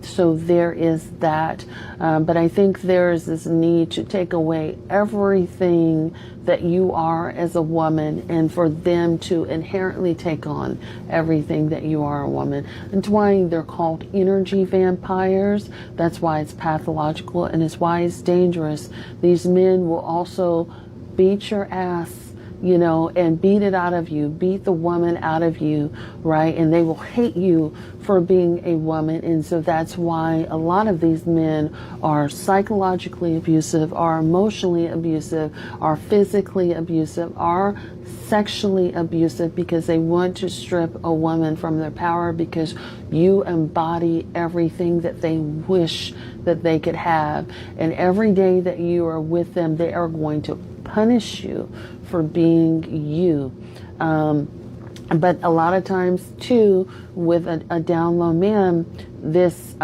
So there is that. But I think there is this need to take away everything that you are as a woman and for them to inherently take on everything that you are a woman. And that's why they're called energy vampires. That's why it's pathological and it's why it's dangerous. These men will also beat your ass, and beat it out of you, beat the woman out of you, right? And they will hate you for being a woman. And so that's why a lot of these men are psychologically abusive, are emotionally abusive, are physically abusive, are sexually abusive, because they want to strip a woman from their power because you embody everything that they wish that they could have. And every day that you are with them, they are going to punish you for being you. But a lot of times too, with a down low man, this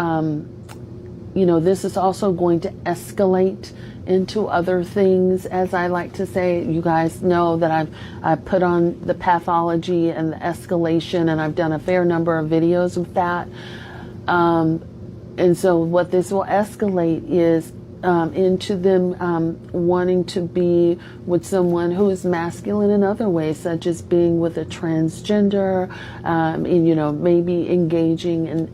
this is also going to escalate into other things. As I like to say, you guys know that I've put on the pathology and the escalation, and I've done a fair number of videos of that. And so what this will escalate is into them wanting to be with someone who is masculine in other ways, such as being with a transgender, and, maybe engaging in,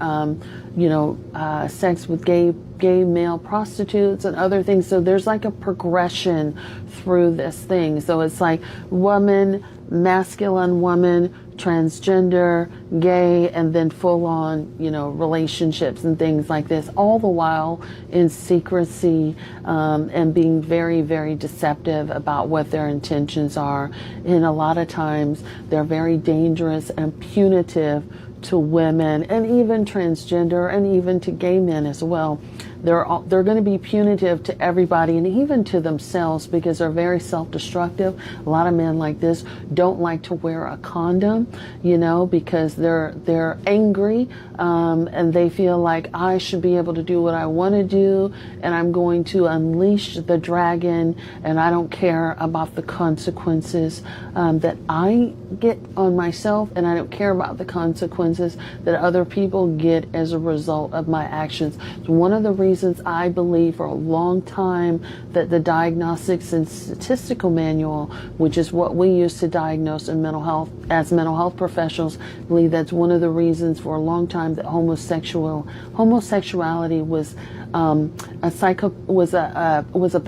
sex with gay male prostitutes and other things. So there's like a progression through this thing. So it's like woman, masculine woman, transgender, gay, and then full on, relationships and things like this, all the while in secrecy, and being very, very deceptive about what their intentions are. And a lot of times they're very dangerous and punitive to women, and even transgender, and even to gay men as well. They're going to be punitive to everybody, and even to themselves, because they're very self-destructive. A lot of men like this don't like to wear a condom, because they're angry, and they feel like I should be able to do what I want to do, and I'm going to unleash the dragon, and I don't care about the consequences that I get on myself, and I don't care about the consequences that other people get as a result of my actions. It's one of the reasons I believe for a long time that the Diagnostics and Statistical Manual, which is what we use to diagnose in mental health as mental health professionals, I believe that's one of the reasons for a long time that homosexuality was a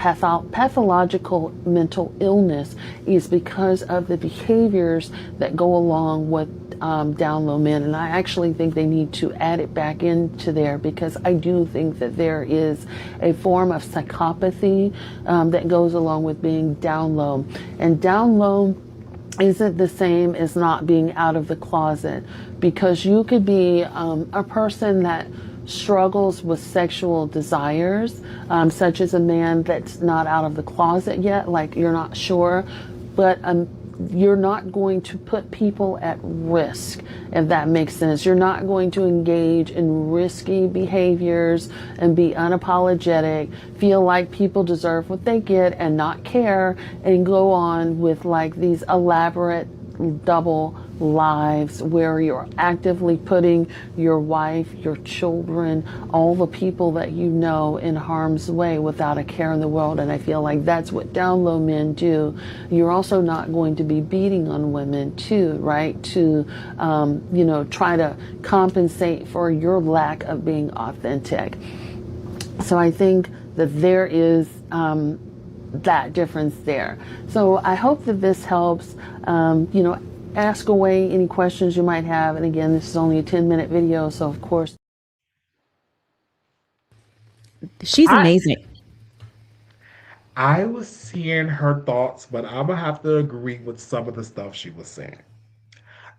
pathological mental illness, is because of the behaviors that go along with down low men. And I actually think they need to add it back into there, because I do think that there is a form of psychopathy that goes along with being down low. And down low isn't the same as not being out of the closet, because you could be a person that struggles with sexual desires, such as a man that's not out of the closet yet, like you're not sure, but you're not going to put people at risk, if that makes sense. You're not going to engage in risky behaviors and be unapologetic, feel like people deserve what they get and not care, and go on with like these elaborate double lives where you're actively putting your wife, your children, all the people that you know in harm's way without a care in the world. And I feel like that's what down low men do. You're also not going to be beating on women too, right? To, try to compensate for your lack of being authentic. So I think that there is that difference there. So I hope that this helps. Ask away any questions you might have. And again, this is only a 10-minute video, so of course. She's amazing. I was seeing her thoughts, but I'm going to have to agree with some of the stuff she was saying.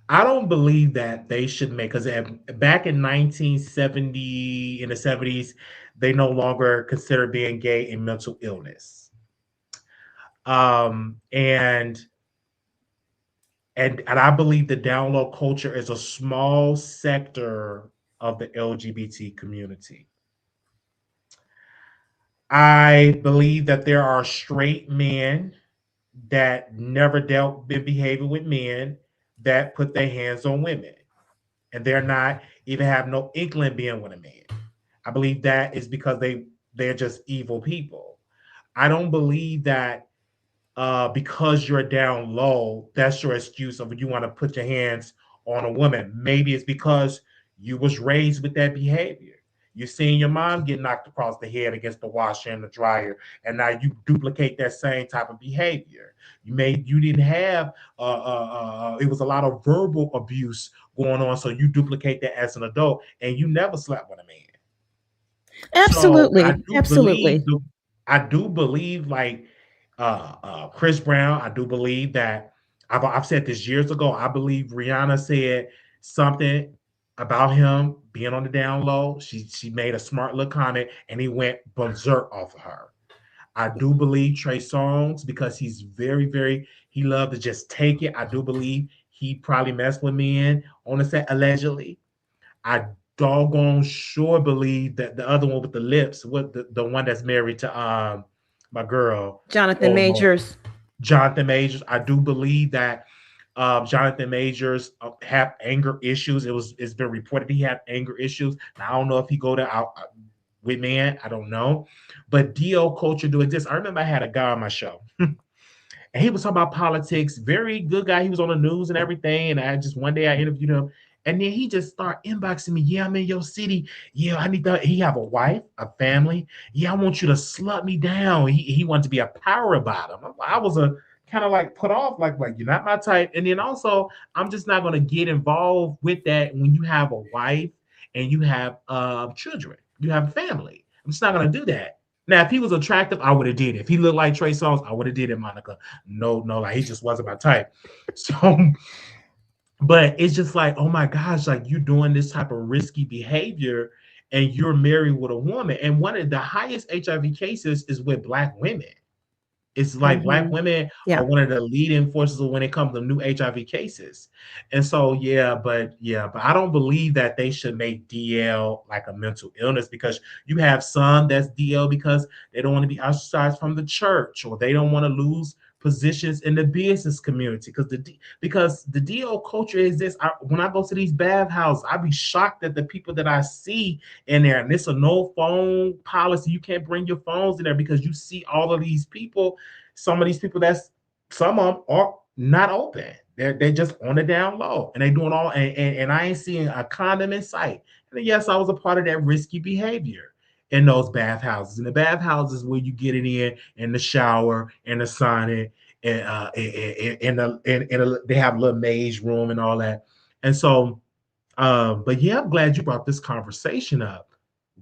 I don't believe that they should make, because back in 1970, in the 70s, they no longer considered being gay a mental illness. And I believe the down low culture is a small sector of the LGBT community. I believe that there are straight men that never dealt in behavior with men that put their hands on women, and they're not even have no inkling being with a man. I believe that is because they're just evil people. I don't believe that because you're down low, that's your excuse of you want to put your hands on a woman. Maybe it's because you was raised with that behavior. You're seeing your mom get knocked across the head against the washer and the dryer, and now you duplicate that same type of behavior. You didn't have it was a lot of verbal abuse going on, so you duplicate that as an adult, and you never slept with a man. Absolutely, So absolutely. I do believe like Chris Brown. I do believe that I've said this years ago. I believe Rihanna said something about him being on the down low. She made a smart little comment, and he went berserk off of her. I do believe Trey Songz, because he's very, very, he loved to just take it. I do believe he probably messed with men on the set allegedly. I doggone sure believe that the other one with the lips, what the one that's married to my girl Jonathan Majors. Jonathan Majors. I do believe that Jonathan Majors have anger issues. It's been reported he had anger issues. Now, I don't know if he go to out with men. I don't know, but DL culture do exist. I remember I had a guy on my show. And he was talking about politics. Very good guy. He was on the news and everything. And one day I interviewed him. And then he just started inboxing me. Yeah, I'm in your city. Yeah, I need that. He have a wife, a family. Yeah, I want you to slut me down. He wanted to be a power bottom. I was a kind of like put off, like you're not my type. And then also, I'm just not going to get involved with that when you have a wife and you have children. You have a family. I'm just not going to do that. Now, if he was attractive, I would have did it. If he looked like Trey Songz, I would have did it, Monica. No, like he just wasn't my type. So, but it's just like, oh my gosh, like you're doing this type of risky behavior and you're married with a woman. And one of the highest HIV cases is with Black women. It's like Black women are one of the leading forces when it comes to new HIV cases. And so, but I don't believe that they should make DL like a mental illness, because you have some that's DL because they don't want to be ostracized from the church, or they don't want to lose positions in the business community, because the DL culture exists. When I go to these bathhouses, I'd be shocked at the people that I see in there, and it's a no phone policy. You can't bring your phones in there because you see all of these people. Some of these people, some of them are not open. They're just on the down low, and they doing all. And I ain't seeing a condom in sight. And yes, I was a part of that risky behavior in those bathhouses. And the bathhouses where you get it in the shower, in the sauna, and they have a little maze room and all that. And so, but yeah, I'm glad you brought this conversation up.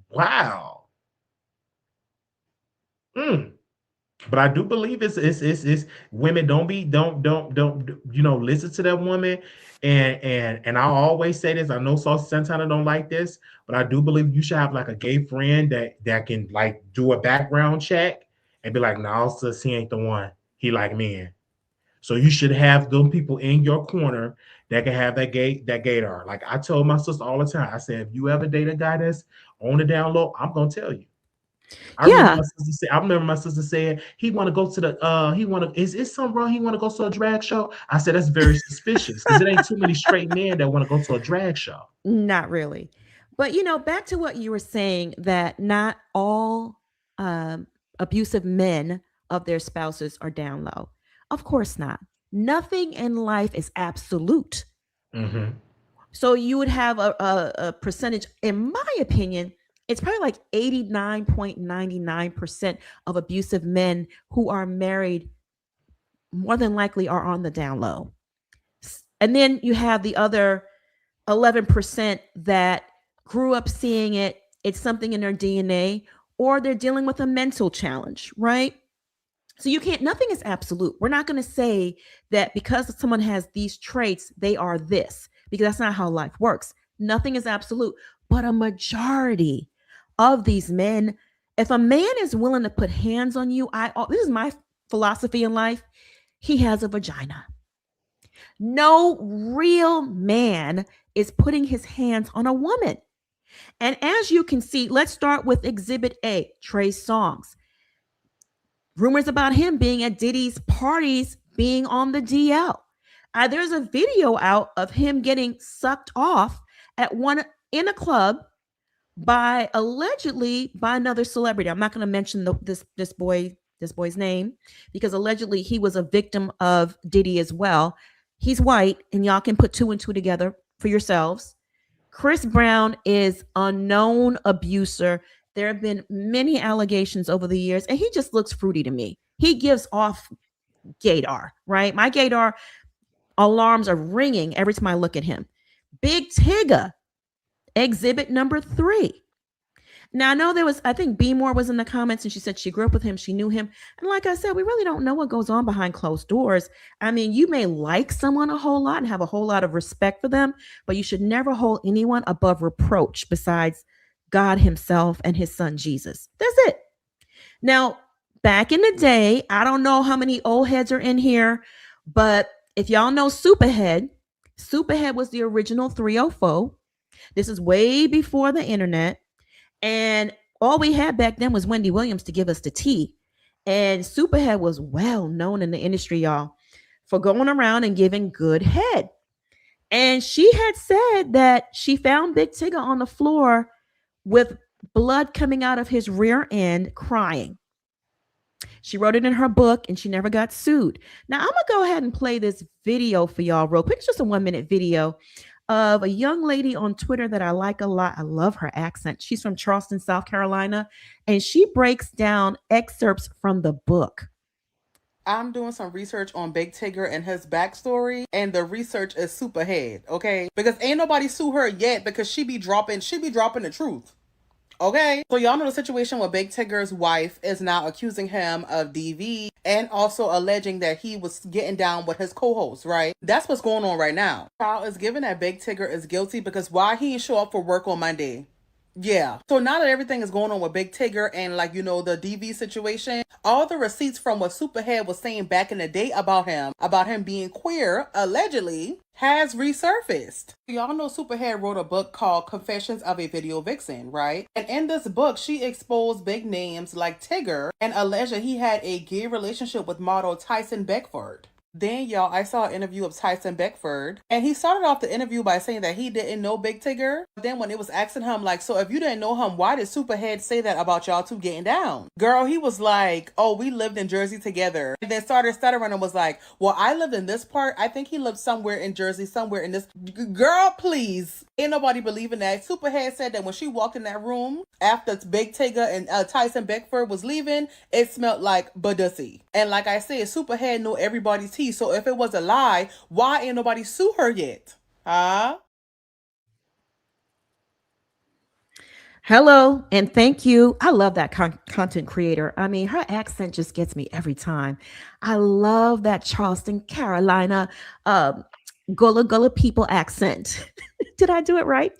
Wow. But I do believe it's women don't listen to that woman. And I always say this. I know Saucy Santana don't like this, but I do believe you should have like a gay friend that can like do a background check and be like, no, sis, he ain't the one. He like men. So you should have them people in your corner that can have that gaydar. Like I told my sister all the time, I said, if you ever date a guy that's on the down low, I'm gonna tell you. I remember my sister saying he want to go to the is it something wrong? He want to go to a drag show. I said that's very suspicious, because it ain't too many straight men that want to go to a drag show. Not really. But back to what you were saying, that not all abusive men of their spouses are down low. Of course not. Nothing in life is absolute. Mm-hmm. So you would have a percentage, in my opinion, it's probably like 89.99% of abusive men who are married more than likely are on the down low. And then you have the other 11% that grew up seeing it. It's something in their DNA, or they're dealing with a mental challenge, right? So nothing is absolute. We're not going to say that because someone has these traits, they are this, because that's not how life works. Nothing is absolute, but a majority of these men, if a man is willing to put hands on you, this is my philosophy in life, he has a vagina. No real man is putting his hands on a woman. And as you can see, let's start with Exhibit A, Trey Songz. Rumors about him being at Diddy's parties, being on the DL. There's a video out of him getting sucked off in a club allegedly by another celebrity. I'm not going to mention this boy's name, because allegedly he was a victim of Diddy as well. He's white, and y'all can put two and two together for yourselves. Chris Brown is a known abuser. There have been many allegations over the years, and he just looks fruity to me. He gives off gaydar, right? My gaydar alarms are ringing every time I look at him. Big Tigger, exhibit number 3. Now, I know I think B More was in the comments, and she said she grew up with him. She knew him. And like I said, we really don't know what goes on behind closed doors. I mean, you may like someone a whole lot and have a whole lot of respect for them, but you should never hold anyone above reproach besides God himself and his son, Jesus. That's it. Now, back in the day, I don't know how many old heads are in here, but if y'all know Superhead, Superhead was the original 304. This is way before the internet. And all we had back then was Wendy Williams to give us the tea. And Superhead was well known in the industry, y'all, for going around and giving good head. And she had said that she found Big Tigger on the floor with blood coming out of his rear end, crying. She wrote it in her book and she never got sued. Now, I'm going to go ahead and play this video for y'all real quick. It's just a 1-minute video of a young lady on Twitter that I like a lot. I love her accent. She's from Charleston, South Carolina, and she breaks down excerpts from the book. I'm doing some research on Big Tigger and his backstory, and the research is super head, okay? Because ain't nobody sue her yet because she be dropping the truth. Okay, so y'all know the situation where Big Tigger's wife is now accusing him of DV and also alleging that he was getting down with his co-host, right? That's what's going on right now. Trial is given that Big Tigger is guilty because why he didn't show up for work on Monday? Yeah. So now that everything is going on with Big Tigger and like, the DV situation, all the receipts from what Superhead was saying back in the day about him being queer, allegedly, has resurfaced. Y'all know Superhead wrote a book called Confessions of a Video Vixen, right? And in this book, she exposed big names like Tigger and alleged that he had a gay relationship with model Tyson Beckford. Then, y'all, I saw an interview of Tyson Beckford, and he started off the interview by saying that he didn't know Big Tigger. Then when it was asking him, like, so if you didn't know him, why did Superhead say that about y'all two getting down? Girl, he was like, oh, we lived in Jersey together. And then started stuttering and was like, well, I lived in this part. I think he lived somewhere in Jersey, somewhere in this. Girl, please. Ain't nobody believing that. Superhead said that when she walked in that room after Big Tigger and Tyson Beckford was leaving, it smelled like Badussy. And like I said, Superhead knew everybody's tea. So if it was a lie, why ain't nobody sue her yet? Huh? Hello and thank you. I love that content creator. I mean, her accent just gets me every time. I love that Charleston, Carolina, Gullah people accent. Did I do it right?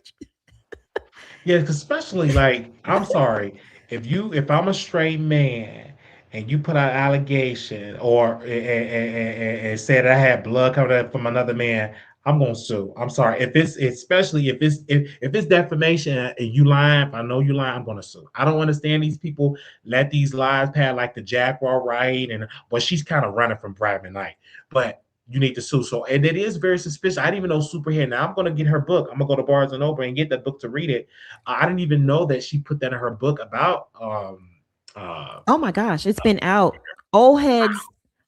Yeah, 'cause especially like, I'm sorry, if I'm a straight man and you put out an allegation or and said I had blood coming up from another man, I'm gonna sue. I'm sorry. If it's defamation and you lying, if I know you lying, I'm gonna sue. I don't understand these people let these lies pass like the Jaguar right, but she's kind of running from Private Night. But you need to sue. So, and it is very suspicious. I didn't even know Superhead. Now I'm going to get her book. I'm going to go to Barnes and Noble and get that book to read it. I didn't even know that she put that in her book about. Oh my gosh, it's been out. Old heads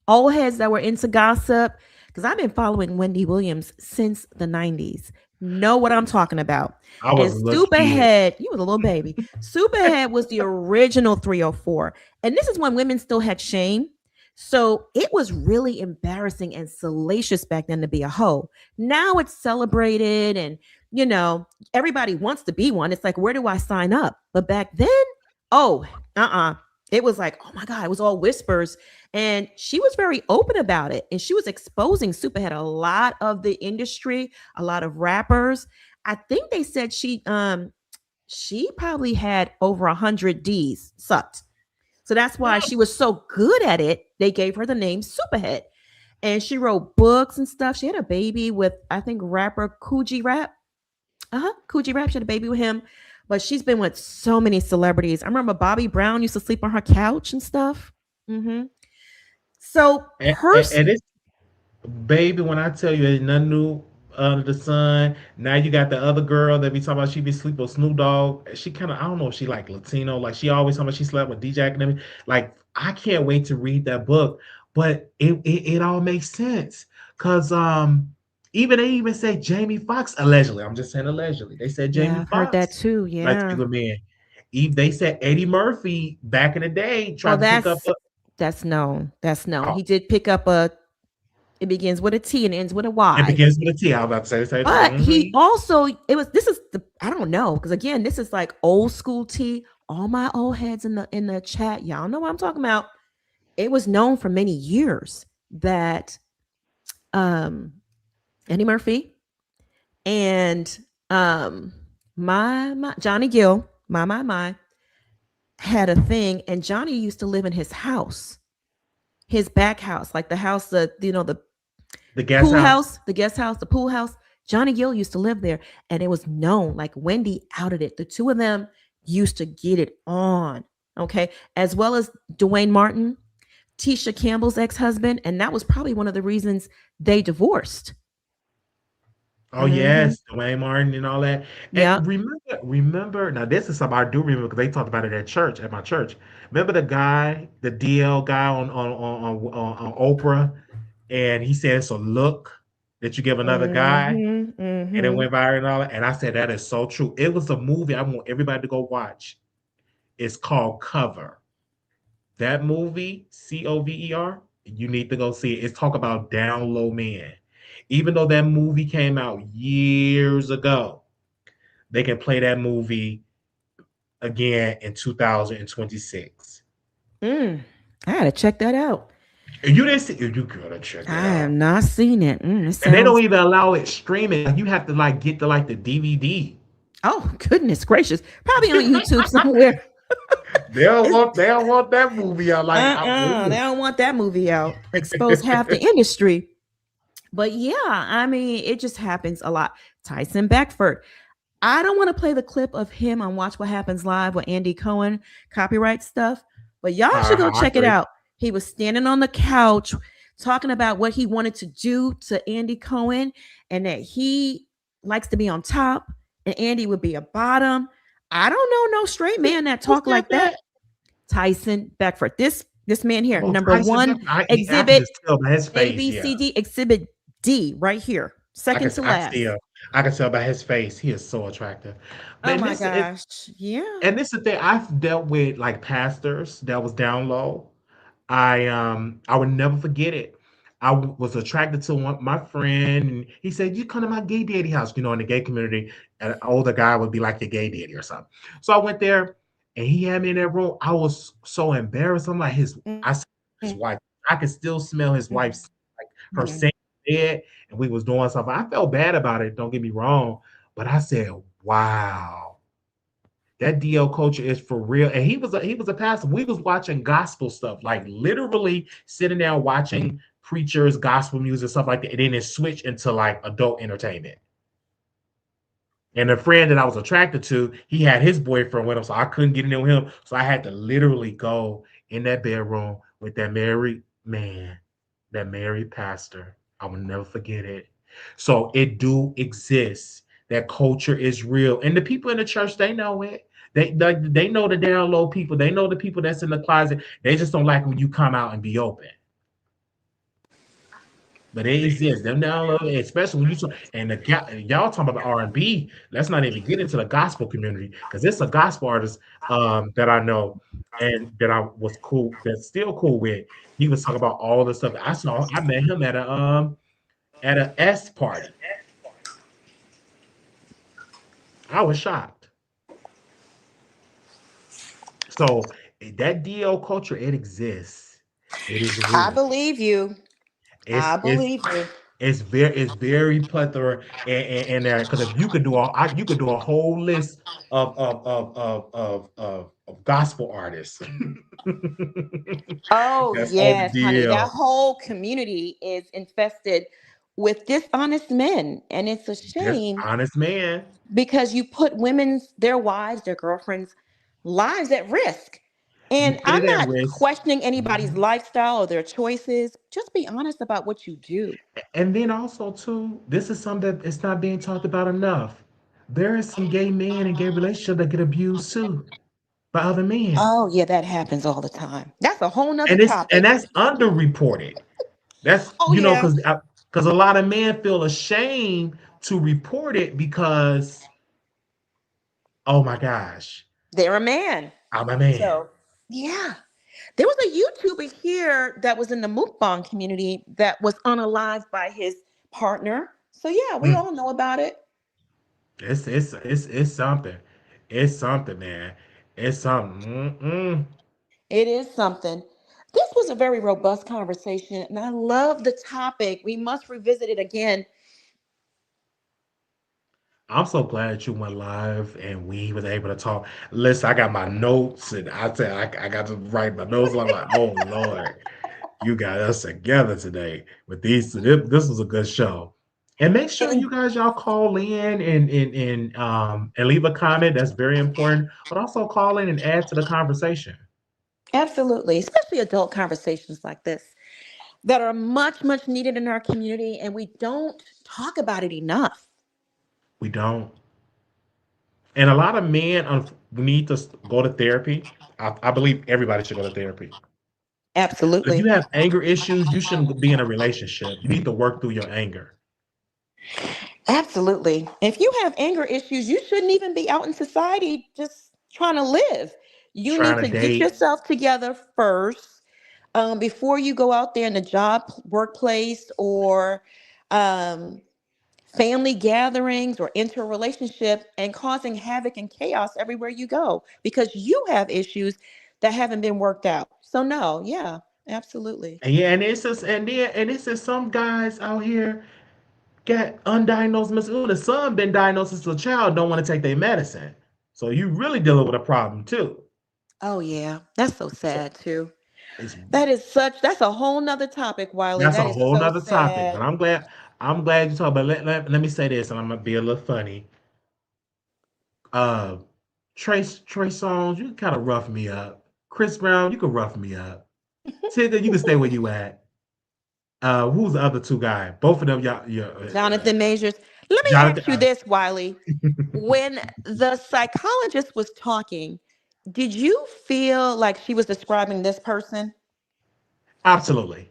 that were into gossip. Because I've been following Wendy Williams since the 90s. Know what I'm talking about. I was and Superhead, you was a little baby. Superhead was the original 304. And this is when women still had shame. So it was really embarrassing and salacious back then to be a hoe. Now it's celebrated and, everybody wants to be one. It's like, where do I sign up? But back then, it was like, oh my God, it was all whispers. And she was very open about it. And she was exposing Superhead a lot of the industry, a lot of rappers. I think they said she probably had over 100 Ds sucked. So that's why she was so good at it. They gave her the name Superhead. And she wrote books and stuff. She had a baby with, I think, rapper Coogee Rap. Coogee Rap. She had a baby with him. But she's been with so many celebrities. I remember Bobby Brown used to sleep on her couch and stuff. Mm-hmm. So and it's, baby, when I tell you, there's nothing new under the sun. Now you got the other girl that be talking about she be sleeping with Snoop Dogg. She kind of, I don't know if she like Latino, like she always talking about she slept with DJ Academy. Like, I can't wait to read that book, but it all makes sense. Cause they even say Jamie Foxx allegedly. I'm just saying allegedly. They said Jamie Foxx. Heard that too. Yeah. Like men. They said Eddie Murphy back in the day tried to pick up. That's known. That's known. He did pick up it begins with a T and ends with a Y. It begins with a T. I was about to say. But he also, I don't know. Because again, this is like old school tea. All my old heads in the chat, y'all know what I'm talking about. It was known for many years that Eddie Murphy and my Johnny Gill, my had a thing, and Johnny used to live in his house, his back house, like the house that The guest house. The guest house, the pool house. Johnny Gill used to live there, and it was known. Like Wendy outed it. The two of them used to get it on. Okay, as well as Dwayne Martin, Tisha Campbell's ex-husband, and that was probably one of the reasons they divorced. Oh yes, Dwayne Martin and all that. Yeah. And remember. Now this is something I do remember because they talked about it at church, at my church. Remember the guy, the DL guy on Oprah, and he said it's a look that you give another guy, and it went viral and all that. And I said that is so true. It was a movie I want everybody to go watch. It's called Cover. That movie, Cover, you need to go see it. It's talk about down low men. Even though that movie came out years ago, they can play that movie again in 2026. I gotta check that out. You didn't see it, you gotta check it out. I have not seen it. And they don't even allow it streaming. You have to get the DVD. Oh, goodness gracious. Probably on YouTube somewhere. They don't want that movie out. They don't want that movie out. Expose half the industry. But yeah, I mean, it just happens a lot. Tyson Beckford. I don't want to play the clip of him on Watch What Happens Live with Andy Cohen, copyright stuff, but y'all should go check it out. He was standing on the couch talking about what he wanted to do to Andy Cohen and that he likes to be on top and Andy would be a bottom. I don't know no straight man that talk like that. Tyson Beckford. This man here, number Tyson one, Beckford, exhibit his face, A, B, C, D, exhibit D right here. Second to last. I can tell by his face. He is so attractive. Oh my gosh. Yeah. And this is the thing. I've dealt with like pastors that was down low. I would never forget it. I was attracted to my friend, and he said, "You come to my gay daddy house." You know, in the gay community, an older guy would be like your gay daddy or something. So I went there, and he had me in that room. I was so embarrassed. I'm like his wife. I could still smell his wife's her scent bed, and we was doing something. I felt bad about it. Don't get me wrong, but I said, "Wow, that DL culture is for real." And he was a pastor. We was watching gospel stuff, like literally sitting down watching preachers, gospel music, stuff like that. And then it switched into like adult entertainment. And the friend that I was attracted to, he had his boyfriend with him, so I couldn't get in with him. So I had to literally go in that bedroom with that married man, that married pastor. I will never forget it. So it do exist. That culture is real. And the people in the church, they know it. They know the down low people. They know the people that's in the closet. They just don't like when you come out and be open. But it exists. Them down low, especially when y'all talking about R&B. Let's not even get into the gospel community because it's a gospel artist that I know and that I was cool. That's still cool with. He was talking about all the stuff. I met him at a S party. I was shocked. So that DL culture, it exists. It is real. I believe you. I believe you. It's very plethora and there because if you could do a whole list of gospel artists. Oh That's yes, all honey. DL. That whole community is infested with dishonest men, and it's a shame. Honest man. Because you put their wives, their girlfriends' lives at risk. And I'm not questioning anybody's lifestyle or their choices. Just be honest about what you do. And then also, too, this is something that it's not being talked about enough. There is some gay men and gay relationships that get abused, too, by other men. Oh, yeah, that happens all the time. That's a whole nother topic. And that's underreported. That's, because a lot of men feel ashamed to report it because, oh, my gosh. They're a man. I'm a man. So, yeah. There was a YouTuber here that was in the mukbang community that was unalived by his partner. So yeah, we all know about it. It's something. It's something, man. It's something. It is something. This was a very robust conversation, and I love the topic. We must revisit it again. I'm so glad that you went live and we was able to talk. Listen, I got my notes and I got to write my notes. I'm like, oh Lord. You got us together today with these. This was a good show. And make sure you guys y'all call in and leave a comment. That's very important. But also call in and add to the conversation. Absolutely, especially adult conversations like this that are much, much needed in our community, and we don't talk about it enough. We don't. And a lot of men need to go to therapy. I believe everybody should go to therapy. But if you Absolutely. have anger issues, you shouldn't be in a relationship. You need to work through your anger. Absolutely. If you have anger issues, you shouldn't even be out in society just trying to live. You need Trying to to get date, yourself together first before you go out there in the job, workplace, or um, family gatherings or enter a relationship and causing havoc and chaos everywhere you go because you have issues that haven't been worked out. So, no, yeah, absolutely. and yeah, and it's just and it's just some guys out here got undiagnosed mental illness. Some been diagnosed as a child, don't want to take their medicine. So you really dealing with a problem too. Oh, yeah. That's so So sad, too. it's That's a whole nother topic, Wiley. that's a That is whole so nother topic. But sad. I'm glad you talk. But let me say this, and I'm gonna be a little funny. Uh, Trey Songz, you kind of rough me up. Chris Brown, you can rough me up. Tigger, you can stay where you at. Who's the other two guy? Both of them, y'all, yeah. Jonathan Majors. Let me Jonathan, ask you this, Wiley. When the psychologist was talking, did you feel like she was describing this person? absolutely,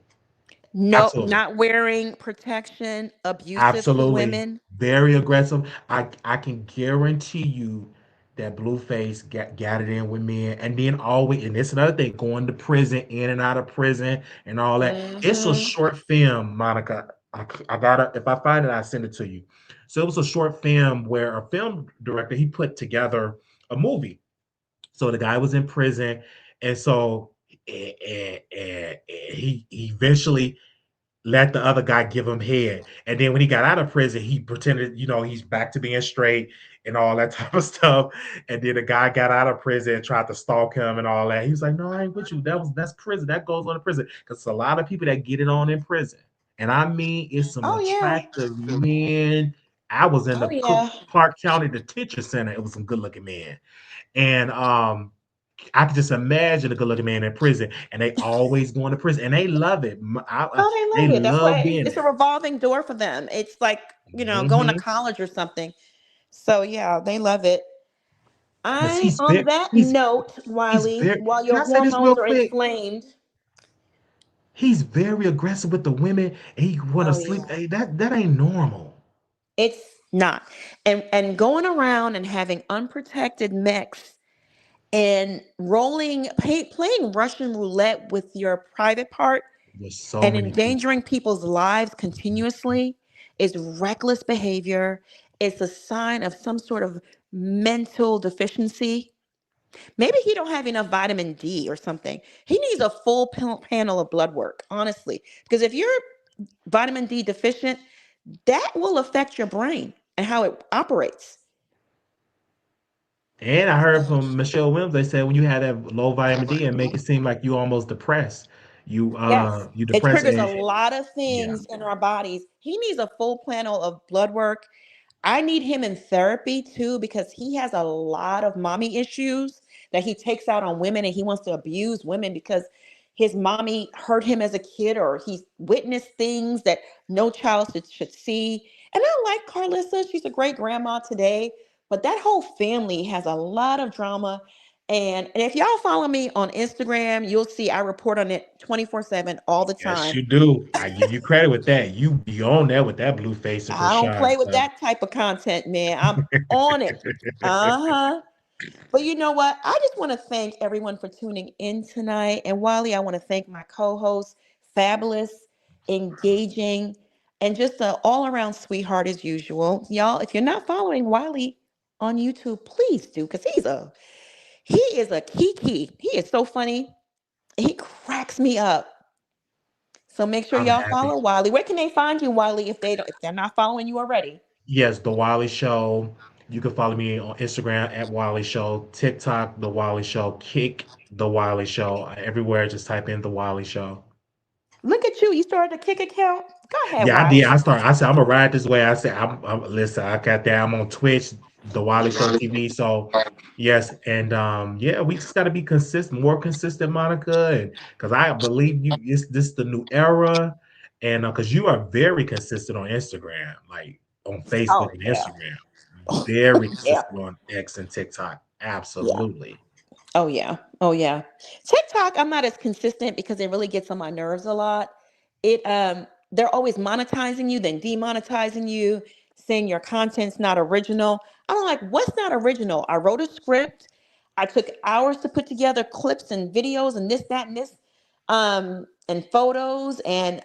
No, absolutely. not wearing protection, abusive to Absolutely. women. Very aggressive. I can guarantee you that Blueface got it in with men. And then always, and it's another thing, going to prison, in and out of prison, and all that. It's a Hmm. short film, Monica. I gotta, if I find it, I'll send it to you. So it was a short film where a film director he put together a movie. So the guy was in prison, and so he eventually let the other guy give him head. And then when he got out of prison, he pretended, he's back to being straight and all that type of stuff. And then the guy got out of prison and tried to stalk him and all that. He was like, "No, I ain't with you. That's prison. That goes on in prison." Because it's a lot of people that get it on in prison. And I mean, it's some Oh yeah. attractive men. I was in Oh the Cook yeah. Clark County Detention Center. It was some good looking men. And I could just imagine a good looking man in prison, and they always going to prison, and they love it. Oh, they They love it. That's love why being it's a there. revolving door for them. It's like, going to Hmm. college or something. So yeah, they love it. Because On that note, he's Wiley, very. while Can your I say this hormones real are quick? inflamed. He's very aggressive with the women, and he want to Oh sleep. yeah. Hey, that ain't normal. It's not. And going around and having unprotected mechs and playing Russian roulette with your private part There's so and many people. endangering people's lives continuously is reckless behavior. It's a sign of some sort of mental deficiency. Maybe he don't have enough vitamin D or something. He needs a full panel of blood work, honestly. Because if you're vitamin D deficient, that will affect your brain and how it operates. And I heard from Michelle Williams, they said when you have that low vitamin D, and make it seem like you almost depressed. Yes, You it depressed, triggers a and lot of yeah. things in our bodies. He needs a full panel of blood work. I need him in therapy too because he has a lot of mommy issues that he takes out on women and he wants to abuse women because his mommy hurt him as a kid or he's witnessed things that no child should see. And I like Carlissa. She's a great grandma today, but that whole family has a lot of drama. And if y'all follow me on Instagram, you'll see I report on it 24/7 all the Yes, time. you do. I give you credit with that. You be on that with that blue face and I don't Krishan play with stuff. that type of content, man. I'm on it. Uh-huh. But you know what? I just want to thank everyone for tuning in tonight. And Wiley, I want to thank my co-host, fabulous, engaging, and just an all-around sweetheart as usual. Y'all, if you're not following Wiley on YouTube, please do, because he is a kiki. He is so funny. He cracks me up. So make sure I'm y'all happy. follow Wiley. Where can they find you, Wiley, if they're not following you already? Yes, The Wiley Show. You can follow me on Instagram at Wiley Show, TikTok, The Wiley Show, Kick, The Wiley Show. Everywhere, just type in The Wiley Show. Look at you. You started a kick account. Go ahead, Yeah, I did. Wally. I said I'm gonna ride this way. I said listen. I got that. I'm on Twitch, the Wally Show TV. So yes, and yeah, we just got to be consistent, more consistent, Monica, and because I believe you, this is the new era, and because you are very consistent on Instagram, like on Facebook Oh and yeah. Instagram, very Yeah. consistent on X and TikTok. Yeah. Absolutely. Oh yeah. Oh yeah. TikTok, I'm not as consistent because it really gets on my nerves a lot. They're always monetizing you, then demonetizing you, saying your content's not original. I'm like, what's not original? I wrote a script. I took hours to put together clips and videos and this, that, and this, and photos and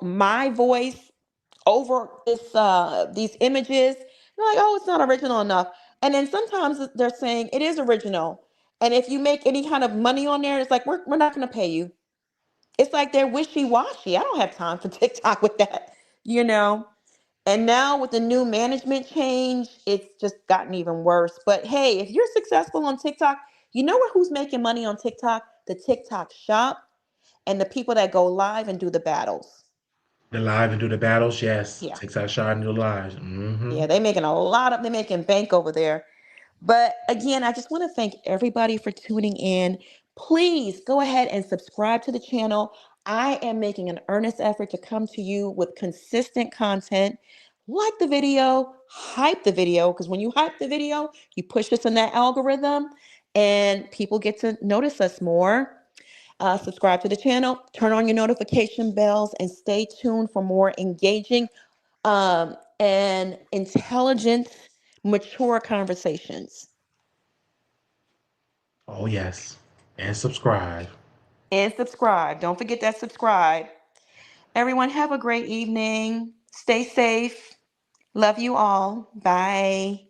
my voice over these images. They're like, oh, it's not original enough. And then sometimes they're saying it is original. And if you make any kind of money on there, it's like, we're not going to pay you. It's like they're wishy-washy. I don't have time for TikTok with that, you know. And now with the new management change, it's just gotten even worse. But hey, if you're successful on TikTok, you know who's making money on TikTok? The TikTok shop and the people that go live and do the battles. The live and do the battles. Yes, Yeah. TikTok shot and do the lives. Mm-hmm. Yeah, they're making bank over there. But again, I just want to thank everybody for tuning in. Please go ahead and subscribe to the channel. I am making an earnest effort to come to you with consistent content. Like the video, hype the video, because when you hype the video, you push us in that algorithm and people get to notice us more. Subscribe to the channel, turn on your notification bells, and stay tuned for more engaging and intelligent, mature conversations. Oh yes, and subscribe. And subscribe. Don't forget that subscribe. Everyone, have a great evening. Stay safe. Love you all. Bye.